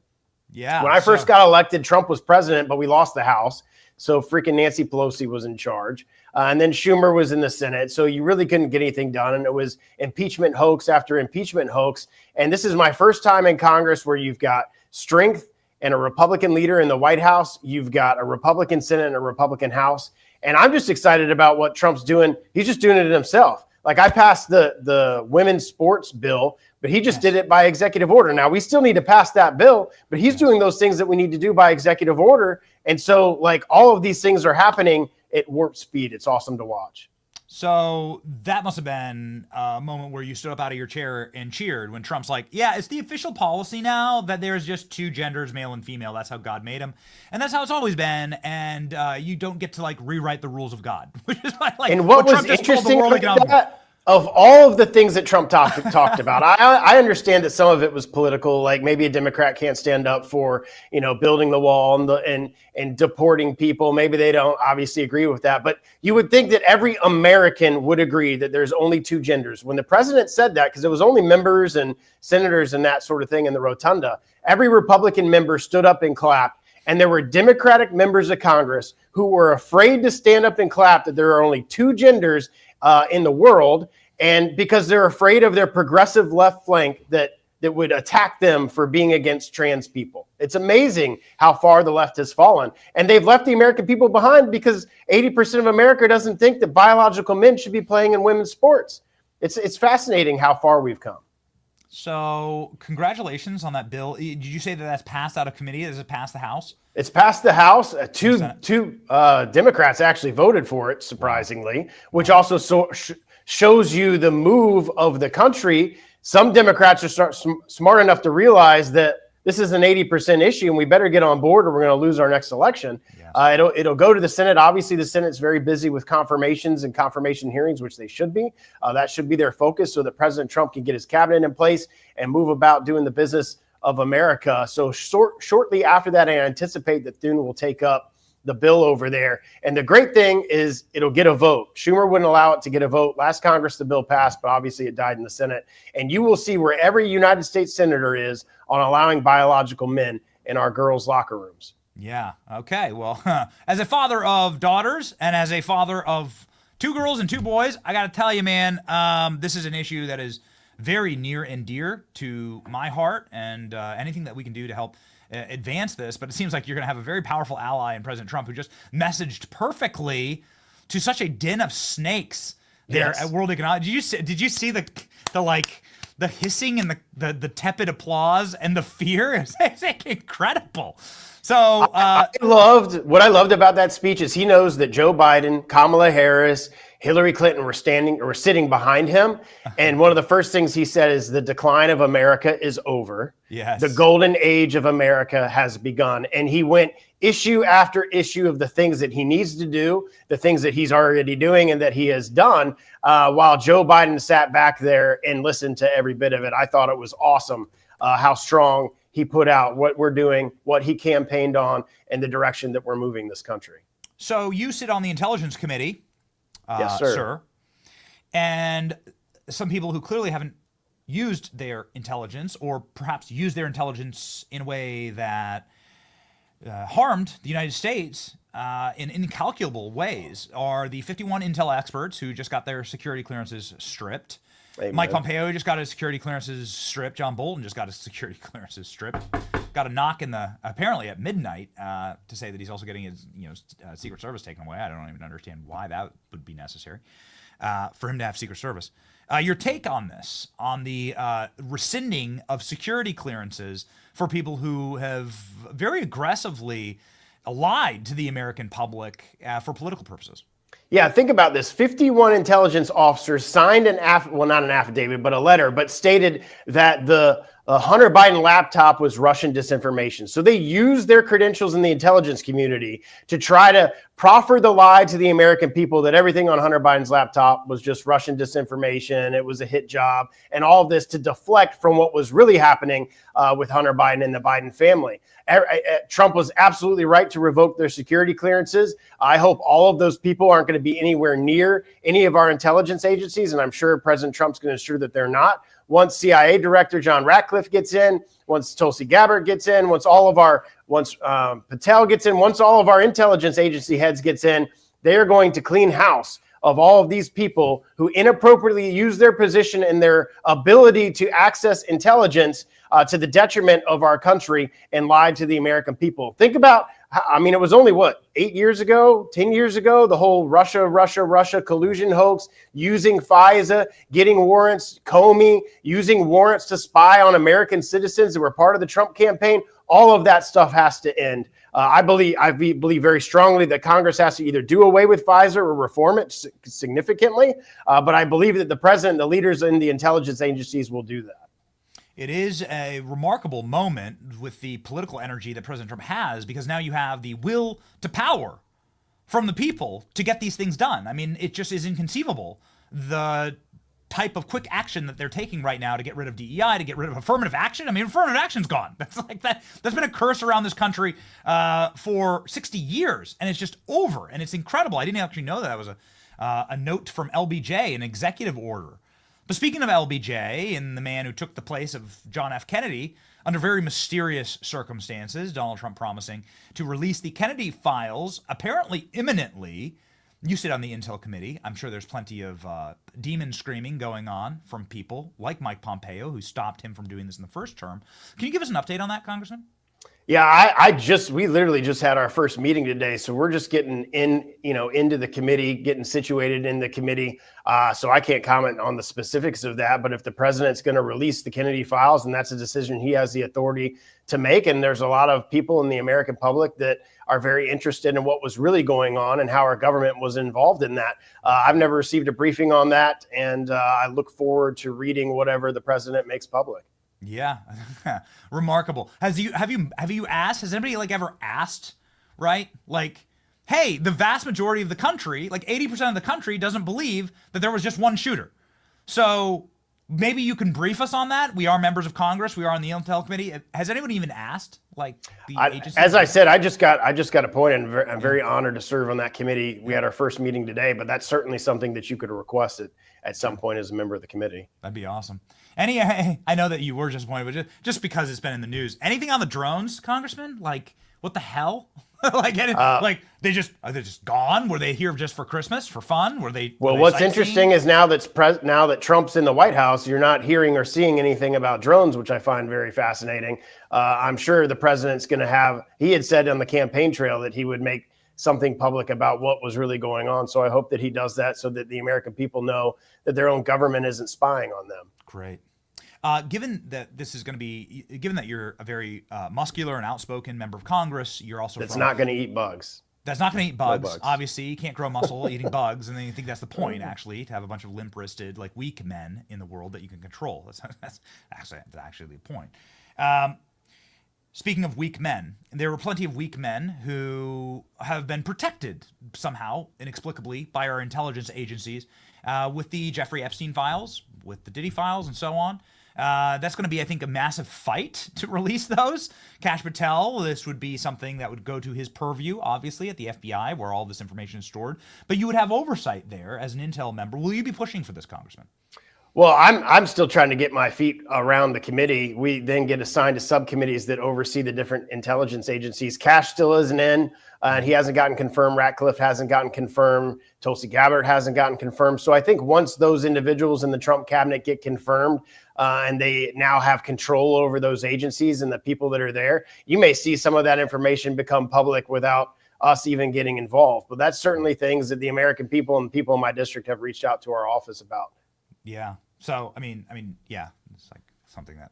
Yeah. When I first got elected, Trump was president, but we lost the House. So freaking Nancy Pelosi was in charge. And then Schumer was in the Senate. So you really couldn't get anything done. And it was impeachment hoax after impeachment hoax. And this is my first time in Congress where you've got strength and a Republican leader in the White House. You've got a Republican Senate and a Republican House. And I'm just excited about what Trump's doing. He's just doing it himself. Like I passed the women's sports bill, but he just did it by executive order. Now we still need to pass that bill, but he's doing those things that we need to do by executive order. And so like all of these things are happening at warp speed. It's awesome to watch. So that must have been a moment where you stood up out of your chair and cheered when Trump's like, yeah, it's the official policy now that there's just two genders, male and female. That's how God made them. And that's how it's always been. And you don't get to like rewrite the rules of God, which is like, and what was interesting about that, of all of the things that Trump talked about, I understand that some of it was political, like maybe a Democrat can't stand up for, building the wall and deporting people. Maybe they don't obviously agree with that, but you would think that every American would agree that there's only two genders. When the president said that, because it was only members and senators and that sort of thing in the rotunda, every Republican member stood up and clapped. And there were Democratic members of Congress who were afraid to stand up and clap that there are only two genders in the world, and because they're afraid of their progressive left flank that would attack them for being against trans people. It's amazing how far the left has fallen. And they've left the American people behind because 80% of America doesn't think that biological men should be playing in women's sports. It's fascinating how far we've come. So congratulations on that bill. Did you say that that's passed out of committee? Does it pass the House? It's passed the House. Two Democrats actually voted for it, surprisingly, which also shows you the move of the country. Some Democrats are smart enough to realize that this is an 80% issue and we better get on board or we're going to lose our next election. Yes. It'll go to the Senate. Obviously, the Senate's very busy with confirmations and confirmation hearings, which they should be. That should be their focus so that President Trump can get his cabinet in place and move about doing the business of America. So shortly after that, I anticipate that Thune will take up the bill over there. And the great thing is it'll get a vote. Schumer wouldn't allow it to get a vote. Last Congress, the bill passed, but obviously it died in the Senate. And you will see where every United States senator is on allowing biological men in our girls' locker rooms. Yeah. Okay. Well, as a father of daughters and as a father of two girls and two boys, I got to tell you, man, this is an issue that is very near and dear to my heart, and anything that we can do to help advance this. But it seems like you're going to have a very powerful ally in President Trump, who just messaged perfectly to such a den of snakes there at World Economic. Did you see the hissing and the tepid applause and the fear? It's incredible. So what I loved about that speech is he knows that Joe Biden, Kamala Harris, Hillary Clinton were sitting behind him. And one of the first things he said is the decline of America is over. Yes. The golden age of America has begun. And he went issue after issue of the things that he needs to do, the things that he's already doing and that he has done, while Joe Biden sat back there and listened to every bit of it. I thought it was awesome how strong he put out what we're doing, what he campaigned on, and the direction that we're moving this country. So you sit on the Intelligence Committee. Yes, sir. And some people who clearly haven't used their intelligence, or perhaps used their intelligence in a way that harmed the United States in incalculable ways, are the 51 intel experts who just got their security clearances stripped. Amen. Mike Pompeo just got his security clearances stripped. John Bolton just got his security clearances stripped. Got a knock apparently at midnight to say that he's also getting his Secret Service taken away. I don't even understand why that would be necessary for him to have Secret Service. Your take on this, on the rescinding of security clearances for people who have very aggressively lied to the American public for political purposes. Yeah, think about this. 51 intelligence officers signed not an affidavit, but a letter, but stated that the Hunter Biden laptop was Russian disinformation. So they used their credentials in the intelligence community to try to proffer the lie to the American people that everything on Hunter Biden's laptop was just Russian disinformation. It was a hit job, and all of this to deflect from what was really happening with Hunter Biden and the Biden family. Trump was absolutely right to revoke their security clearances. I hope all of those people aren't going to be anywhere near any of our intelligence agencies, and I'm sure President Trump's going to ensure that they're not. Once CIA Director John Ratcliffe gets in, once Tulsi Gabbard gets in, once Patel gets in, once all of our intelligence agency heads gets in, they are going to clean house of all of these people who inappropriately use their position and their ability to access intelligence to the detriment of our country and lied to the American people. Think about, it was only 8 years ago, 10 years ago, the whole Russia collusion hoax, using FISA, getting warrants, Comey, using warrants to spy on American citizens that were part of the Trump campaign. All of that stuff has to end. I believe very strongly that Congress has to either do away with FISA or reform it significantly. But I believe that the president, the leaders in the intelligence agencies will do that. It is a remarkable moment with the political energy that President Trump has, because now you have the will to power from the people to get these things done. I mean, it just is inconceivable. The type of quick action that they're taking right now to get rid of DEI, to get rid of affirmative action. I mean, affirmative action's gone. That's like that. That's been a curse around this country for 60 years, and it's just over. And it's incredible. I didn't actually know that was a note from LBJ, an executive order. But speaking of LBJ and the man who took the place of John F. Kennedy, under very mysterious circumstances, Donald Trump promising to release the Kennedy files apparently imminently. You sit on the Intel Committee. I'm sure there's plenty of demon screaming going on from people like Mike Pompeo, who stopped him from doing this in the first term. Can you give us an update on that, Congressman? Yeah, we literally just had our first meeting today. So we're just getting into the committee, getting situated in the committee. So I can't comment on the specifics of that. But if the president's going to release the Kennedy files, and that's a decision he has the authority to make. And there's a lot of people in the American public that are very interested in what was really going on and how our government was involved in that. I've never received a briefing on that. And I look forward to reading whatever the president makes public. Yeah, remarkable. Have you asked? Has anybody ever asked? Right, hey, the vast majority of the country, 80% of the country, doesn't believe that there was just one shooter. So maybe you can brief us on that. We are members of Congress. We are on the Intel Committee. Has anyone even asked? The agency? As I said, I just got appointed. And I'm very honored to serve on that committee. We had our first meeting today, but that's certainly something that you could request at some point as a member of the committee. That'd be awesome. I know that you were disappointed, but just because it's been in the news. Anything on the drones, Congressman? What the hell? Are they just gone? Were they here just for Christmas, for fun? Were they? What's interesting is now that Trump's in the White House, you're not hearing or seeing anything about drones, which I find very fascinating. I'm sure the president's going to have. He had said on the campaign trail that he would make something public about what was really going on. So I hope that he does that so that the American people know that their own government isn't spying on them. Great. Given that you're a very muscular and outspoken member of Congress, you're also not going to eat bugs. That's not going to eat bugs. No bugs. Obviously, you can't grow muscle eating bugs, and then you think that's the point, actually, to have a bunch of limp-wristed, weak men in the world that you can control. That's actually the point. Speaking of weak men, there were plenty of weak men who have been protected somehow, inexplicably, by our intelligence agencies with the Jeffrey Epstein files, with the Diddy files, and so on. That's going to be, I think, a massive fight to release those. Kash Patel, this would be something that would go to his purview, obviously, at the FBI, where all this information is stored. But you would have oversight there as an Intel member. Will you be pushing for this, Congressman? Well, I'm still trying to get my feet around the committee. We then get assigned to subcommittees that oversee the different intelligence agencies. Kash still isn't in, and he hasn't gotten confirmed. Ratcliffe hasn't gotten confirmed. Tulsi Gabbard hasn't gotten confirmed. So I think once those individuals in the Trump cabinet get confirmed and they now have control over those agencies and the people that are there, you may see some of that information become public without us even getting involved. But that's certainly things that the American people and people in my district have reached out to our office about. Yeah. So, I mean, yeah, it's something that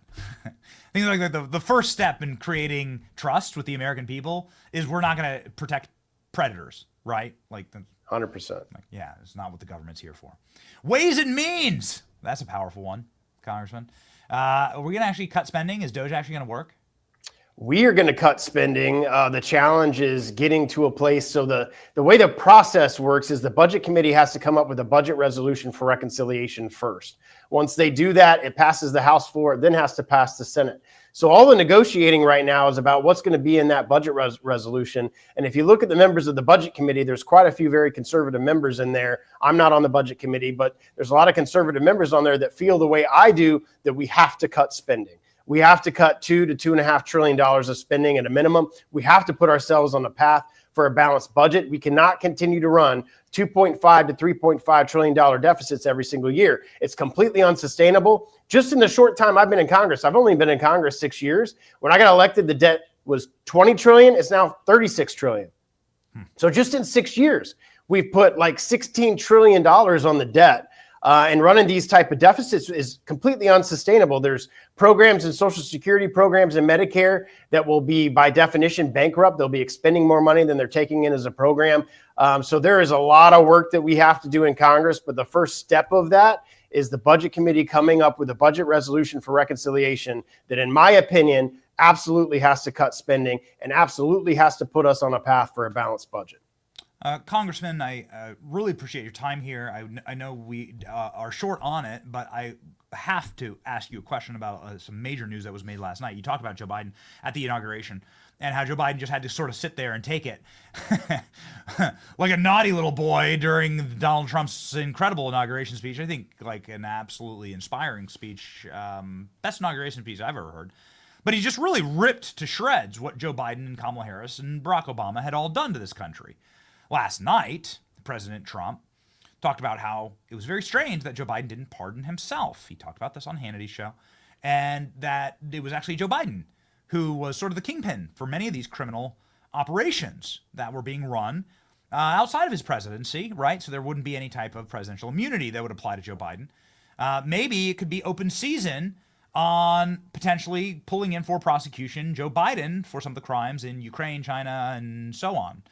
I think the first step in creating trust with the American people is we're not going to protect predators, right? 100%. Yeah, it's not what the government's here for. Ways and means. That's a powerful one, Congressman. Are we going to actually cut spending? Is DOJ actually going to work? We are going to cut spending. The challenge is getting to a place. So the way the process works is the budget committee has to come up with a budget resolution for reconciliation first. Once they do that, it passes the House floor, it then has to pass the Senate. So all the negotiating right now is about what's going to be in that budget resolution. And if you look at the members of the budget committee, there's quite a few very conservative members in there. I'm not on the budget committee, but there's a lot of conservative members on there that feel the way I do, that we have to cut spending. We have to cut $2 to $2.5 trillion of spending at a minimum. We have to put ourselves on a path for a balanced budget. We cannot continue to run $2.5 to $3.5 trillion deficits every single year. It's completely unsustainable. Just in the short time I've been in Congress, I've only been in Congress 6 years. When I got elected, the debt was $20 trillion. It's now $36 trillion. So just in 6 years, we've put $16 trillion on the debt. And running these type of deficits is completely unsustainable. There's programs and Social Security programs and Medicare that will be, by definition, bankrupt. They'll be expending more money than they're taking in as a program. So there is a lot of work that we have to do in Congress. But the first step of that is the Budget Committee coming up with a budget resolution for reconciliation that, in my opinion, absolutely has to cut spending and absolutely has to put us on a path for a balanced budget. Congressman, I really appreciate your time here. I know we are short on it, but I have to ask you a question about some major news that was made last night. You talked about Joe Biden at the inauguration and how Joe Biden just had to sort of sit there and take it like a naughty little boy during Donald Trump's incredible inauguration speech. I think like an absolutely inspiring speech, best inauguration speech I've ever heard. But he just really ripped to shreds what Joe Biden and Kamala Harris and Barack Obama had all done to this country. Last night, President Trump talked about how it was very strange that Joe Biden didn't pardon himself. He talked about this on Hannity's show, and that it was actually Joe Biden who was sort of the kingpin for many of these criminal operations that were being run outside of his presidency, right? So there wouldn't be any type of presidential immunity that would apply to Joe Biden. Maybe it could be open season on potentially pulling in for prosecution Joe Biden for some of the crimes in Ukraine, China, and so on.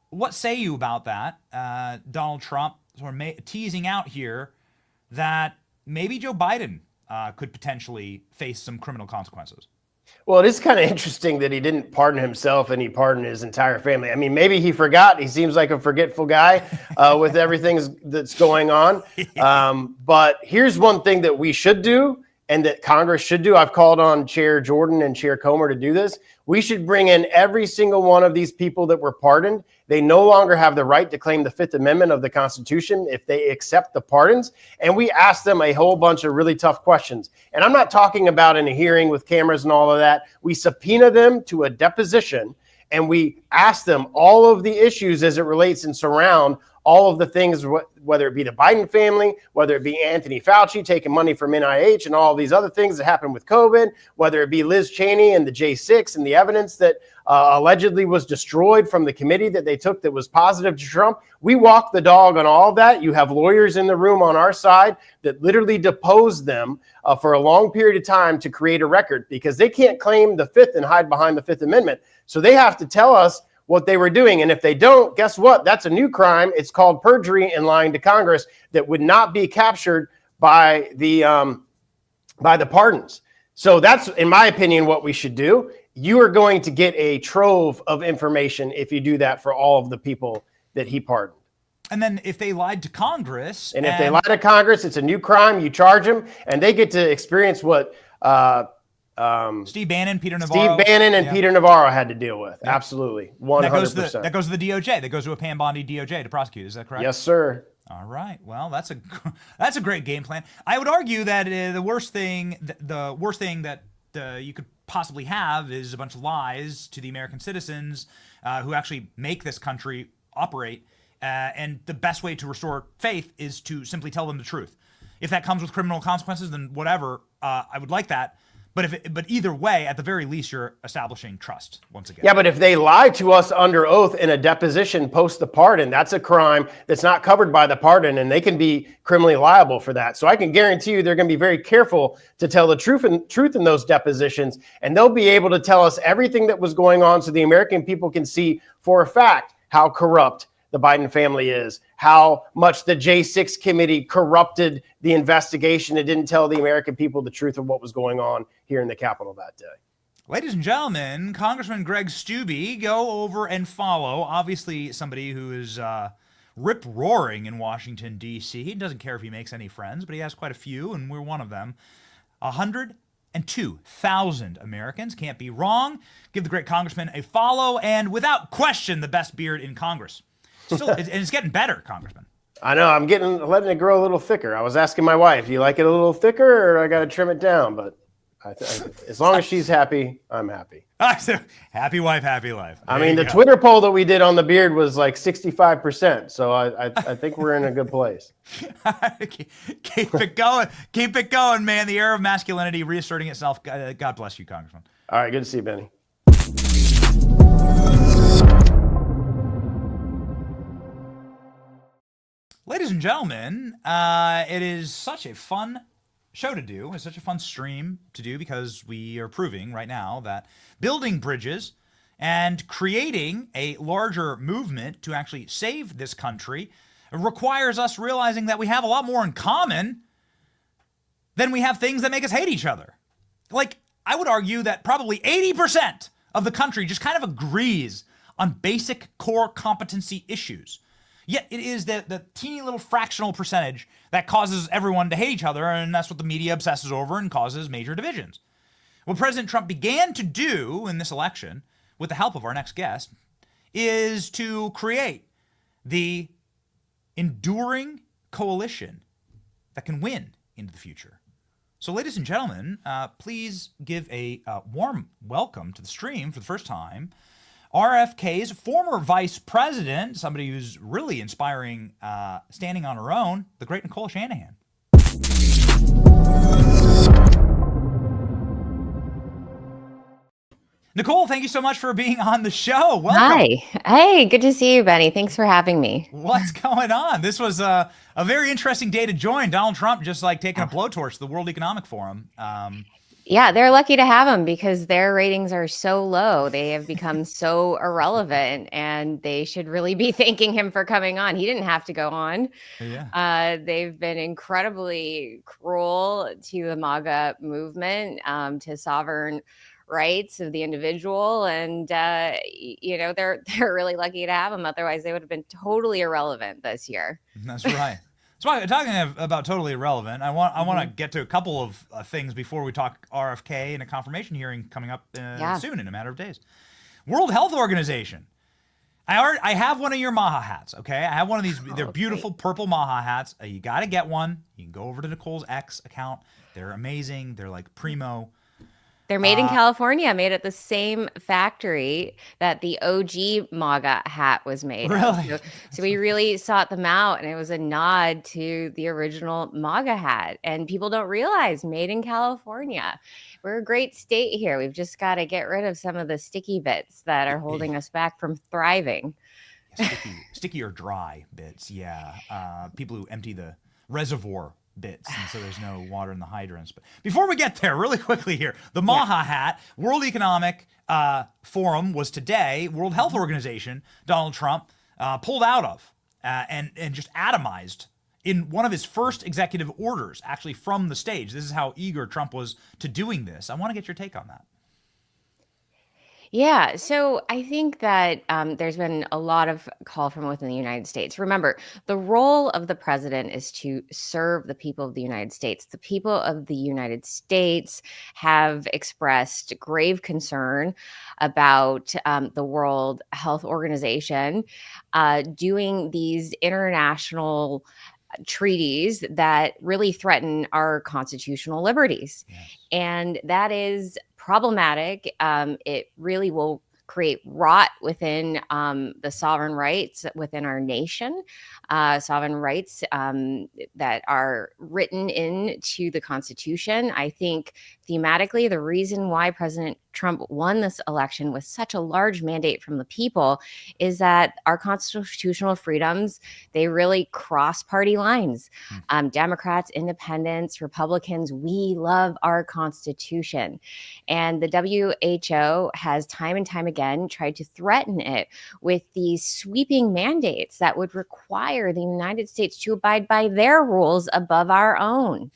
What say you about that? Donald Trump sort of teasing out here that maybe Joe Biden could potentially face some criminal consequences. Well, it is kind of interesting that he didn't pardon himself and he pardoned his entire family. I mean, maybe he forgot. He seems like a forgetful guy with everything that's going on. But here's one thing that we should do and that Congress should do. I've called on Chair Jordan and Chair Comer to do this. We should bring in every single one of these people that were pardoned. They no longer have the right to claim the Fifth Amendment of the Constitution if they accept the pardons. And we ask them a whole bunch of really tough questions. And I'm not talking about in a hearing with cameras and all of that. We subpoena them to a deposition and we ask them all of the issues as it relates and surround all of the things, whether it be the Biden family, whether it be Anthony Fauci taking money from NIH and all of these other things that happened with COVID, whether it be Liz Cheney and the J6 and the evidence that allegedly was destroyed from the committee that they took that was positive to Trump. We walk the dog on all of that. You have lawyers in the room on our side that literally deposed them for a long period of time to create a record because they can't claim the Fifth and hide behind the Fifth Amendment. So they have to tell us what they were doing. And if they don't, guess what? That's a new crime. It's called perjury and lying to Congress that would not be captured by the pardons. So that's, in my opinion, what we should do. You are going to get a trove of information if you do that for all of the people that he pardoned. And then if they lied to Congress. And if they lie to Congress, it's a new crime. You charge them and they get to experience what Steve Bannon, Peter Navarro. Steve Bannon and Peter Navarro had to deal with. Yep. Absolutely. 100%. That goes to the DOJ. That goes to a Pam Bondi DOJ to prosecute. Is that correct? Yes, sir. All right. Well, that's a great game plan. I would argue that the worst thing that you could possibly have is a bunch of lies to the American citizens who actually make this country operate. And the best way to restore faith is to simply tell them the truth. If that comes with criminal consequences, then whatever. I would like that. But either way, at the very least, you're establishing trust once again. Yeah, but if they lie to us under oath in a deposition post the pardon, that's a crime that's not covered by the pardon, and they can be criminally liable for that. So I can guarantee you they're going to be very careful to tell the truth in those depositions, and they'll be able to tell us everything that was going on so the American people can see for a fact how corrupt the Biden family is, how much the J6 committee corrupted the investigation and didn't tell the American people the truth of what was going on here in the Capitol that day. Ladies and gentlemen, Congressman Greg Steube, go over and follow. Obviously, somebody who is rip-roaring in Washington, D.C. He doesn't care if he makes any friends, but he has quite a few, and we're one of them. 102,000 Americans. Can't be wrong. Give the great congressman a follow, and without question, the best beard in Congress. And it's getting better, Congressman. I know. I'm letting it grow a little thicker. I was asking my wife, "Do you like it a little thicker, or I got to trim it down?" But as long as she's happy, I'm happy. Happy wife, happy life. I mean, the Twitter poll that we did on the beard was like 65%. So I think we're in a good place. Keep it going. Keep it going, man. The era of masculinity reasserting itself. God bless you, Congressman. All right. Good to see you, Benny. Ladies and gentlemen, it is such a fun show to do. It's such a fun stream to do because we are proving right now that building bridges and creating a larger movement to actually save this country requires us realizing that we have a lot more in common than we have things that make us hate each other. Like, I would argue that probably 80% of the country just kind of agrees on basic core competency issues. Yet it is the teeny little fractional percentage that causes everyone to hate each other, and that's what the media obsesses over and causes major divisions. What President Trump began to do in this election, with the help of our next guest, is to create the enduring coalition that can win into the future. So, ladies and gentlemen, please give a warm welcome to the stream for the first time, RFK's former vice president, somebody who's really inspiring, standing on her own, the great Nicole Shanahan. Nicole, thank you so much for being on the show. Welcome. Hi. Hey, good to see you, Benny. Thanks for having me. What's going on? This was a very interesting day to join. Donald Trump just like taking a blowtorch to the World Economic Forum. Yeah, they're lucky to have him because their ratings are so low. They have become so irrelevant, and they should really be thanking him for coming on. He didn't have to go on. Yeah. They've been incredibly cruel to the MAGA movement, to sovereign rights of the individual, and they're really lucky to have him. Otherwise, they would have been totally irrelevant this year. That's right. So talking about totally irrelevant, I want to get to a couple of things before we talk RFK and a confirmation hearing coming up soon in a matter of days. World Health Organization. I have one of your Maha hats. Okay, I have one of these. They're beautiful purple Maha hats. You got to get one. You can go over to Nicole's X account. They're amazing. They're like primo. They're made in California, made at the same factory that the OG MAGA hat was made. Really? So we really sought them out, and it was a nod to the original MAGA hat. And people don't realize made in California. We're a great state here. We've just got to get rid of some of the sticky bits that are holding us back from thriving. Sticky or dry bits, yeah. People who empty the reservoir bits, and so there's no water in the hydrants. But before we get there, really quickly here, the Maha hat, World Economic Forum was today. World Health Organization, Donald Trump pulled out of and just atomized in one of his first executive orders, actually from the stage. This is how eager Trump was to doing this. I want to get your take on that. Yeah, so I think that there's been a lot of call from within the United States. Remember, the role of the president is to serve the people of the United States. The people of the United States have expressed grave concern about the World Health Organization doing these international treaties that really threaten our constitutional liberties. Yes. And that is problematic. It really will create rot within the sovereign rights within our nation, sovereign rights that are written into the Constitution. I think thematically, the reason why President Trump won this election with such a large mandate from the people is that our constitutional freedoms, they really cross party lines. Democrats, independents, Republicans, we love our Constitution. And the WHO has time and time again tried to threaten it with these sweeping mandates that would require the United States to abide by their rules above our own.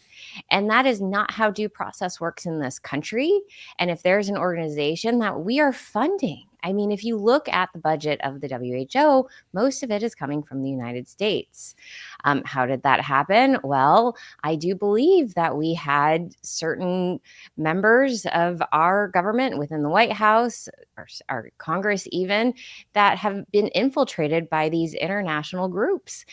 And that is not how due process works in this country. And if there's an organization that we are funding, I mean, if you look at the budget of the WHO, most of it is coming from the United States. How did that happen? Well, I do believe that we had certain members of our government within the White House, or our Congress even, that have been infiltrated by these international groups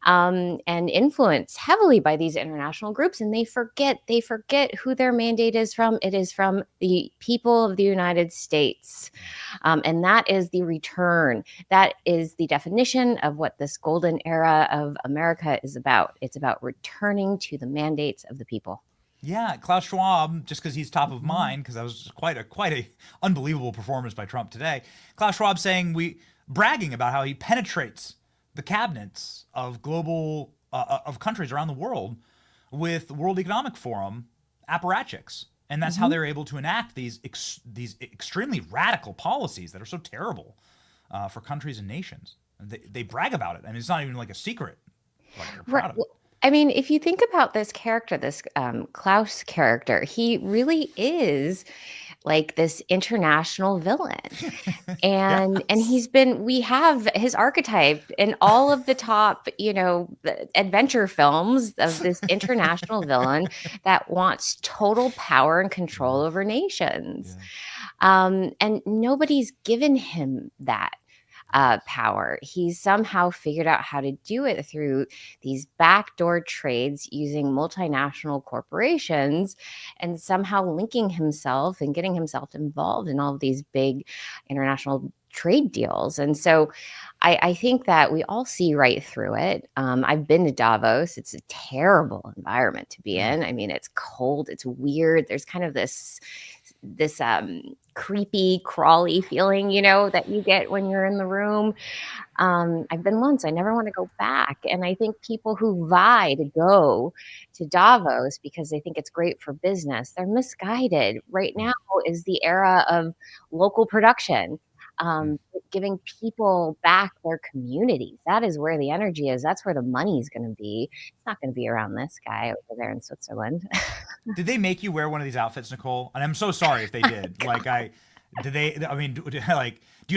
and influenced heavily by these international groups. And they forget who their mandate is from. It is from the people of the United States. And that is the return. That is the definition of what this golden era of America is about. It's about returning to the mandates of the people. Yeah, Klaus Schwab, just because he's top of mind, because that was quite a unbelievable performance by Trump today. Klaus Schwab bragging about how he penetrates the cabinets of global of countries around the world with World Economic Forum apparatchiks. And that's how they're able to enact these extremely radical policies that are so terrible for countries and nations. They brag about it. I mean, it's not even like a secret. Like they're proud of it. I mean, if you think about this character, this Klaus character, he really is like this international villain. And Yes. we have his archetype in all of the top, the adventure films of this international villain that wants total power and control over nations. And nobody's given him that power. He's somehow figured out how to do it through these backdoor trades using multinational corporations and somehow linking himself and getting himself involved in all of these big international trade deals. And so I think that we all see right through it. I've been to Davos. It's a terrible environment to be in. I mean, it's cold, it's weird. There's kind of this creepy, crawly feeling, that you get when you're in the room. I've been once, I never want to go back. And I think people who vie to go to Davos because they think it's great for business, they're misguided. Right now is the era of local production, giving people back their communities. That is where the energy is. That's where the money is going to be. It's not going to be around this guy over there in Switzerland. Did they make you wear one of these outfits, Nicole? And I'm so sorry if they did. Do you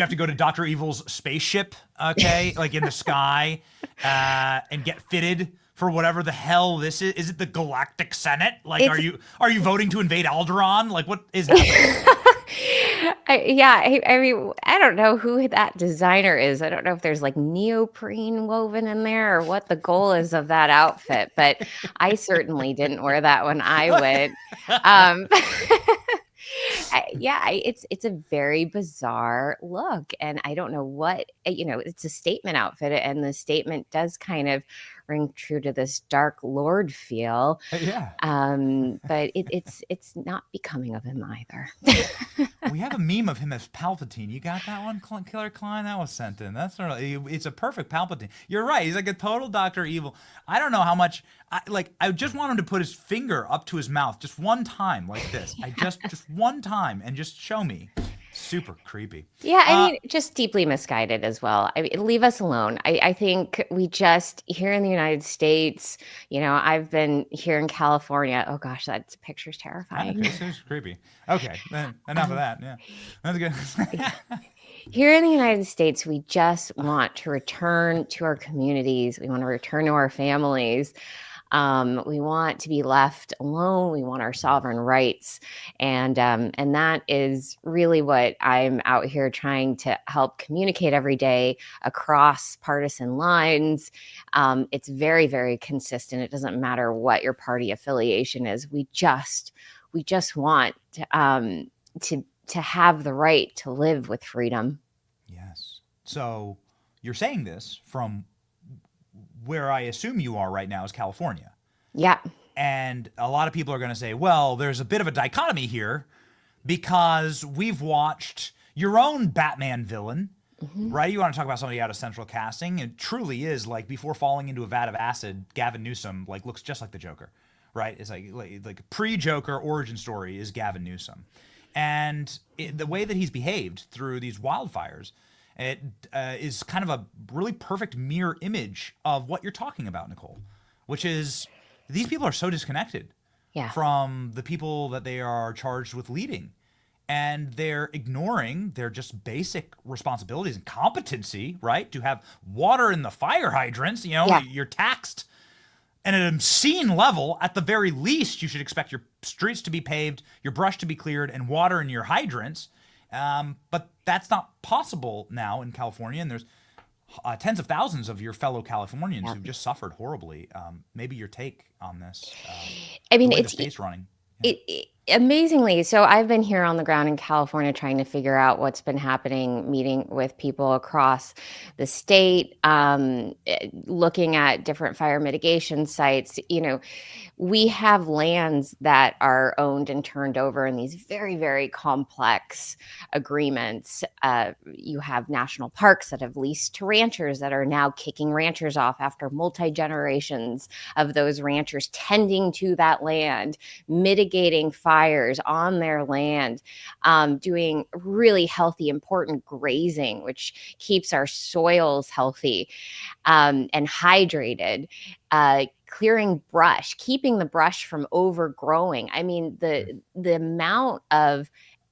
have to go to Dr. Evil's spaceship, okay, like in the sky, and get fitted for whatever the hell this is? Is it the Galactic Senate? Like, are you voting to invade Alderaan? Like, what is happening? I mean, I don't know who that designer is. I don't know if there's like neoprene woven in there or what the goal is of that outfit, but I certainly didn't wear that when I went. It's a very bizarre look, and I don't know what, it's a statement outfit, and the statement does kind of ring true to this Dark Lord feel. But it's not becoming of him either. We have a meme of him as Palpatine. You got that one, Killer Klein? That was sent in. It's a perfect Palpatine. You're right. He's like a total Dr. Evil. I don't know how much. I just want him to put his finger up to his mouth just one time like this. Just one time and just show me. Super creepy. Yeah, I mean, just deeply misguided as well. I mean, leave us alone. I think we just, here in the United States, I've been here in California. Oh gosh, that picture's terrifying. It's creepy. Okay, enough of that. Yeah, that's good. Here in the United States, we just want to return to our communities. We want to return to our families. We want to be left alone. We want our sovereign rights. And that is really what I'm out here trying to help communicate every day across partisan lines. It's very, very consistent. It doesn't matter what your party affiliation is. We just want to have the right to live with freedom. Yes. So you're saying this from where I assume you are right now is California. Yeah. And a lot of people are going to say, well, there's a bit of a dichotomy here because we've watched your own Batman villain, right? You want to talk about somebody out of central casting. It truly is like before falling into a vat of acid, Gavin Newsom looks just like the Joker, right? It's like pre-Joker origin story is Gavin Newsom. And the way that he's behaved through these wildfires, it is kind of a really perfect mirror image of what you're talking about, Nicole, which is these people are so disconnected from the people that they are charged with leading. And they're ignoring their just basic responsibilities and competency, right? To have water in the fire hydrants, you're taxed. And at an obscene level, at the very least, you should expect your streets to be paved, your brush to be cleared, and water in your hydrants. But that's not possible now in California, and there's tens of thousands of your fellow Californians who've just suffered horribly. Maybe your take on this? I mean, the way it's the state's running. Amazingly. So I've been here on the ground in California trying to figure out what's been happening, meeting with people across the state, looking at different fire mitigation sites. We have lands that are owned and turned over in these very, very complex agreements. You have national parks that have leased to ranchers that are now kicking ranchers off after multi-generations of those ranchers tending to that land, mitigating fires on their land, doing really healthy, important grazing, which keeps our soils healthy and hydrated, clearing brush, keeping the brush from overgrowing. I mean, the amount of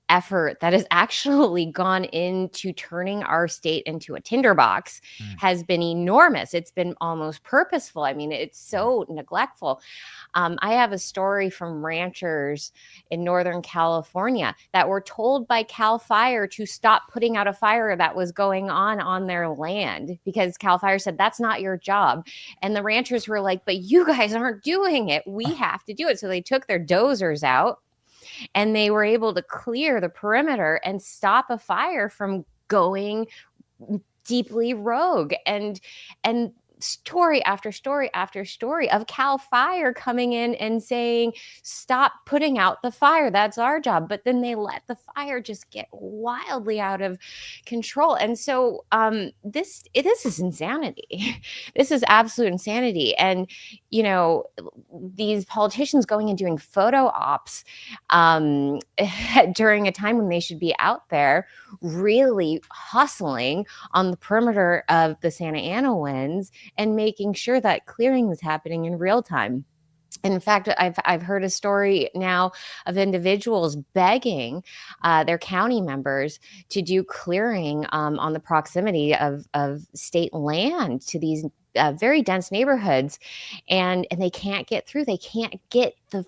effort that has actually gone into turning our state into a tinderbox has been enormous. It's been almost purposeful. I mean, it's so neglectful. I have a story from ranchers in Northern California that were told by Cal Fire to stop putting out a fire that was going on their land because Cal Fire said, that's not your job. And the ranchers were like, but you guys aren't doing it. We have to do it. So they took their dozers out and they were able to clear the perimeter and stop a fire from going deeply rogue. And story after story after story of Cal Fire coming in and saying, stop putting out the fire. That's our job. But then they let the fire just get wildly out of control. And so this is insanity. This is absolute insanity. And, you know, these politicians going and doing photo ops during a time when they should be out there really hustling on the perimeter of the Santa Ana winds and making sure that clearing is happening in real time. In fact, I've heard a story now of individuals begging their county members to do clearing on the proximity of state land to these very dense neighborhoods, and they can't get through. They can't get the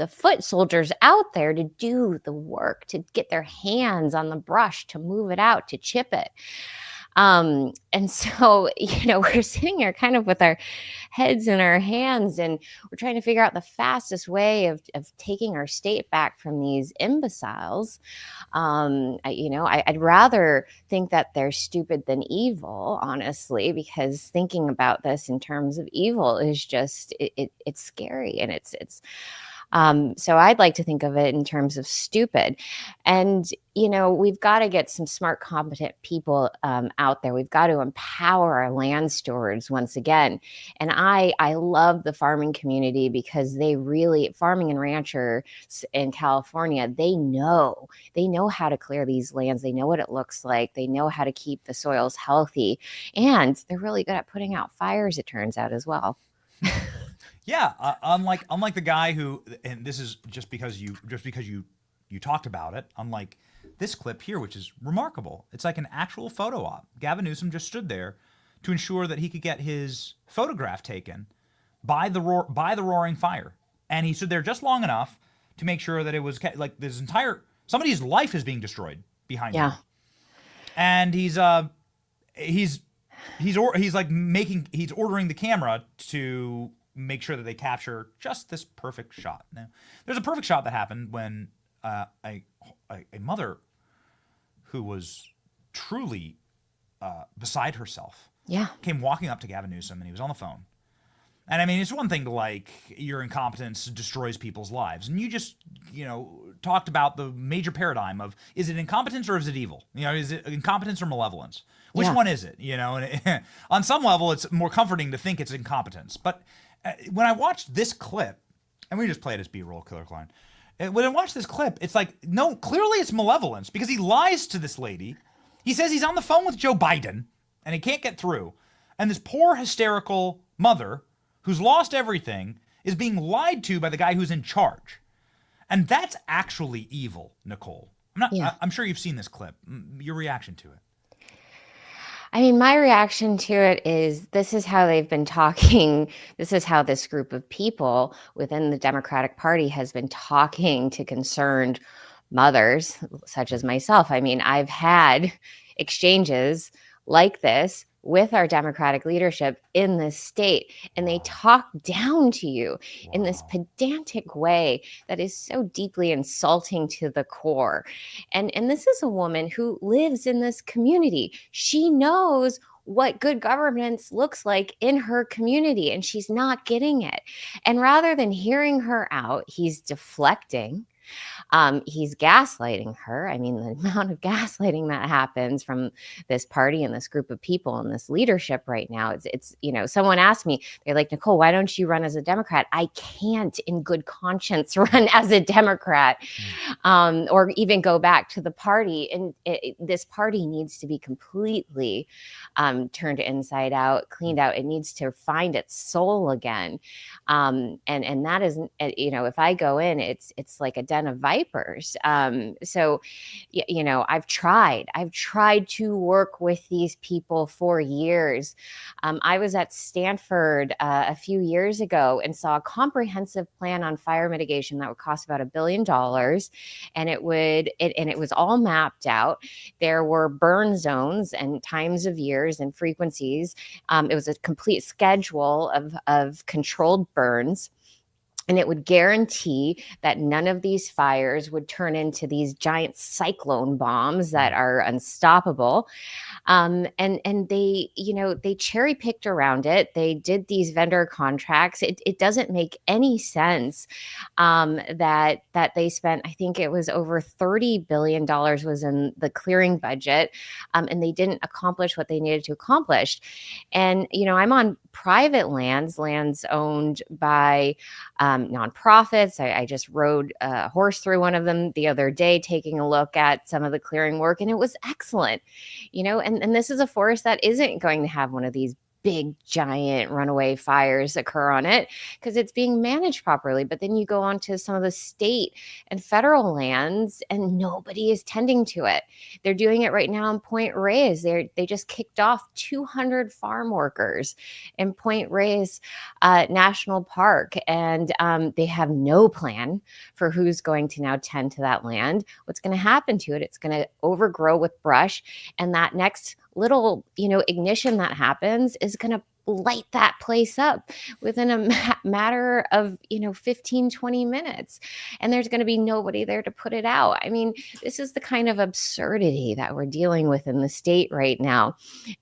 foot soldiers out there to do the work, to get their hands on the brush, to move it out, to chip it. And so, you know, we're sitting here kind of with our heads in our hands, and we're trying to figure out the fastest way of taking our state back from these imbeciles. I'd rather think that they're stupid than evil, honestly, because thinking about this in terms of evil is just, it's scary. And so I'd like to think of it in terms of stupid. And, you know, we've got to get some smart, competent people out there. We've got to empower our land stewards once again. And I love the farming community because farming and ranchers in California, they know how to clear these lands. They know what it looks like. They know how to keep the soils healthy. And they're really good at putting out fires, it turns out, as well. Yeah, unlike the guy who, and this is just because you talked about it, unlike this clip here, which is remarkable. It's like an actual photo op. Gavin Newsom just stood there to ensure that he could get his photograph taken by the roaring fire, and he stood there just long enough to make sure that it was like somebody's life is being destroyed behind him, and he's ordering the camera to make sure that they capture just this perfect shot. Now, there's a perfect shot that happened when a mother who was truly beside herself came walking up to Gavin Newsom, and he was on the phone. And I mean, it's one thing to like, your incompetence destroys people's lives. And you just, talked about the major paradigm of, is it incompetence or is it evil? Is it incompetence or malevolence? Which one is it? And on some level, it's more comforting to think it's incompetence. But when I watched this clip, and we just play it as B-roll, Killer Klein. When I watched this clip, it's like, no, clearly it's malevolence because he lies to this lady. He says he's on the phone with Joe Biden and he can't get through. And this poor hysterical mother who's lost everything is being lied to by the guy who's in charge. And that's actually evil, Nicole. I'm sure you've seen this clip. Your reaction to it? I mean, my reaction to it is this is how they've been talking. This is how this group of people within the Democratic Party has been talking to concerned mothers, such as myself. I mean, I've had exchanges like this with our Democratic leadership in this state, and they talk down to you in this pedantic way that is so deeply insulting to the core. And this is a woman who lives in this community. She knows what good governance looks like in her community, and she's not getting it. And rather than hearing her out, he's deflecting. He's gaslighting her. I mean, the amount of gaslighting that happens from this party and this group of people and this leadership right now, it's someone asked me, they're like, Nicole, why don't you run as a Democrat? I can't in good conscience run as a Democrat, or even go back to the party. And this party needs to be completely turned inside out, cleaned out. It needs to find its soul again. And that isn't, if I go in, it's like a den den of vipers. So, you know, I've tried to work with these people for years. I was at Stanford a few years ago and saw a comprehensive plan on fire mitigation that would cost about $1 billion, and it was all mapped out. There were burn zones and times of years and frequencies. It was a complete schedule of controlled burns. And it would guarantee that none of these fires would turn into these giant cyclone bombs that are unstoppable. And they, you know, they cherry picked around it. They did these vendor contracts. It doesn't make any sense that they spent, I think it was over $30 billion was in the clearing budget, and they didn't accomplish what they needed to accomplish. And, you know, I'm on private lands owned by nonprofits. I just rode a horse through one of them the other day, taking a look at some of the clearing work, and it was excellent. You know, and this is a forest that isn't going to have one of these big giant runaway fires occur on it because it's being managed properly. But then you go on to some of the state and federal lands and nobody is tending to it. They're doing it right now in Point Reyes. They just kicked off 200 farm workers in Point Reyes National Park, and they have no plan for who's going to now tend to that land. What's going to happen to it? It's going to overgrow with brush, and that next little, you know, ignition that happens is going to light that place up within a matter of, you know, 15, 20 minutes. And there's going to be nobody there to put it out. I mean, this is the kind of absurdity that we're dealing with in the state right now.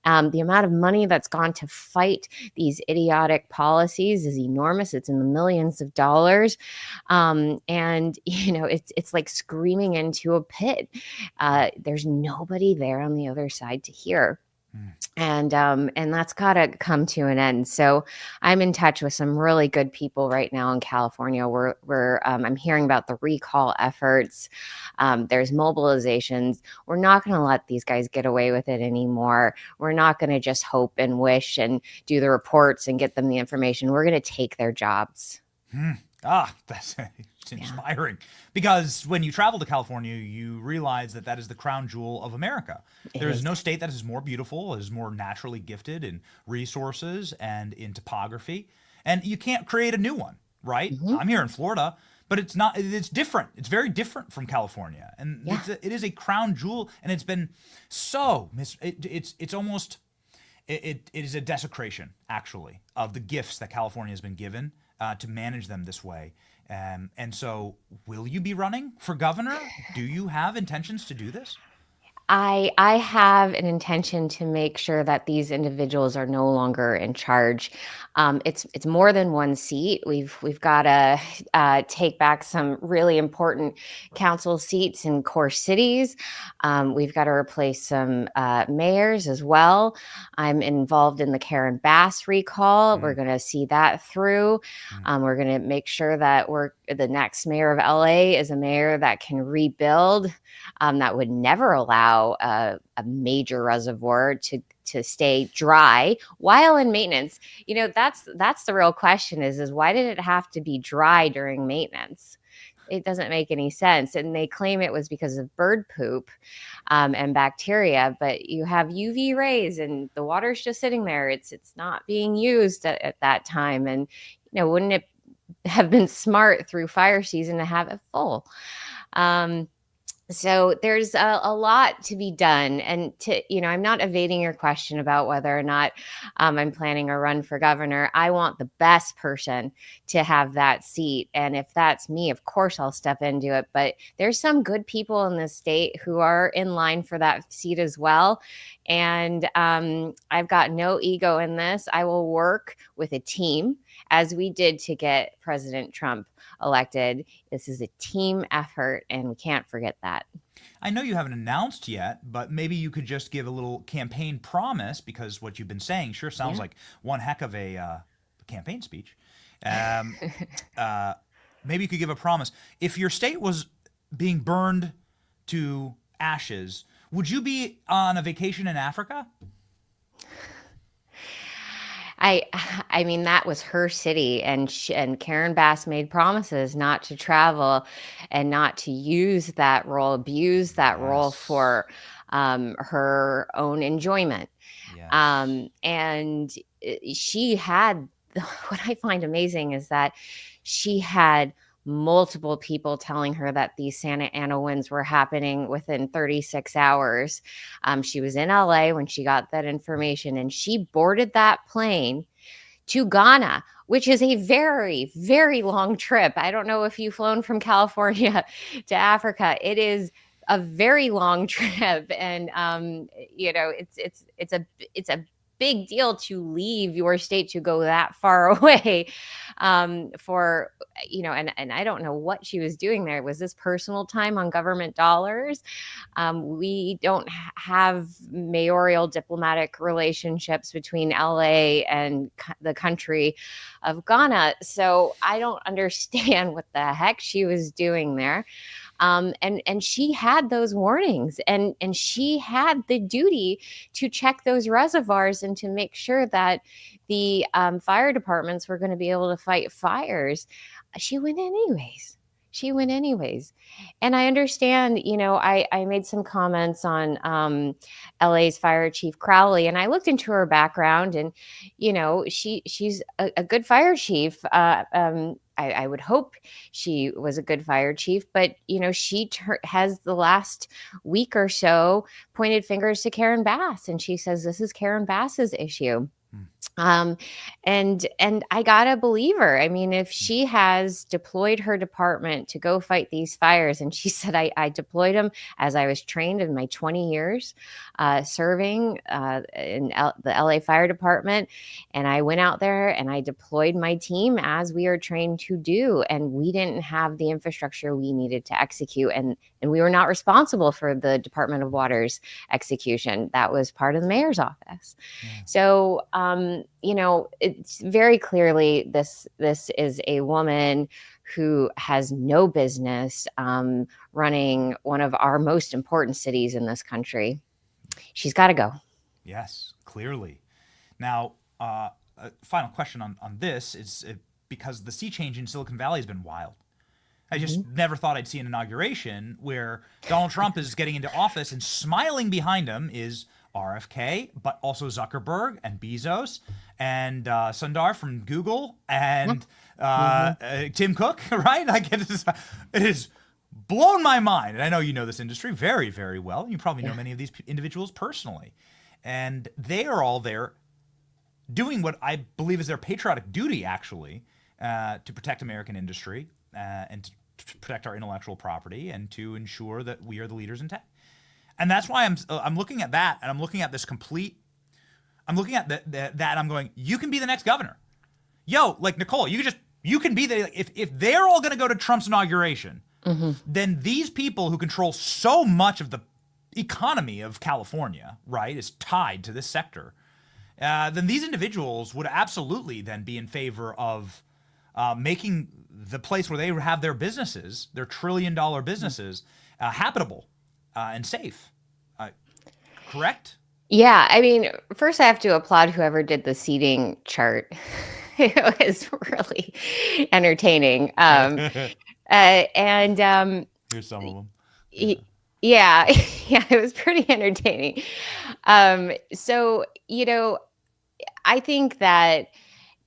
The amount of money that's gone to fight these idiotic policies is enormous. It's in the millions of dollars. And, you know, it's like screaming into a pit. There's nobody there on the other side to hear. And that's got to come to an end. So I'm in touch with some really good people right now in California. I'm hearing about the recall efforts. There's mobilizations. We're not going to let these guys get away with it anymore. We're not going to just hope and wish and do the reports and get them the information. We're going to take their jobs. That's inspiring. Because when you travel to California, you realize that is the crown jewel of America. There is no state that is more beautiful, is more naturally gifted in resources and in topography. And you can't create a new one, right? I'm here in Florida, but it's different. It's very different from California. And it is a crown jewel, and it's been so, it's almost, it is a desecration, actually, of the gifts that California has been given to manage them this way. And so will you be running for governor? Do you have intentions to do this? I have an intention to make sure that these individuals are no longer in charge. It's more than one seat. We've got to take back some really important council seats in core cities. We've got to replace some mayors as well. I'm involved in the Karen Bass recall. We're going to see that through. We're going to make sure that the next mayor of LA is a mayor that can rebuild, that would never allow a major reservoir to stay dry while in maintenance. You know, that's the real question is why did it have to be dry during maintenance? It doesn't make any sense. And they claim it was because of bird poop and bacteria, but you have UV rays and the water's just sitting there. It's not being used at that time. And, you know, wouldn't it have been smart through fire season to have it full? So there's a lot to be done. And I'm not evading your question about whether or not I'm planning a run for governor. I want the best person to have that seat. And if that's me, of course, I'll step into it. But there's some good people in this state who are in line for that seat as well. And I've got no ego in this. I will work with a team, as we did to get President Trump elected. This is a team effort, and we can't forget that. I know you haven't announced yet, but maybe you could just give a little campaign promise, because what you've been saying sure sounds like one heck of a campaign speech. Maybe you could give a promise. If your state was being burned to ashes, would you be on a vacation in Africa? I mean, that was her city, and and Karen Bass made promises not to travel and not to use that role, abuse that role for her own enjoyment. And she had, what I find amazing is that she had multiple people telling her that these Santa Ana winds were happening within 36 hours. She was in LA when she got that information, and she boarded that plane to Ghana, which is a very, very long trip. I don't know if you've flown from California to Africa. It is a very long trip, and you know, it's a big deal to leave your state to go that far away for, you know, and I don't know what she was doing there. Was this personal time on government dollars? We don't have mayoral diplomatic relationships between LA and the country of Ghana. So I don't understand what the heck she was doing there. And she had those warnings, and she had the duty to check those reservoirs and to make sure that the fire departments were going to be able to fight fires. She went anyways. And I understand, you know, I made some comments on LA's Fire Chief Crowley, and I looked into her background, and, you know, she's a good fire chief. I would hope she was a good fire chief, but, you know, she has the last week or so pointed fingers to Karen Bass, and she says this is Karen Bass's issue. And I gotta believe her. I mean, if she has deployed her department to go fight these fires, and she said, I deployed them as I was trained in my 20 years serving in the LA Fire Department. And I went out there and I deployed my team as we are trained to do. And we didn't have the infrastructure we needed to execute. And we were not responsible for the Department of Water's execution. That was part of the mayor's office. So, you know, it's very clearly this is a woman who has no business running one of our most important cities in this country. She's got to go. Yes, clearly. Now, a final question on this is because the sea change in Silicon Valley has been wild. I just never thought I'd see an inauguration where Donald Trump is getting into office and smiling behind him is RFK, but also Zuckerberg and Bezos and Sundar from Google and Tim Cook, right? Like it is blown my mind. And I know you know this industry very, very well. You probably know many of these individuals personally. And they are all there doing what I believe is their patriotic duty, actually, to protect American industry and to protect our intellectual property and to ensure that we are the leaders in tech. And that's why I'm looking at that, and I'm looking at this I'm looking at that and I'm going, you can be the next governor. Yo, like Nicole, you can be if they're all going to go to Trump's inauguration, then these people who control so much of the economy of California, right, is tied to this sector. Then these individuals would absolutely then be in favor of making the place where they have their businesses, their trillion-dollar businesses, habitable and safe. Correct? Yeah, I mean, first I have to applaud whoever did the seating chart. It was really entertaining. Here's some of them. Yeah, it was pretty entertaining. So, you know, I think that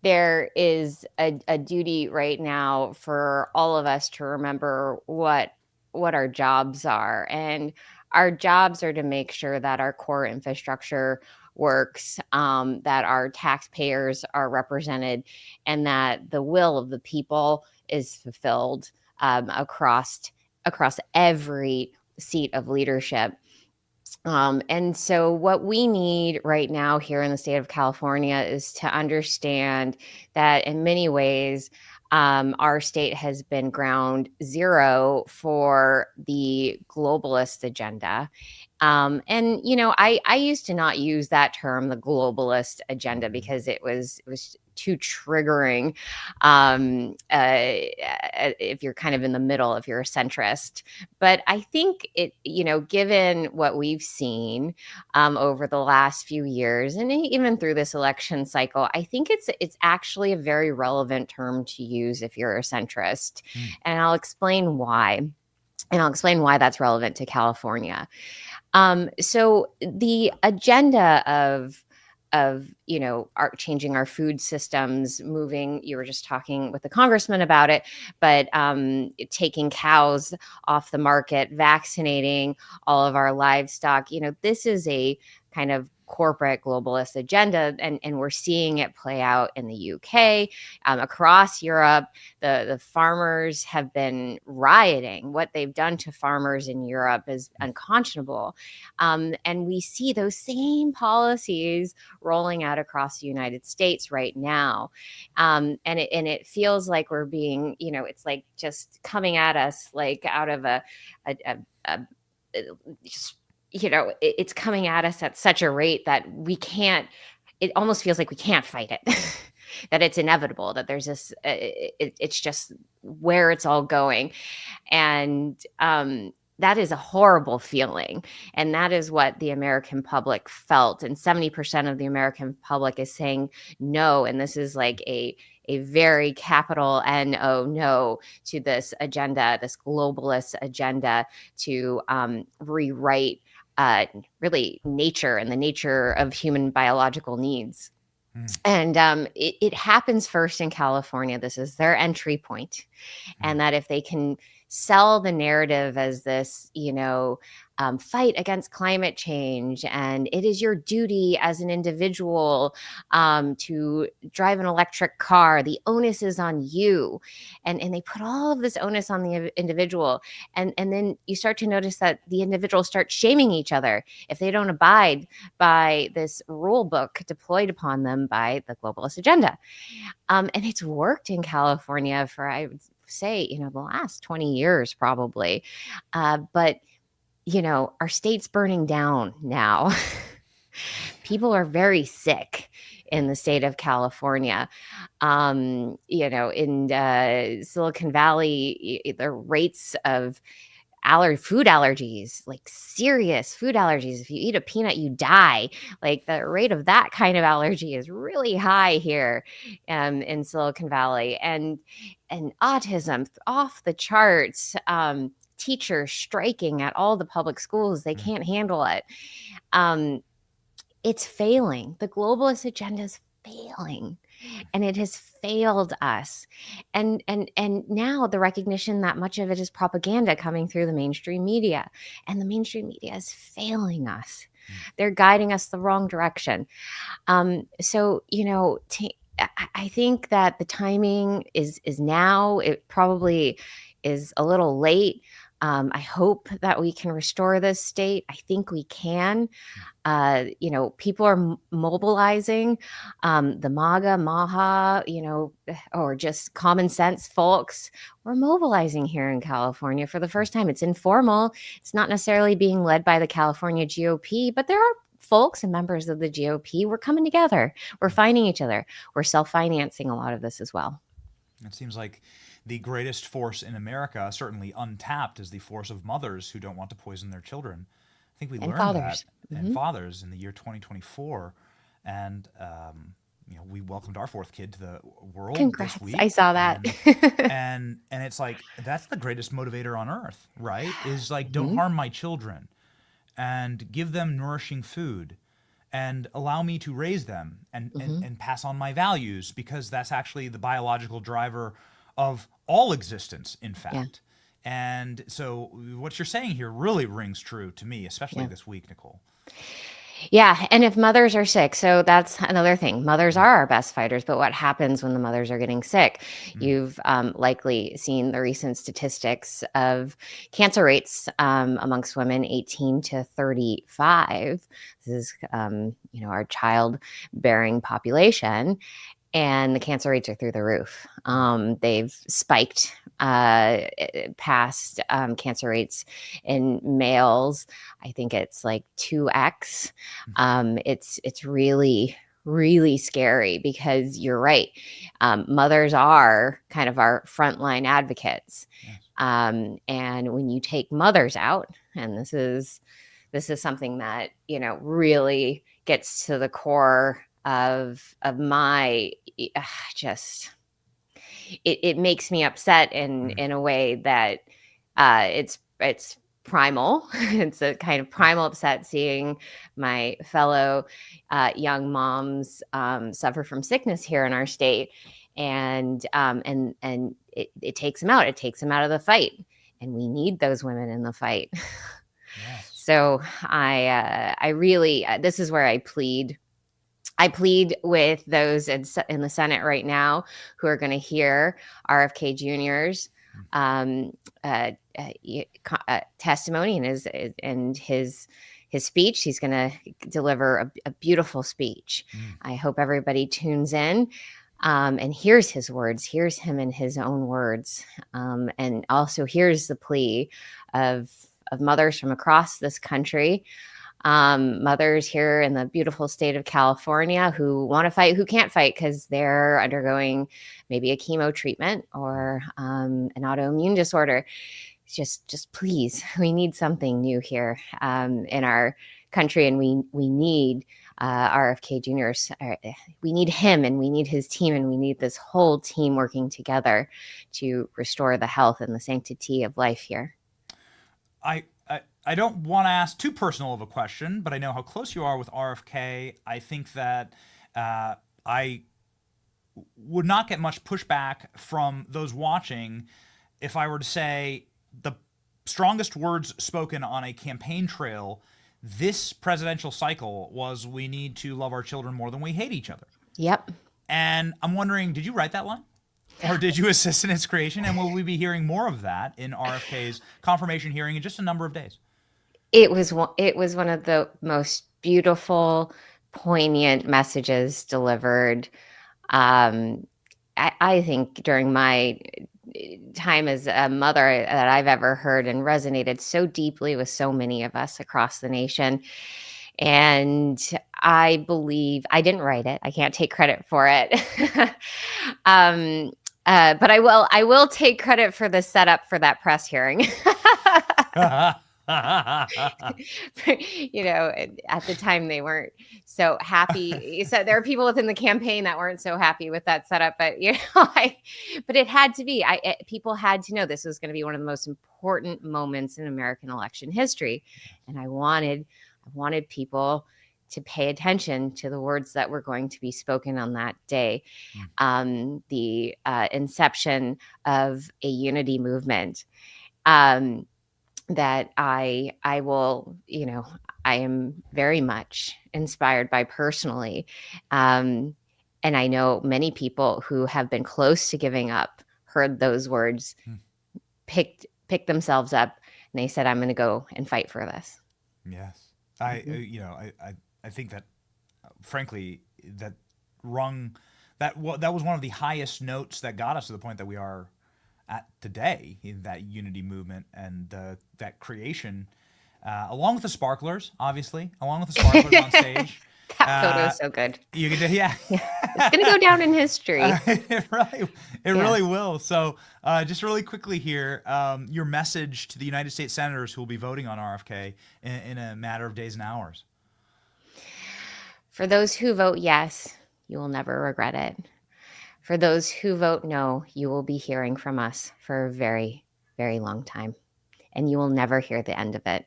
there is a duty right now for all of us to remember what our jobs are. And our jobs are to make sure that our core infrastructure works, that our taxpayers are represented, and that the will of the people is fulfilled across every seat of leadership. And so what we need right now here in the state of California is to understand that in many ways, our state has been ground zero for the globalist agenda. And, you know, I used to not use that term, the globalist agenda, because it was too triggering if you're kind of in the middle, if you're a centrist. But I think it, given what we've seen over the last few years and even through this election cycle, I think it's actually a very relevant term to use if you're a centrist. And I'll explain why. And I'll explain why that's relevant to California. So the agenda of changing our food systems, you were just talking with the congressman about it, but taking cows off the market, vaccinating all of our livestock, this is a kind of corporate globalist agenda, and we're seeing it play out in the UK, across Europe. The farmers have been rioting. What they've done to farmers in Europe is unconscionable, and we see those same policies rolling out across the United States right now, and it feels like we're being, it's like just coming at us like out of it's coming at us at such a rate that it almost feels like we can't fight it, that it's inevitable, that there's this, it's just where it's all going. And that is a horrible feeling. And that is what the American public felt. And 70% of the American public is saying no. And this is like a very capital no to this agenda, this globalist agenda to rewrite really nature and the nature of human biological needs. And it happens first in California. This is their entry point. And that if they can sell the narrative as this, fight against climate change, and it is your duty as an individual to drive an electric car, the onus is on you, and they put all of this onus on the individual, and then you start to notice that the individuals start shaming each other if they don't abide by this rule book deployed upon them by the globalist agenda. And it's worked in California for, I would say, the last 20 years probably, but our state's burning down now. People are very sick in the state of California. In Silicon Valley, the rates of food allergies, like serious food allergies. If you eat a peanut, you die. Like the rate of that kind of allergy is really high here in Silicon Valley, and autism off the charts. Teachers striking at all the public schools. They can't handle it. It's failing. The globalist agenda is failing, and it has failed us. And now the recognition that much of it is propaganda coming through the mainstream media, and the mainstream media is failing us. They're guiding us the wrong direction. I think that the timing is now. It probably is a little late. I hope that we can restore this state. I think we can. People are mobilizing. The Maha, or just common sense folks, we're mobilizing here in California for the first time. It's informal. It's not necessarily being led by the California GOP, but there are folks and members of the GOP. We're coming together. We're finding each other. We're self-financing a lot of this as well. It seems like the greatest force in America, certainly untapped, is the force of mothers who don't want to poison their children. I think we learned that, and fathers in the year 2024. And, we welcomed our fourth kid to the world. Congrats. This week. I saw that. And it's like, that's the greatest motivator on earth, right? Is like, don't harm my children, and give them nourishing food, and allow me to raise them and pass on my values, because that's actually the biological driver of all existence, in fact. Yeah. And so what you're saying here really rings true to me, especially this week, Nicole. Yeah. And if mothers are sick, so that's another thing. Mothers are our best fighters, but what happens when the mothers are getting sick? You've likely seen the recent statistics of cancer rates amongst women 18 to 35. This is, our childbearing population. And the cancer rates are through the roof. They've spiked past cancer rates in males. I think it's like 2x. It's really, really scary because you're right. Mothers are kind of our frontline advocates. Yes. And when you take mothers out, and this is something that, really gets to the core of my just, it makes me upset in a way that it's primal. It's a kind of primal upset seeing my fellow young moms suffer from sickness here in our state, and it takes them out. It takes them out of the fight, and we need those women in the fight. Yes. So I really this is where I plead. I plead with those in the Senate right now who are going to hear RFK Jr.'s testimony and his speech. He's going to deliver a beautiful speech. I hope everybody tunes in and hears his words, hears him in his own words, and also hears the plea of mothers from across this country. Mothers here in the beautiful state of California who want to fight, who can't fight because they're undergoing maybe a chemo treatment or an autoimmune disorder. Just please, we need something new here in our country, and we need RFK Jr. We need him, and we need his team, and we need this whole team working together to restore the health and the sanctity of life here. I don't want to ask too personal of a question, but I know how close you are with RFK. I think that I would not get much pushback from those watching if I were to say the strongest words spoken on a campaign trail this presidential cycle was, we need to love our children more than we hate each other. Yep. And I'm wondering, did you write that line? Or did you assist in its creation? And will we be hearing more of that in RFK's confirmation hearing in just a number of days? It was one of the most beautiful, poignant messages delivered. I think during my time as a mother that I've ever heard, and resonated so deeply with so many of us across the nation. And I believe I didn't write it. I can't take credit for it. But I will take credit for the setup for that press hearing. At the time they weren't so happy. So there are people within the campaign that weren't so happy with that setup, but but it had to be. People had to know this was going to be one of the most important moments in American election history, and I wanted people to pay attention to the words that were going to be spoken on that day. The inception of a unity movement. That I will, I am very much inspired by personally. And I know many people who have been close to giving up, heard those words, picked themselves up, and they said, I'm going to go and fight for this. Yes. I think that, frankly, that was one of the highest notes that got us to the point that we are at today, in that unity movement and that creation, along with the sparklers, obviously, on stage. That photo is so good. You can, yeah. It's going to go down in history. It really will. So just really quickly here, your message to the United States senators who will be voting on RFK in a matter of days and hours. For those who vote yes, you will never regret it. For those who vote no, you will be hearing from us for a very, very long time, and you will never hear the end of it.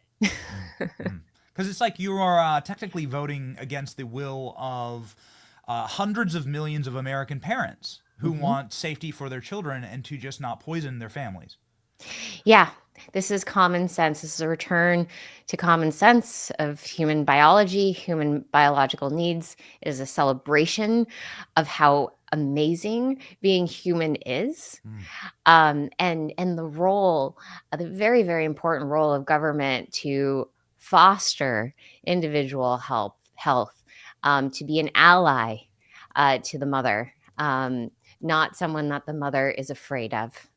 Because it's like you are technically voting against the will of hundreds of millions of American parents who want safety for their children and to just not poison their families. Yeah, this is common sense. This is a return to common sense of human biology, human biological needs. It is a celebration of how amazing being human is, and the role, the very, very important role of government to foster individual health, to be an ally to the mother, not someone that the mother is afraid of.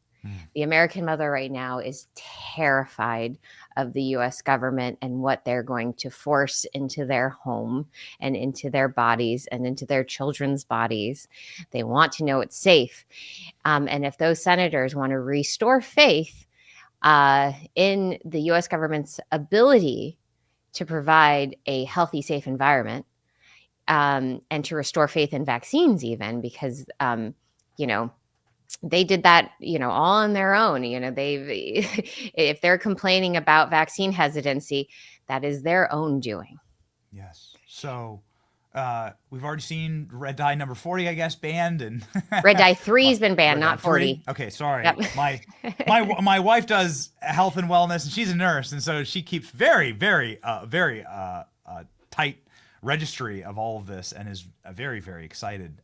The American mother right now is terrified of the US government and what they're going to force into their home and into their bodies and into their children's bodies. They want to know it's safe. And if those senators want to restore faith in the US government's ability to provide a healthy, safe environment, and to restore faith in vaccines even, because, they did that, all on their own. If they're complaining about vaccine hesitancy, that is their own doing. Yes. So we've already seen red dye number 40, I guess, banned, and red dye 3 has been banned, not 40. Okay, sorry. Yep. My wife does health and wellness, and she's a nurse, and so she keeps very tight registry of all of this, and is very, very excited.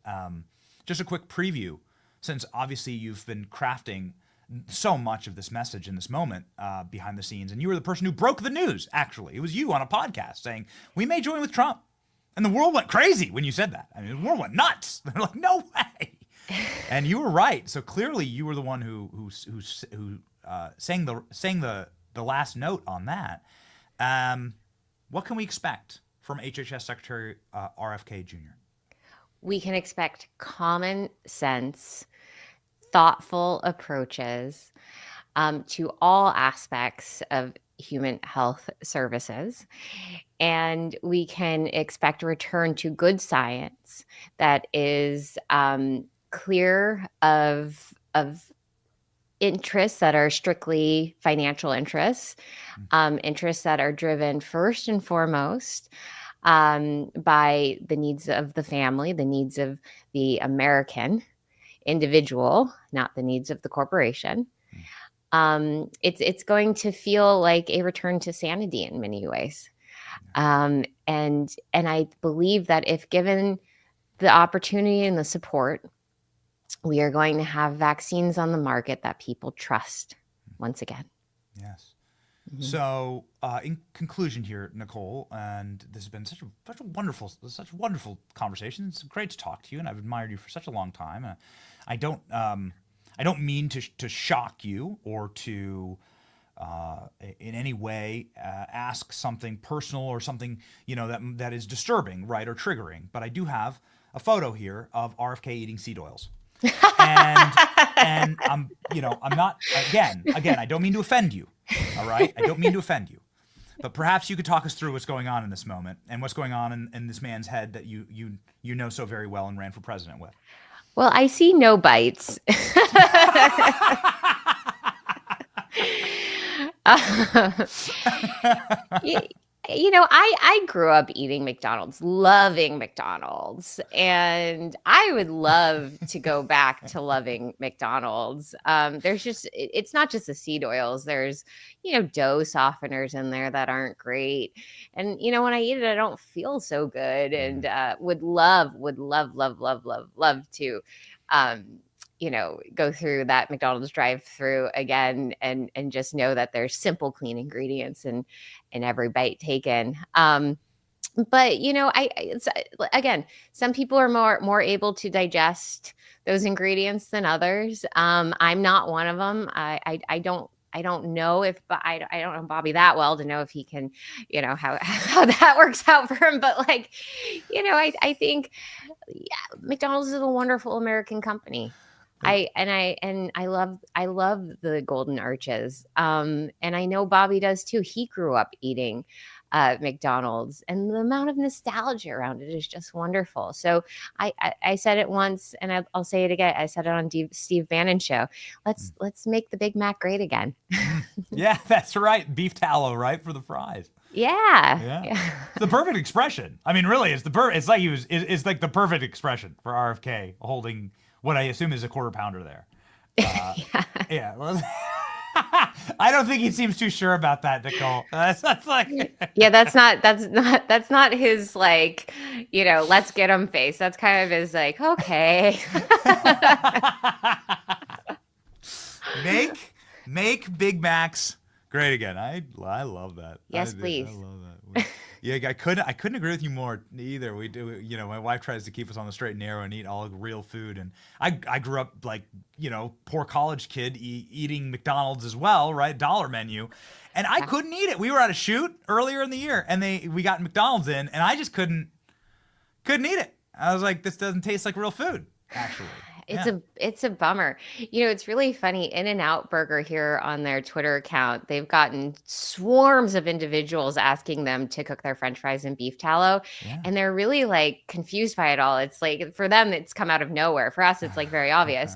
Just a quick preview, since obviously you've been crafting so much of this message in this moment behind the scenes, and you were the person who broke the news. Actually, it was you on a podcast saying we may join with Trump. And the world went crazy when you said that. I mean, the world went nuts. They're like, no way. And you were right. So clearly, you were the one who sang the last note on that. What can we expect from HHS Secretary RFK Jr.? We can expect common sense, thoughtful approaches to all aspects of human health services. And we can expect a return to good science that is clear of interests that are strictly financial interests, interests that are driven first and foremost by the needs of the family, the needs of the American individual, not the needs of the corporation. It's going to feel like a return to sanity in many ways. And I believe that if given the opportunity and the support, we are going to have vaccines on the market that people trust once again. Yes. Mm-hmm. So in conclusion here, Nicole, and this has been such a wonderful conversation. It's great to talk to you, and I've admired you for such a long time. I don't mean to shock you or to in any way ask something personal or something that is disturbing, right, or triggering. But I do have a photo here of RFK eating seed oils, and I'm not again. I don't mean to offend you. All right, I don't mean to offend you, but perhaps you could talk us through what's going on in this moment and what's going on in this man's head that you know so very well and ran for president with. Well, I see no bites. I grew up eating McDonald's, loving McDonald's, and I would love to go back to loving McDonald's. It's not just the seed oils. There's, dough softeners in there that aren't great. And, when I eat it, I don't feel so good, and would love to, go through that McDonald's drive-through again and just know that there's simple, clean ingredients in every bite taken. But again, some people are more able to digest those ingredients than others. I'm not one of them. I don't know I don't know Bobby that well to know if he can, how that works out for him. But I think McDonald's is a wonderful American company. I love the Golden Arches. And I know Bobby does too. He grew up eating McDonald's, and the amount of nostalgia around it is just wonderful. So I said it once, and I'll say it again. I said it on Steve Bannon's show. Let's make the Big Mac great again. Yeah, that's right. Beef tallow, right, for the fries. Yeah. It's the perfect expression. I mean, really, it's like the perfect expression for RFK holding what I assume is a quarter pounder there. Yeah. Well, I don't think he seems too sure about that, Nicole. That's like yeah, that's not his let's get him face. That's kind of his okay. Make Big Macs great again. I love that. Yes, please. I love that. Yeah, I couldn't agree with you more either. We do, you know, my wife tries to keep us on the straight and narrow and eat all real food. And I grew up like, you know, poor college kid eating McDonald's as well, right? Dollar menu. And I couldn't eat it. We were at a shoot earlier in the year and we got McDonald's in and I just couldn't eat it. I was like, this doesn't taste like real food, actually. It's a bummer. You know, it's really funny. In-N-Out Burger here on their Twitter account, they've gotten swarms of individuals asking them to cook their French fries in beef tallow, and they're really like confused by it all. It's like for them, it's come out of nowhere. For us, it's like very obvious.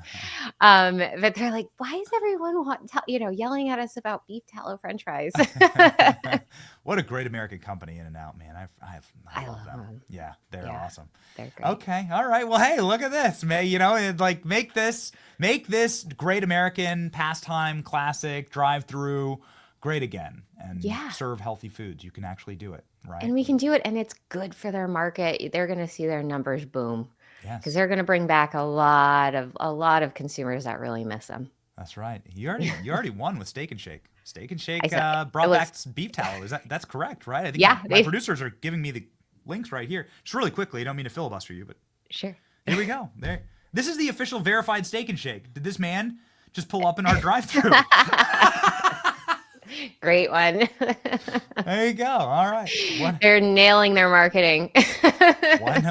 But they're like, why is everyone yelling at us about beef tallow French fries? What a great American company, In-N-Out, man. I love them. Yeah, they're awesome. They're great. Okay, all right. Well, hey, look at this, man. You know, like make this great American pastime classic drive-through great again, and serve healthy foods. You can actually do it, right? And we can do it, and it's good for their market. They're going to see their numbers boom. Yes, because they're going to bring back a lot of consumers that really miss them. That's right. You already won with Steak and Shake. Steak and Shake brought back beef tallow. That's correct, right? I think my producers are giving me the links right here. Just really quickly, I don't mean to filibuster you, but sure. Here we go. There. This is the official verified Steak and Shake. Did this man just pull up in our drive-thru? Great one. There you go. All right. They're nailing their marketing. What an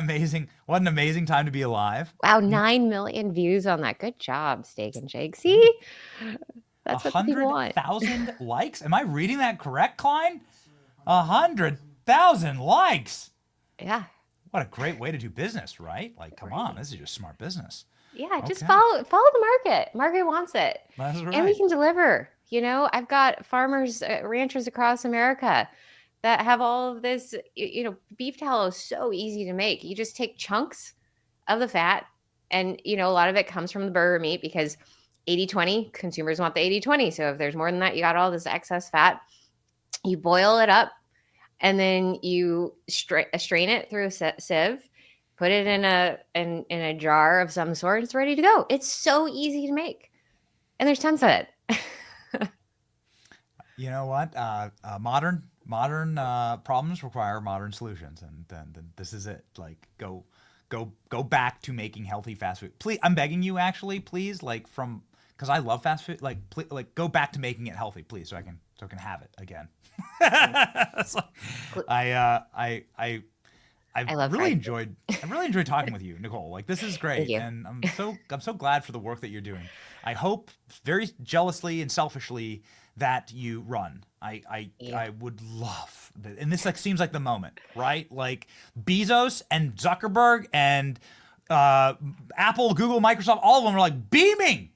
amazing time to be alive. Wow, 9 million views on that. Good job, Steak and Shake. See? That's what people want. 100,000 likes? Am I reading that correct, Klein? 100,000 likes. Yeah. What a great way to do business, right? Like, come on, this is just smart business. Yeah, just follow the market. Market wants it. That's right. And we can deliver. You know, I've got farmers, ranchers across America that have all of this, beef tallow is so easy to make. You just take chunks of the fat and, a lot of it comes from the burger meat because 80-20, consumers want the 80-20. So if there's more than that, you got all this excess fat. You boil it up and then you strain it through a sieve, put it in a jar of some sort. It's ready to go. It's so easy to make. And there's tons of it. You know what? Modern problems require modern solutions, and this is it. Like, go back to making healthy fast food. Please, I'm begging you, actually, please. Because I love fast food. Like, go back to making it healthy, please, so I can have it again. I've really enjoyed talking with you, Nicole. Like, this is great, and I'm so glad for the work that you're doing. I hope very jealously and selfishly that you run. I would love that. And this seems like the moment, right? Like Bezos and Zuckerberg and Apple, Google, Microsoft, all of them are like beaming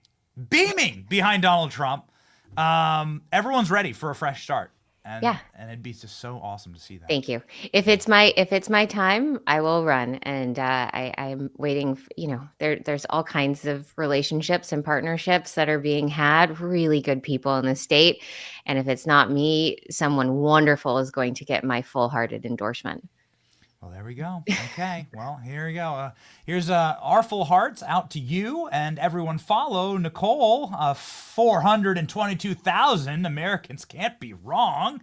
behind Donald Trump. Everyone's ready for a fresh start. And it'd be just so awesome to see that. Thank you. If it's my time, I will run. And I'm waiting. There's all kinds of relationships and partnerships that are being had. Really good people in the state. And if it's not me, someone wonderful is going to get my full-hearted endorsement. Well, there we go. Okay. Well, here we go. Here's our full hearts out to you and everyone. Follow Nicole. 422,000 Americans can't be wrong,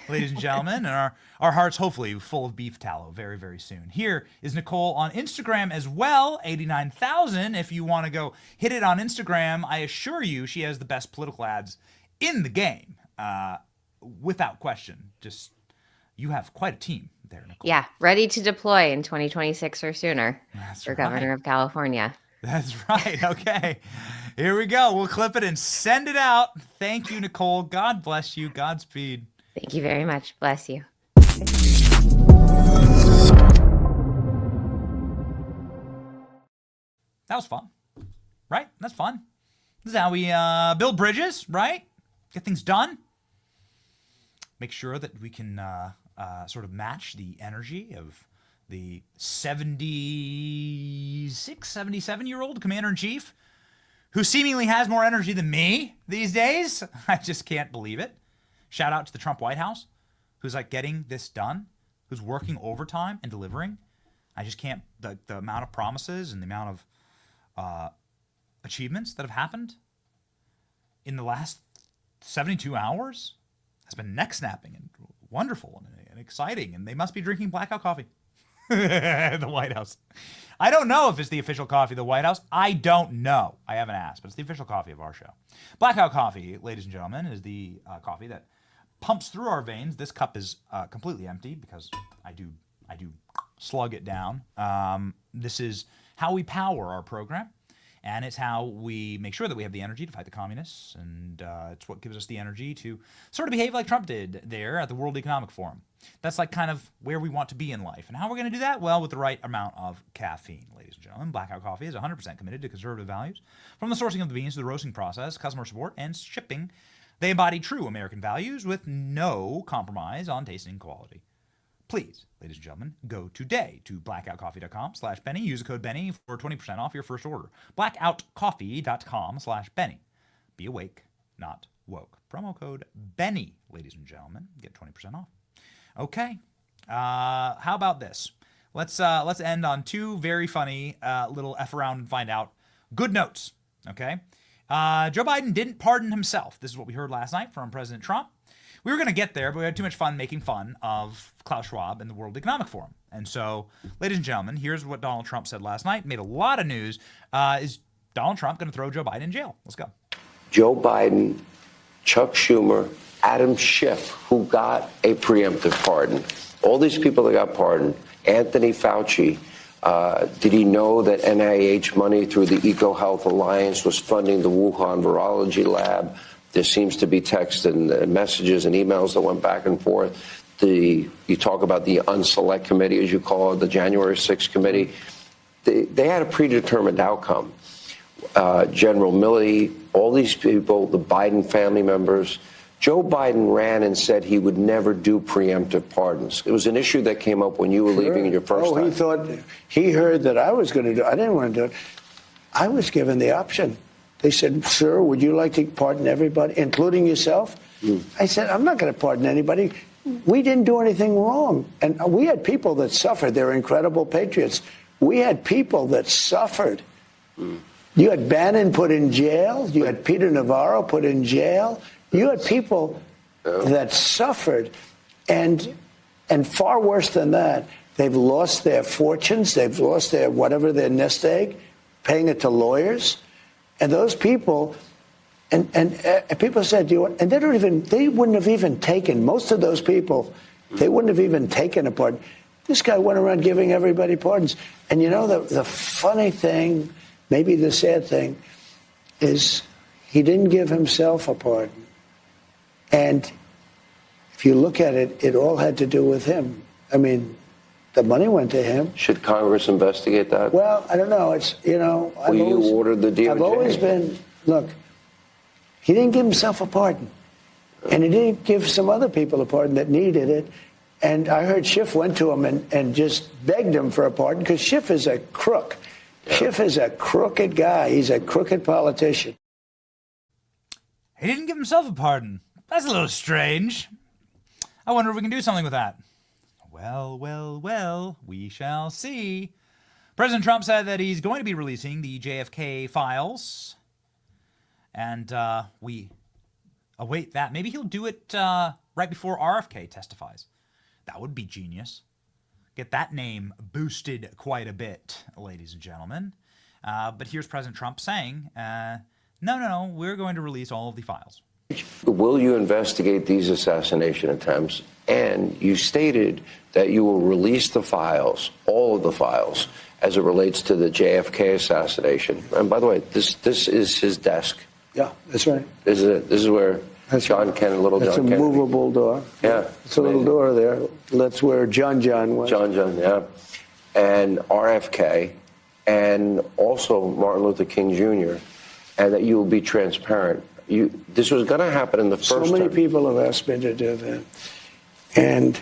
ladies and gentlemen. And our hearts hopefully full of beef tallow very, very soon. Here is Nicole on Instagram as well. 89,000. If you want to go hit it on Instagram, I assure you she has the best political ads in the game. Without question. Just, you have quite a team there, Nicole. Yeah, ready to deploy in 2026 or sooner. That's for right. Governor of California. That's right. Okay. Here we go. We'll clip it and send it out. Thank you, Nicole. God bless you. Godspeed. Thank you very much. Bless you. That was fun. Right? That's fun. This is how we build bridges, right? Get things done. Make sure that we can sort of match the energy of the 76, 77-year-old commander-in-chief who seemingly has more energy than me these days. I just can't believe it. Shout out to the Trump White House, who's like getting this done, who's working overtime and delivering. I just can't, the amount of promises and the amount of achievements that have happened in the last 72 hours has been neck-snapping and wonderful and exciting, and they must be drinking blackout coffee at the White House. I don't know if it's the official coffee of the White House. I don't know. I haven't asked, but it's the official coffee of our show. Blackout coffee, ladies and gentlemen, is the coffee that pumps through our veins. This cup is completely empty because I do slug it down. This is how we power our program, and it's how we make sure that we have the energy to fight the communists, and it's what gives us the energy to sort of behave like Trump did there at the World Economic Forum. That's like kind of where we want to be in life. And how we're going to do that? Well, with the right amount of caffeine, ladies and gentlemen. Blackout Coffee is 100% committed to conservative values. From the sourcing of the beans to the roasting process, customer support, and shipping, they embody true American values with no compromise on taste and quality. Please, ladies and gentlemen, go today to blackoutcoffee.com/Benny. Use the code Benny for 20% off your first order. Blackoutcoffee.com/Benny. Be awake, not woke. Promo code Benny, ladies and gentlemen. Get 20% off. Okay. How about this? Let's end on two very funny little F around and find out good notes. Okay. Joe Biden didn't pardon himself. This is what we heard last night from President Trump. We were going to get there, but we had too much fun making fun of Klaus Schwab and the World Economic Forum. And so, ladies and gentlemen, here's what Donald Trump said last night. Made a lot of news. Is Donald Trump going to throw Joe Biden in jail? Let's go. Joe Biden, Chuck Schumer, Adam Schiff, who got a preemptive pardon. All these people that got pardoned. Anthony Fauci. Did he know that NIH money through the EcoHealth Alliance was funding the Wuhan Virology Lab? There seems to be texts and messages and emails that went back and forth. You talk about the unselect committee, as you call it, the January 6th committee. They had a predetermined outcome. General Milley, all these people, the Biden family members. Joe Biden ran and said he would never do preemptive pardons. It was an issue that came up when you were leaving in your first time. He thought, he heard that I was going to do it. I didn't want to do it. I was given the option. They said, sir, would you like to pardon everybody, including yourself? I said, I'm not going to pardon anybody. We didn't do anything wrong. And we had people that suffered. They're incredible patriots. We had people that suffered. You had Bannon put in jail. You had Peter Navarro put in jail. You had people that suffered. And far worse than that, they've lost their fortunes. They've lost their nest egg, paying it to lawyers. And those people, and people said, and they wouldn't have even taken, most of those people, they wouldn't have even taken a pardon. This guy went around giving everybody pardons. And you know, the funny thing, maybe the sad thing, is he didn't give himself a pardon. And if you look at it, it all had to do with him. I mean, the money went to him. Should Congress investigate that? Well, I don't know. It's, you know, you ordered the DOJ? I've always been, look, he didn't give himself a pardon. And he didn't give some other people a pardon that needed it. And I heard Schiff went to him and just begged him for a pardon because Schiff is a crook. Yeah. Schiff is a crooked guy. He's a crooked politician. He didn't give himself a pardon. That's a little strange. I wonder if we can do something with that. Well, we shall see. President Trump said that he's going to be releasing the JFK files. And we await that. Maybe he'll do it right before RFK testifies. That would be genius. Get that name boosted quite a bit, ladies and gentlemen. But here's President Trump saying, no, we're going to release all of the files. Will you investigate these assassination attempts? And you stated that you will release the files, all of the files, as it relates to the JFK assassination. And by the way, this is his desk. Yeah, that's right. This is where John Kennedy, little John Kennedy. It's a movable door. Yeah. It's a little door there. That's where John was. John, yeah. And RFK, and also Martin Luther King Jr., and that you will be transparent. This was going to happen in the first time. So many people have asked me to do that. And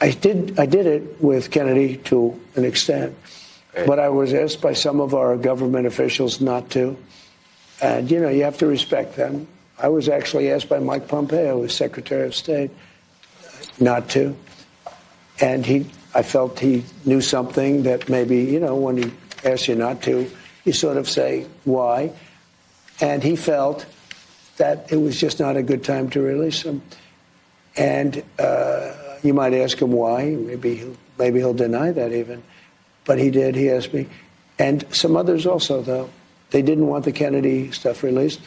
I did it with Kennedy to an extent. But I was asked by some of our government officials not to. And, you know, you have to respect them. I was actually asked by Mike Pompeo, who's Secretary of State, not to. And I felt he knew something that maybe, you know, when he asks you not to, you sort of say, why? And he felt that it was just not a good time to release them. And, You might ask him why. Maybe he'll deny that even. But he did. He asked me. And some others also, though. They didn't want the Kennedy stuff released.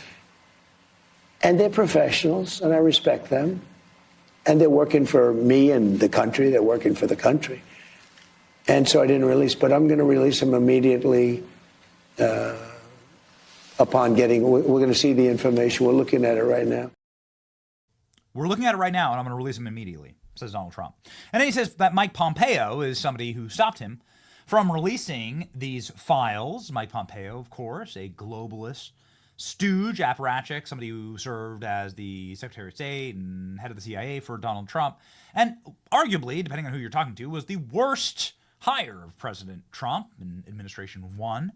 And they're professionals, and I respect them. And they're working for me and the country. They're working for the country. And so I didn't release. But I'm going to release them immediately upon getting. We're going to see the information. We're looking at it right now. We're looking at it right now, and I'm going to release them immediately, says Donald Trump. And then he says that Mike Pompeo is somebody who stopped him from releasing these files. Mike Pompeo, of course, a globalist, stooge, apparatchik, somebody who served as the Secretary of State and head of the CIA for Donald Trump, and arguably, depending on who you're talking to, was the worst hire of President Trump in Administration 1.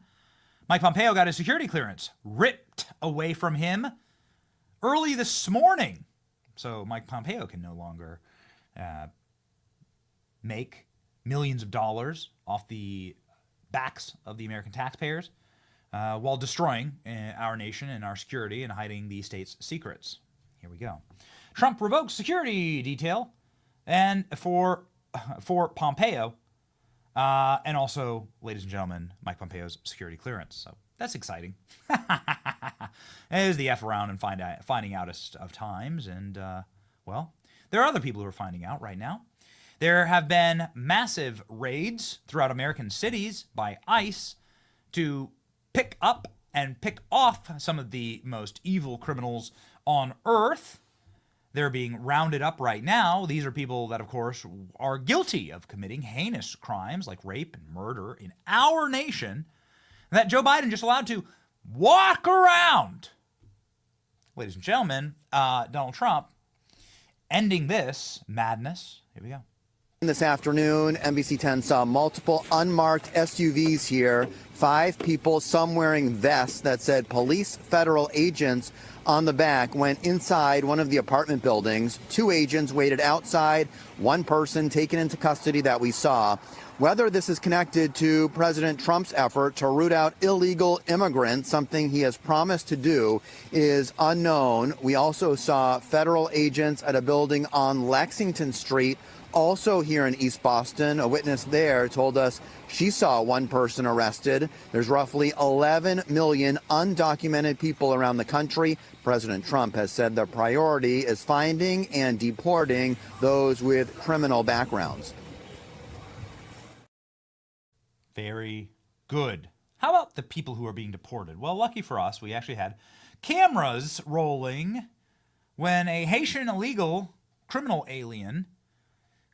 Mike Pompeo got his security clearance ripped away from him early this morning. So Mike Pompeo can no longer make millions of dollars off the backs of the American taxpayers while destroying our nation and our security and hiding the state's secrets. Here we go. Trump revokes security detail and for Pompeo and also, ladies and gentlemen, Mike Pompeo's security clearance. So that's exciting. It is the F around and finding out of times. And, well, there are other people who are finding out right now. There have been massive raids throughout American cities by ICE to pick up and pick off some of the most evil criminals on earth. They're being rounded up right now. These are people that, of course, are guilty of committing heinous crimes like rape and murder in our nation that Joe Biden just allowed to walk around. Ladies and gentlemen, Donald Trump ending this madness. Here we go. This afternoon, NBC 10 saw multiple unmarked SUVs here. 5 people, some wearing vests that said police federal agents on the back, went inside one of the apartment buildings. 2 agents waited outside, 1 person taken into custody that we saw. Whether this is connected to President Trump's effort to root out illegal immigrants, something he has promised to do, is unknown. We also saw federal agents at a building on Lexington Street, also here in East Boston. A witness there told us she saw 1 person arrested. There's roughly 11 million undocumented people around the country. President Trump has said the priority is finding and deporting those with criminal backgrounds. Very good. How about the people who are being deported? Well, lucky for us, we actually had cameras rolling when a Haitian illegal criminal alien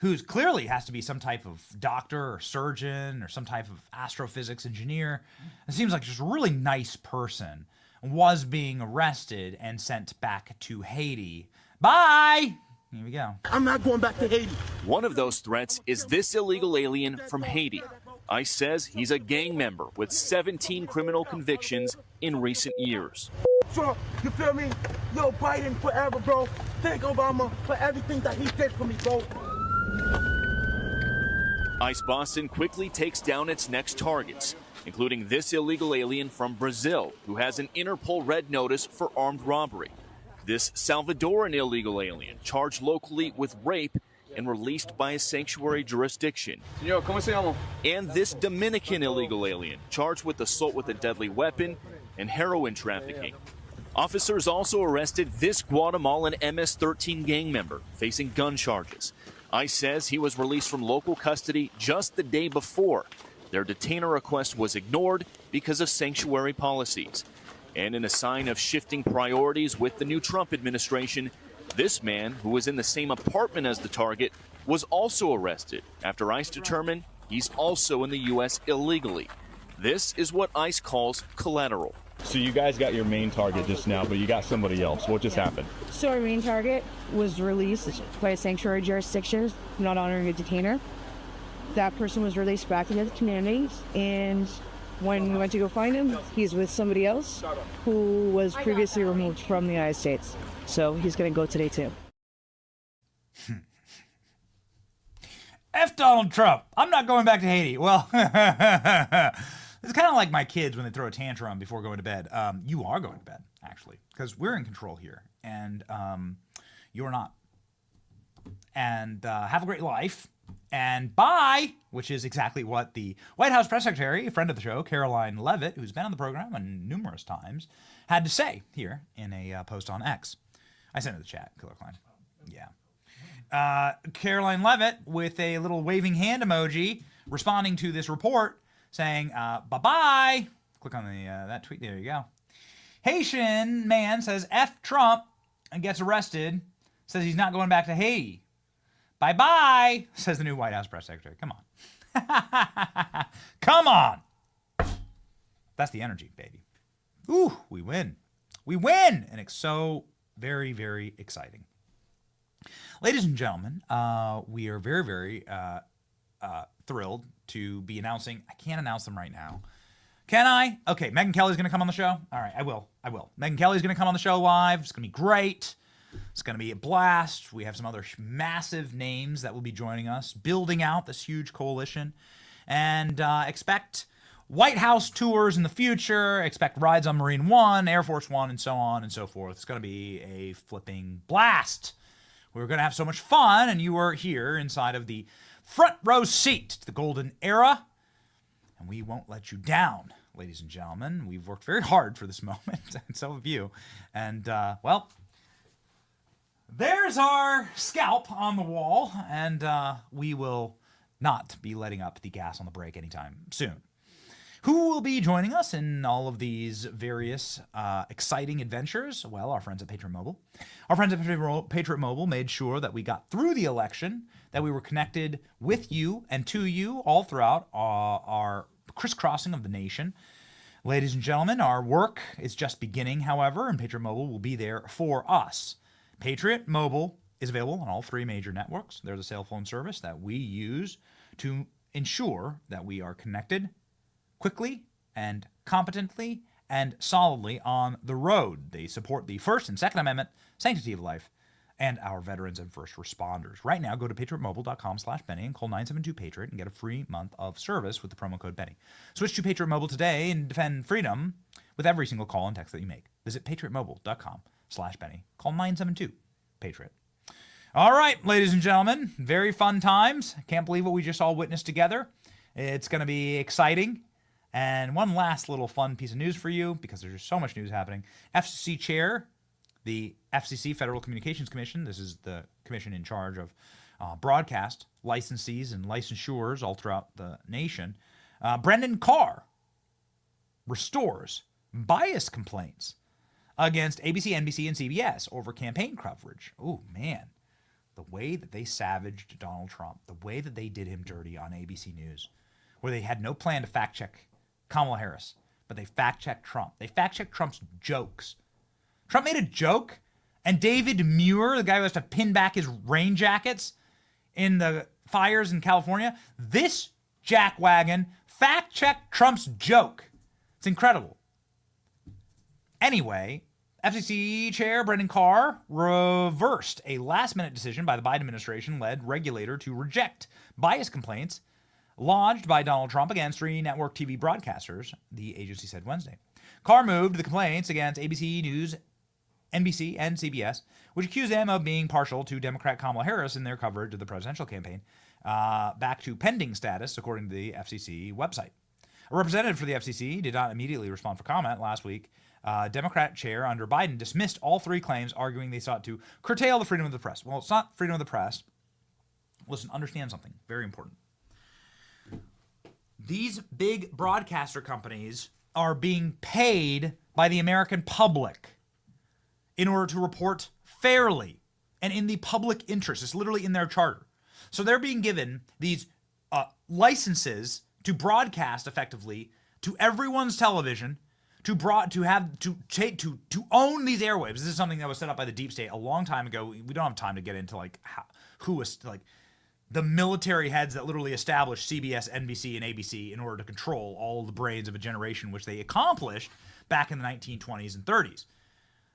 who clearly has to be some type of doctor or surgeon or some type of astrophysics engineer, it seems like just a really nice person, was being arrested and sent back to Haiti. Bye! Here we go. I'm not going back to Haiti. One of those threats is this illegal alien from Haiti. ICE says he's a gang member with 17 criminal convictions in recent years. Trump, you feel me? Yo, Biden forever, bro. Thank Obama for everything that he did for me, bro. ICE Boston quickly takes down its next targets, including this illegal alien from Brazil who has an Interpol red notice for armed robbery. This Salvadoran illegal alien charged locally with rape and released by a sanctuary jurisdiction. Señor, ¿cómo se llama? And this Dominican illegal alien charged with assault with a deadly weapon and heroin trafficking. Officers also arrested this Guatemalan MS-13 gang member facing gun charges. ICE says he was released from local custody just the day before. Their detainer request was ignored because of sanctuary policies. And in a sign of shifting priorities with the new Trump administration, this man, who was in the same apartment as the target, was also arrested after ICE determined he's also in the U.S. illegally. This is what ICE calls collateral. So you guys got your main target just now, but you got somebody else. What just happened? So our main target was released by a sanctuary jurisdiction, not honoring a detainer. That person was released back into the community, and when we went to go find him, he's with somebody else who was previously removed from the United States. So he's going to go today too. F Donald Trump. I'm not going back to Haiti. Well, it's kind of like my kids when they throw a tantrum before going to bed. You are going to bed, actually, because we're in control here, and you're not. and have a great life. And bye, which is exactly what the White House press secretary, a friend of the show, Caroline Leavitt, who's been on the program numerous times, had to say here in a post on X. I sent it to the chat, Killer Klein. Yeah. Caroline Leavitt with a little waving hand emoji responding to this report saying, bye-bye. Click on the that tweet. There you go. Haitian man says F Trump and gets arrested. Says he's not going back to Haiti. Bye-bye, says the new White House press secretary. Come on. Come on. That's the energy, baby. Ooh, we win. We win. And it's so very, very exciting. Ladies and gentlemen, we are very, very thrilled to be announcing. I can't announce them right now. Can I? Okay, Megyn Kelly's going to come on the show. All right, I will. Megyn Kelly's going to come on the show live. It's going to be great. It's going to be a blast. We have some other massive names that will be joining us, building out this huge coalition. And expect White House tours in the future. Expect rides on Marine One, Air Force One, and so on and so forth. It's going to be a flipping blast. We're going to have so much fun, and you are here inside of the front row seat to the golden era. And we won't let you down, ladies and gentlemen. We've worked very hard for this moment, and so have you. And, well, there's our scalp on the wall, and we will not be letting up the gas on the brake anytime soon. Who will be joining us in all of these various exciting adventures? Well, our friends at Patriot Mobile. Our friends at Patriot Mobile made sure that we got through the election, that we were connected with you and to you all throughout our crisscrossing of the nation. Ladies and gentlemen, our work is just beginning, however, and Patriot Mobile will be there for us. Patriot Mobile is available on all 3 major networks. They're the cell phone service that we use to ensure that we are connected quickly and competently and solidly on the road. They support the First and Second Amendment, sanctity of life, and our veterans and first responders. Right now, go to patriotmobile.com/Benny and call 972-PATRIOT and get a free month of service with the promo code Benny. Switch to Patriot Mobile today and defend freedom with every single call and text that you make. Visit patriotmobile.com/Benny. Call 972-PATRIOT. All right, ladies and gentlemen, very fun times. I can't believe what we just all witnessed together. It's going to be exciting. And one last little fun piece of news for you, because there's just so much news happening. FCC chair, the FCC, Federal Communications Commission, this is the commission in charge of broadcast licensees and licensures all throughout the nation. Brendan Carr restores bias complaints against ABC, NBC, and CBS over campaign coverage. Oh, man. The way that they savaged Donald Trump, the way that they did him dirty on ABC News, where they had no plan to fact-check Kamala Harris, but they fact-checked Trump. They fact-checked Trump's jokes. Trump made a joke, and David Muir, the guy who has to pin back his rain jackets in the fires in California, this jackwagon fact-checked Trump's joke. It's incredible. Anyway, FCC Chair Brendan Carr reversed a last-minute decision by the Biden administration-led regulator to reject bias complaints lodged by Donald Trump against 3 network TV broadcasters, the agency said Wednesday. Carr moved the complaints against ABC News, NBC, and CBS, which accused them of being partial to Democrat Kamala Harris in their coverage of the presidential campaign, back to pending status, according to the FCC website. A representative for the FCC did not immediately respond for comment last week. Democrat chair under Biden dismissed all 3 claims, arguing they sought to curtail the freedom of the press. Well, it's not freedom of the press. Listen, understand something very important. These big broadcaster companies are being paid by the American public in order to report fairly and in the public interest. It's literally in their charter. So they're being given these licenses to broadcast effectively to everyone's television, to own these airwaves. This is something that was set up by the deep state a long time ago. We don't have time to get into who was the military heads that literally established CBS, NBC, and ABC in order to control all the brains of a generation, which they accomplished back in the 1920s and 30s.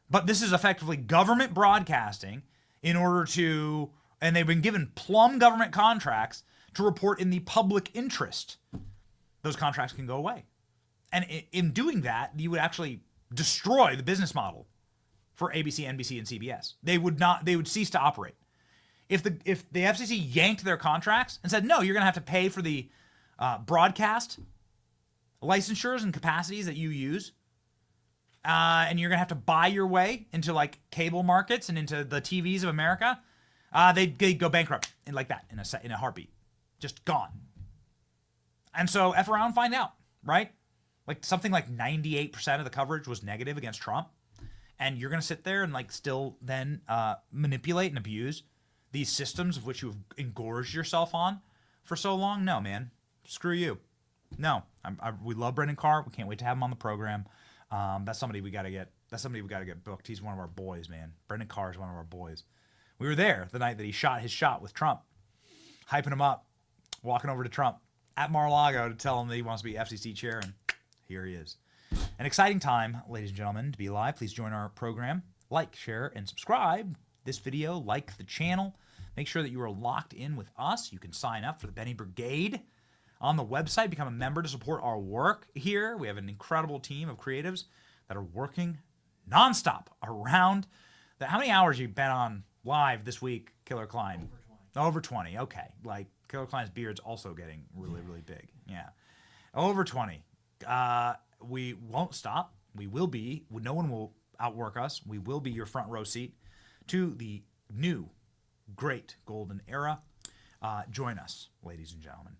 But this is effectively government broadcasting in order to, and they've been given plum government contracts to report in the public interest. Those contracts can go away. And in doing that, you would actually destroy the business model for ABC, NBC, and CBS. They would cease to operate. If the FCC yanked their contracts and said, no, you're going to have to pay for the broadcast licensures and capacities that you use, and you're going to have to buy your way into like cable markets and into the TVs of America, they'd go bankrupt like that in a heartbeat. Just gone. And so F around, find out, right? Like something like 98% of the coverage was negative against Trump. And you're going to sit there and like still then manipulate and abuse these systems of which you've engorged yourself on for so long? No, man. Screw you. No. We love Brendan Carr. We can't wait to have him on the program. That's somebody we got to get. That's somebody we got to get booked. He's one of our boys, man. Brendan Carr is one of our boys. We were there the night that he shot his shot with Trump, hyping him up, walking over to Trump at Mar-a-Lago to tell him that he wants to be FCC chair, and here he is. An exciting time, ladies and gentlemen, to be alive. Please join our program. Like, share, and subscribe this video. Like the channel. Make sure that you are locked in with us. You can sign up for the Benny Brigade on the website. Become a member to support our work here. We have an incredible team of creatives that are working nonstop around. How many hours you been on live this week, Killer Klein? Over 20. Okay. Like, Killer Klein's beard's also getting really, really big. Yeah. Over 20. We won't stop. We will be. No one will outwork us. We will be your front row seat to the new great golden era. Join us, ladies and gentlemen.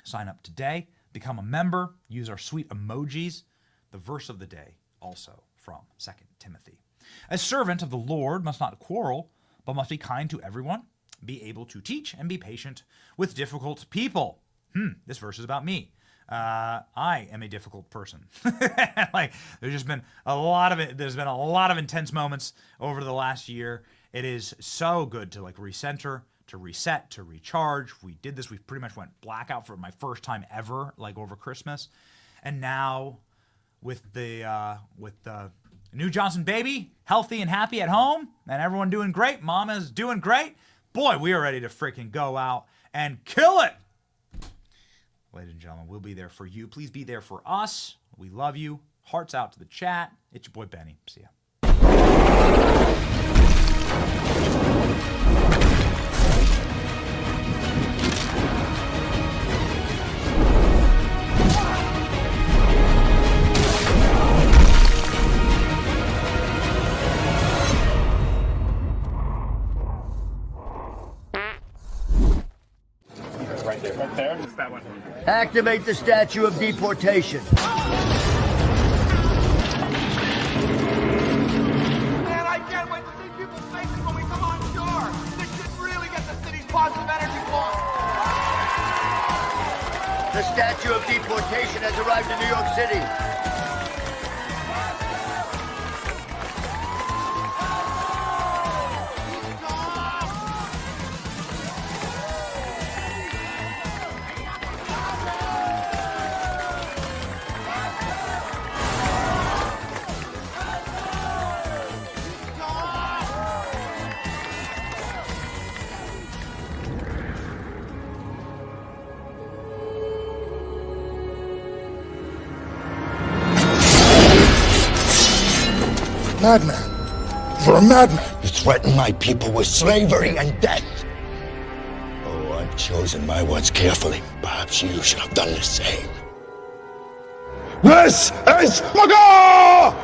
Sign up today. Become a member. Use our sweet emojis. The verse of the day, also from 2 Timothy. A servant of the Lord must not quarrel, but must be kind to everyone, be able to teach, and be patient with difficult people. This verse is about me. I am a difficult person. Like, there's been a lot of intense moments over the last year. It is so good to like recenter, to reset, to recharge. We did this. We pretty much went blackout for my first time ever, like over Christmas. And now with the new Johnson baby, healthy and happy at home, and everyone doing great, Mama's doing great. Boy, we are ready to freaking go out and kill it. Ladies and gentlemen, we'll be there for you. Please be there for us. We love you. Hearts out to the chat. It's your boy Benny. See ya. Right there. It's that one. Activate the statue of deportation. Man, I can't wait to see people's faces when we come on shore. This should really get the city's positive energy flowing. The statue of deportation has arrived in New York City. Madman. You're a madman. You threaten my people with slavery and death. Oh, I've chosen my words carefully. Perhaps you should have done the same. This is Maga!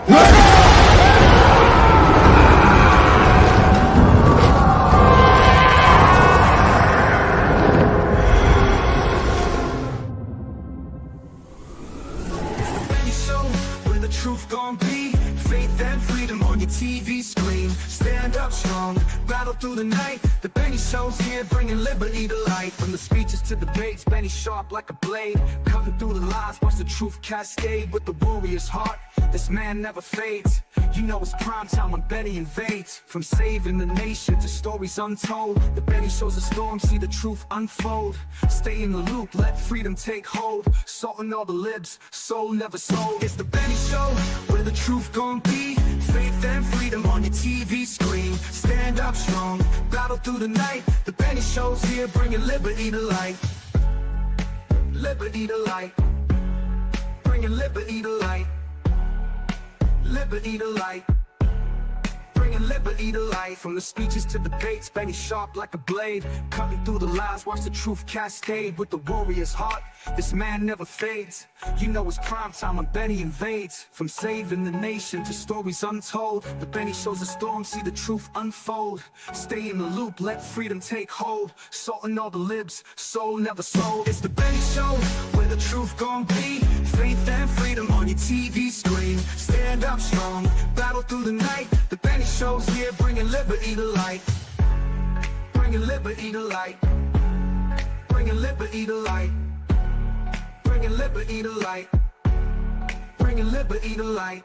Truth gon' be faith and freedom on your TV screen. Stand up strong, battle through the night. The Benny Show's here, bringing liberty to light. From the speeches to debates, Benny sharp like a blade, cutting through the lies, watch the truth cascade. With the warrior's heart, this man never fades. You know it's prime time when Benny invades. From saving the nation to stories untold, the Benny Show's a storm, see the truth unfold. Stay in the loop, let freedom take hold. Salting all the libs, soul never sold. It's the Benny Show, where the truth gon' be. Faith and freedom on your TV screen. Stand up strong, battle through the night. The Benny Show's here, bringing liberty to light. Liberty to light. Bringing liberty to light. Liberty to light. Bringing liberty to life. From the speeches to debates, Benny sharp like a blade, cutting through the lies, watch the truth cascade. With the warrior's heart, this man never fades. You know it's prime time when Benny invades. From saving the nation to stories untold, the Benny shows the storm, see the truth unfold. Stay in the loop, let freedom take hold. Salt in all the libs, soul never sold. It's the Benny Show, where the truth gon' be. Faith and freedom on your TV screen. Stand up strong, battle through the night. The Benny Show's here, bringing liberty to light. Bringing liberty to light. Bringing liberty to light. Bringing liberty to light. Bringing liberty to light.